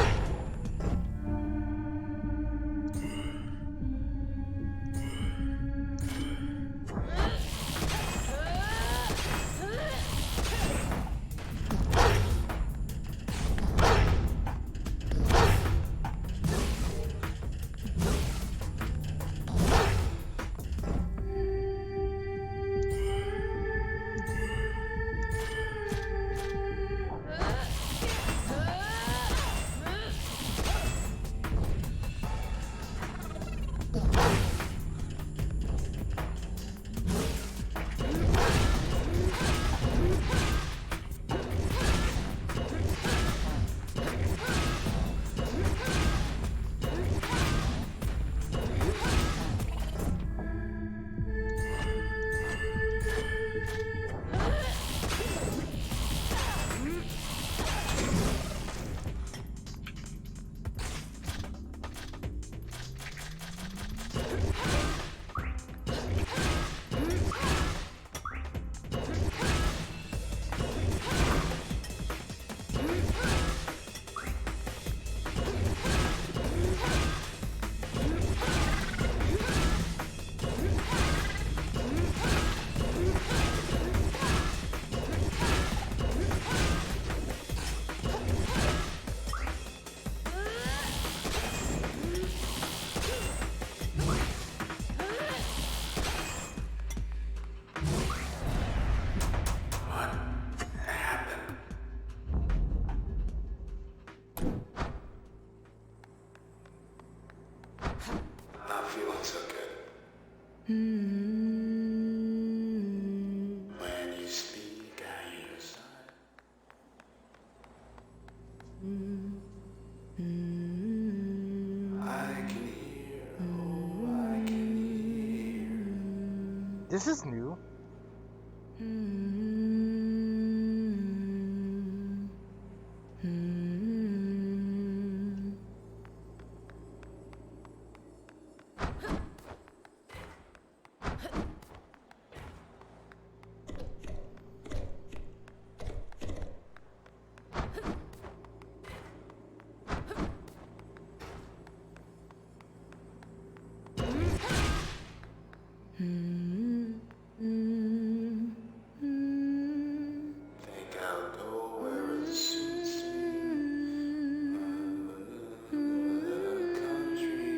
What happened? Not feeling so good. When you speak, I hear a sigh. I can hear, oh, I can This is new. think I'll go where the suits the country.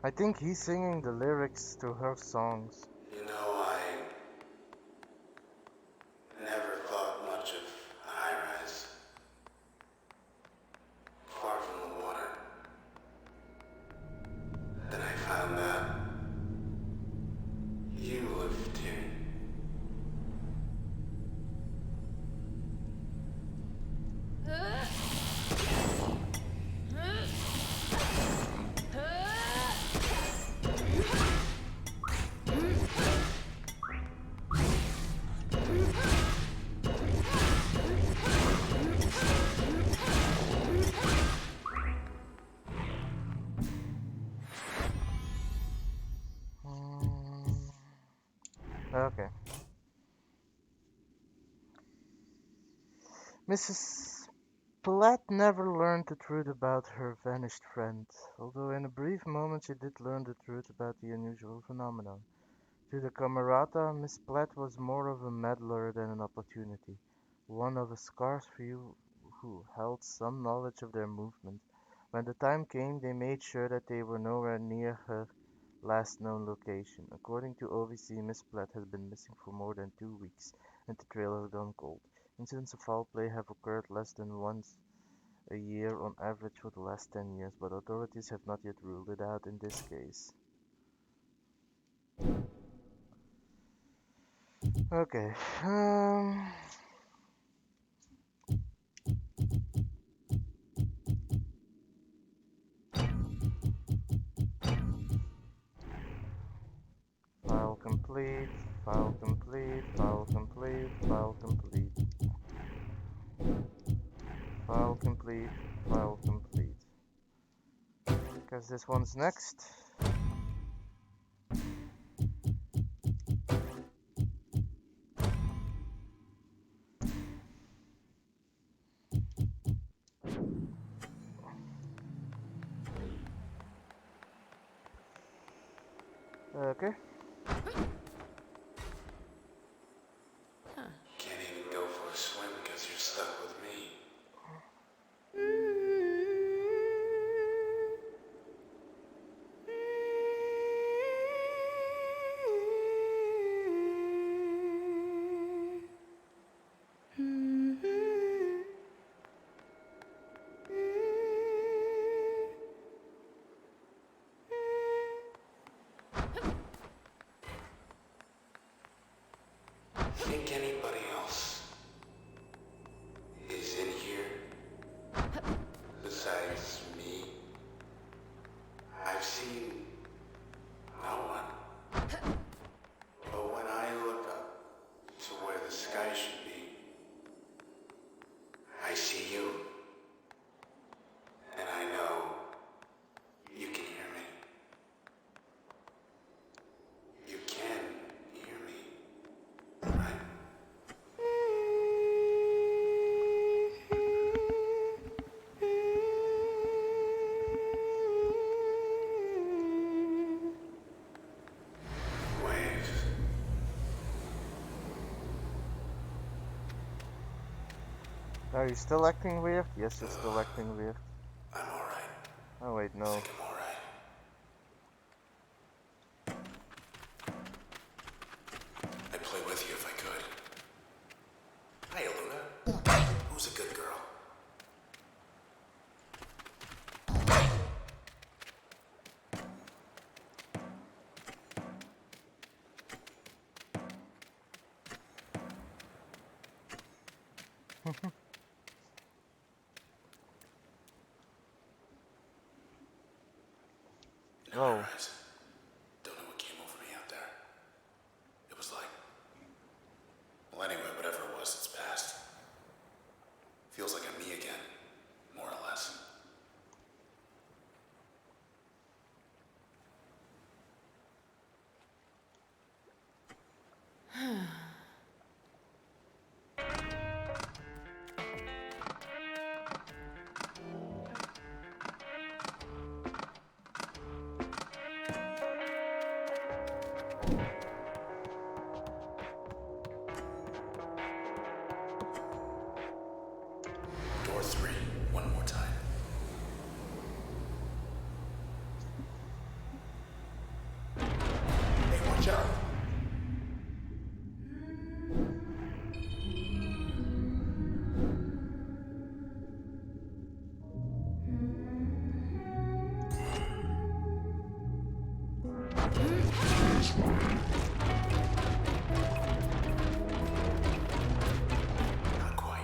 I think he's singing the lyrics to her songs. You know, I never thought much of a high rise. Far from the water. Then I found out you lived here. Mm, okay. Mrs. Platt never learned the truth about her vanished friend, although in a brief moment she did learn the truth about the unusual phenomenon. To the Camerata, Miss Platt was more of a meddler than an opportunity, one of a scarce few who held some knowledge of their movement. When the time came, they made sure that they were nowhere near her last known location. According to OVC, Miss Platt has been missing for more than 2 weeks, and the trail has gone cold. Incidents of foul play have occurred less than once a year on average for the last 10 years, but authorities have not yet ruled it out in this case. Okay. File complete, file complete, file complete, file complete. File complete, file complete. Guess this one's next. Okay. Can't even go for a swim because you're stuck with me. Think anybody else is in here besides me? I've seen no one. But when I look up to where the sky should be, I see you. And I know you can hear me. You can hear me, right? Waves. Are you still acting weird? Yes, you're still acting weird. I'm alright. Oh wait, I no. think I'm alright. I'd play with you if I could. Hey, Luna. Who's a good girl? You know, Oh. my eyes. Don't know what came over me out there. It was like... Well, anyway, whatever it was, it's past. Feels like I'm me again, more or less. Door 3, one more time. Hey, watch out! Not quite.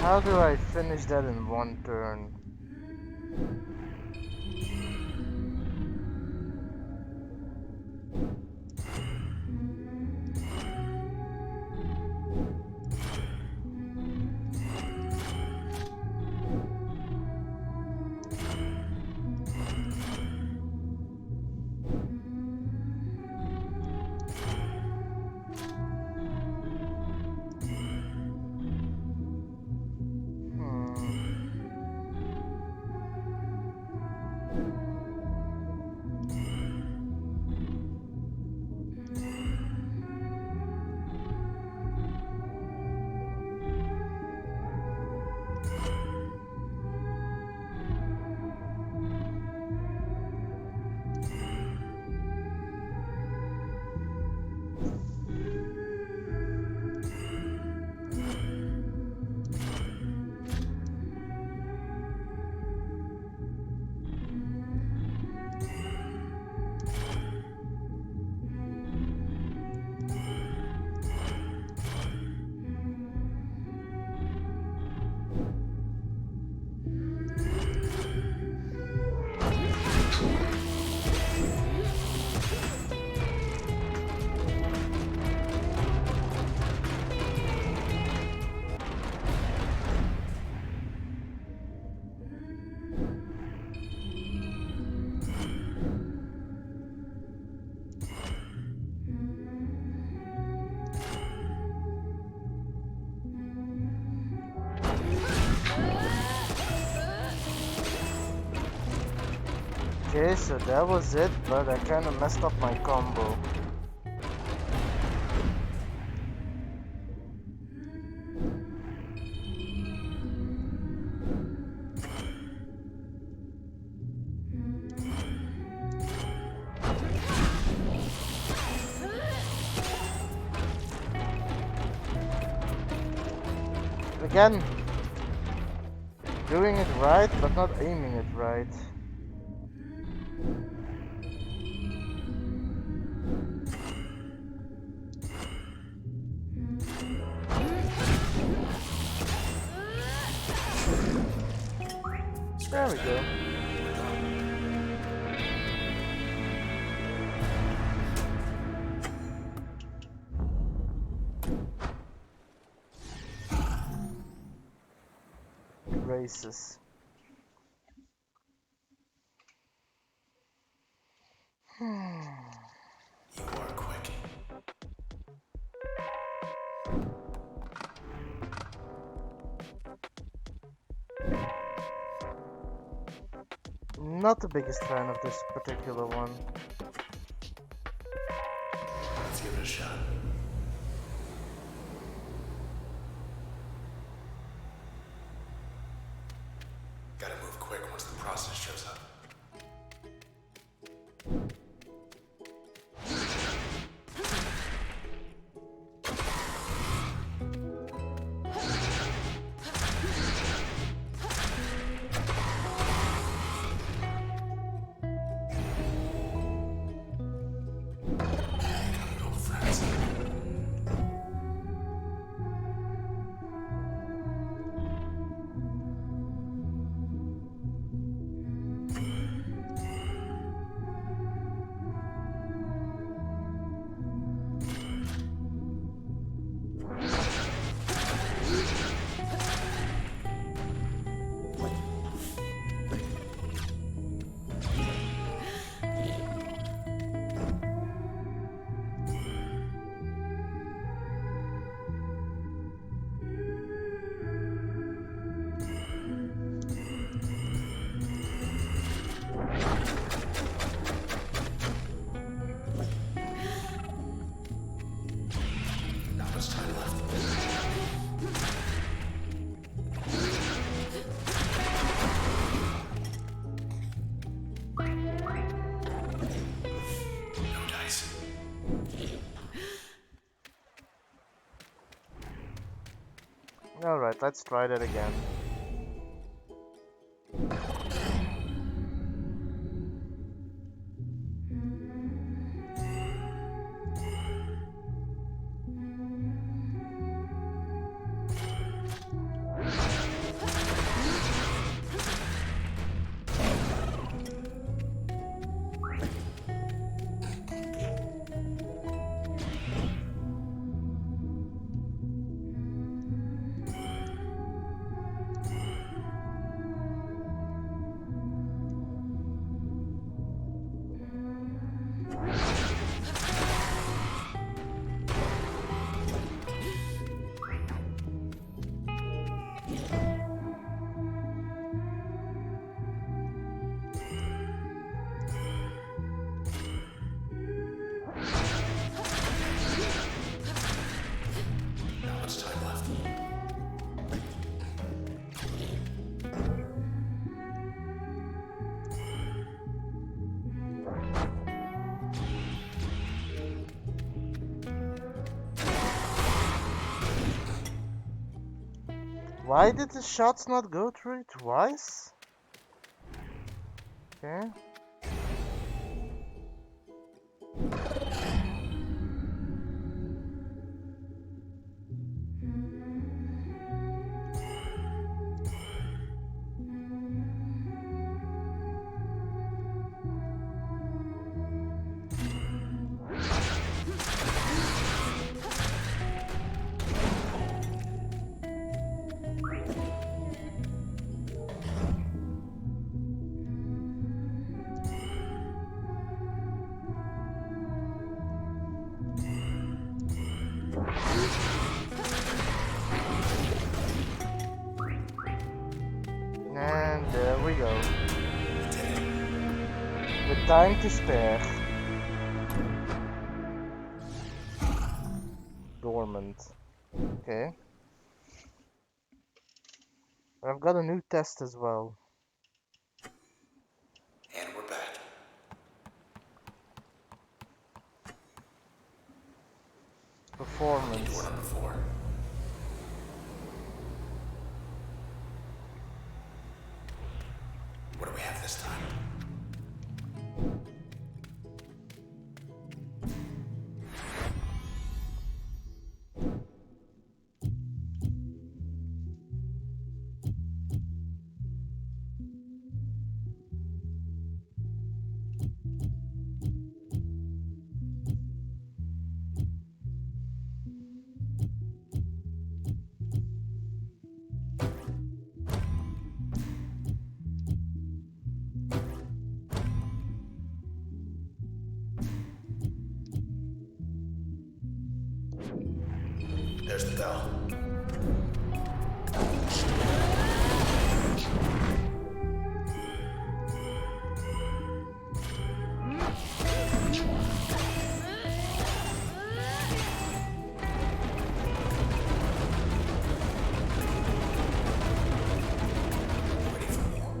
How do I finish that in one turn? Hmm. Okay, so that was it, but I kinda messed up my combo. Again, doing it right, but not aiming it right. There we go. Graces. You are quick. Not the biggest fan of this particular one. Let's give it a shot. Gotta move quick once the process shows up. Go, friends. Not much time left. No dice. Alright, let's try that again. Why did the shots not go through twice? Okay. And there we go. With time to spare. Dormant. Okay. I've got a new test as well. And we're back. Performance. Door number 4. What do we have this time? There's the bell. Ready for more.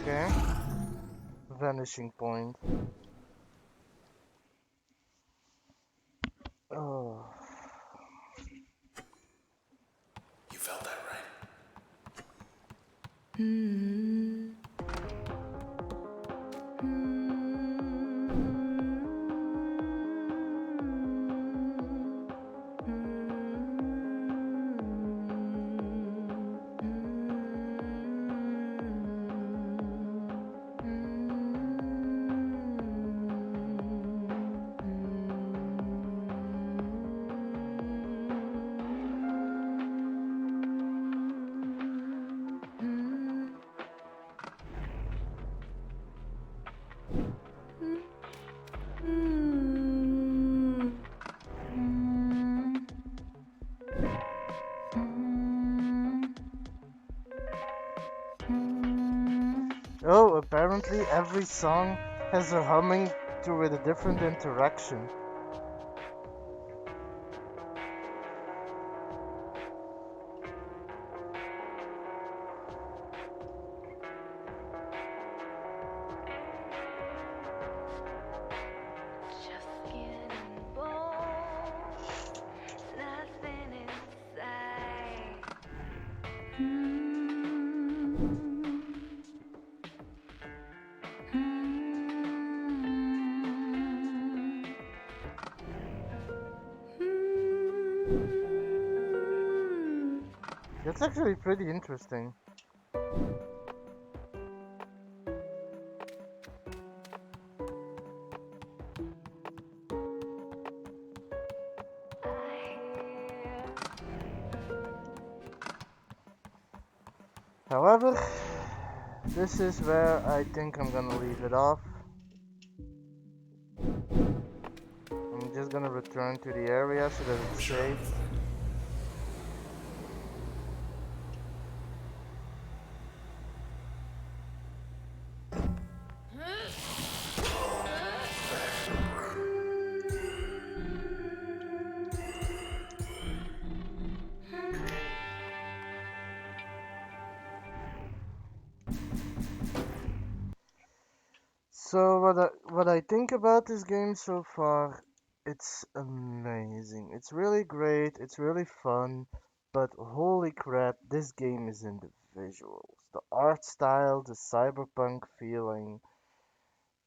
Okay. Vanishing point. Oh. You felt that, right? Mm. Oh, apparently every song has a humming to with a different interaction. Just skin and bones, nothing inside. That's actually pretty interesting. However, this is where I think I'm gonna leave it off. I'm just gonna return to the area so that it's I'm sure I'll safe. be fine. So what I think about this game so far, it's amazing. It's really great. It's really fun. But holy crap, this game is in the visuals, the art style, the cyberpunk feeling.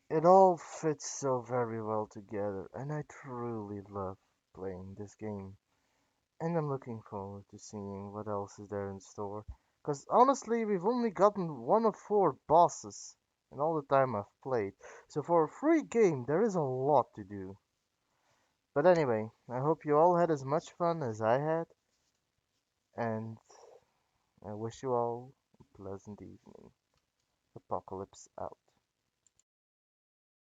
It all fits so very well together, and I truly love playing this game. And I'm looking forward to seeing what else is there in store. Because honestly, we've only gotten one of four bosses in all the time I've played. So for a free game, there is a lot to do. But anyway, I hope you all had as much fun as I had, and I wish you all a pleasant evening. Apocalypse out.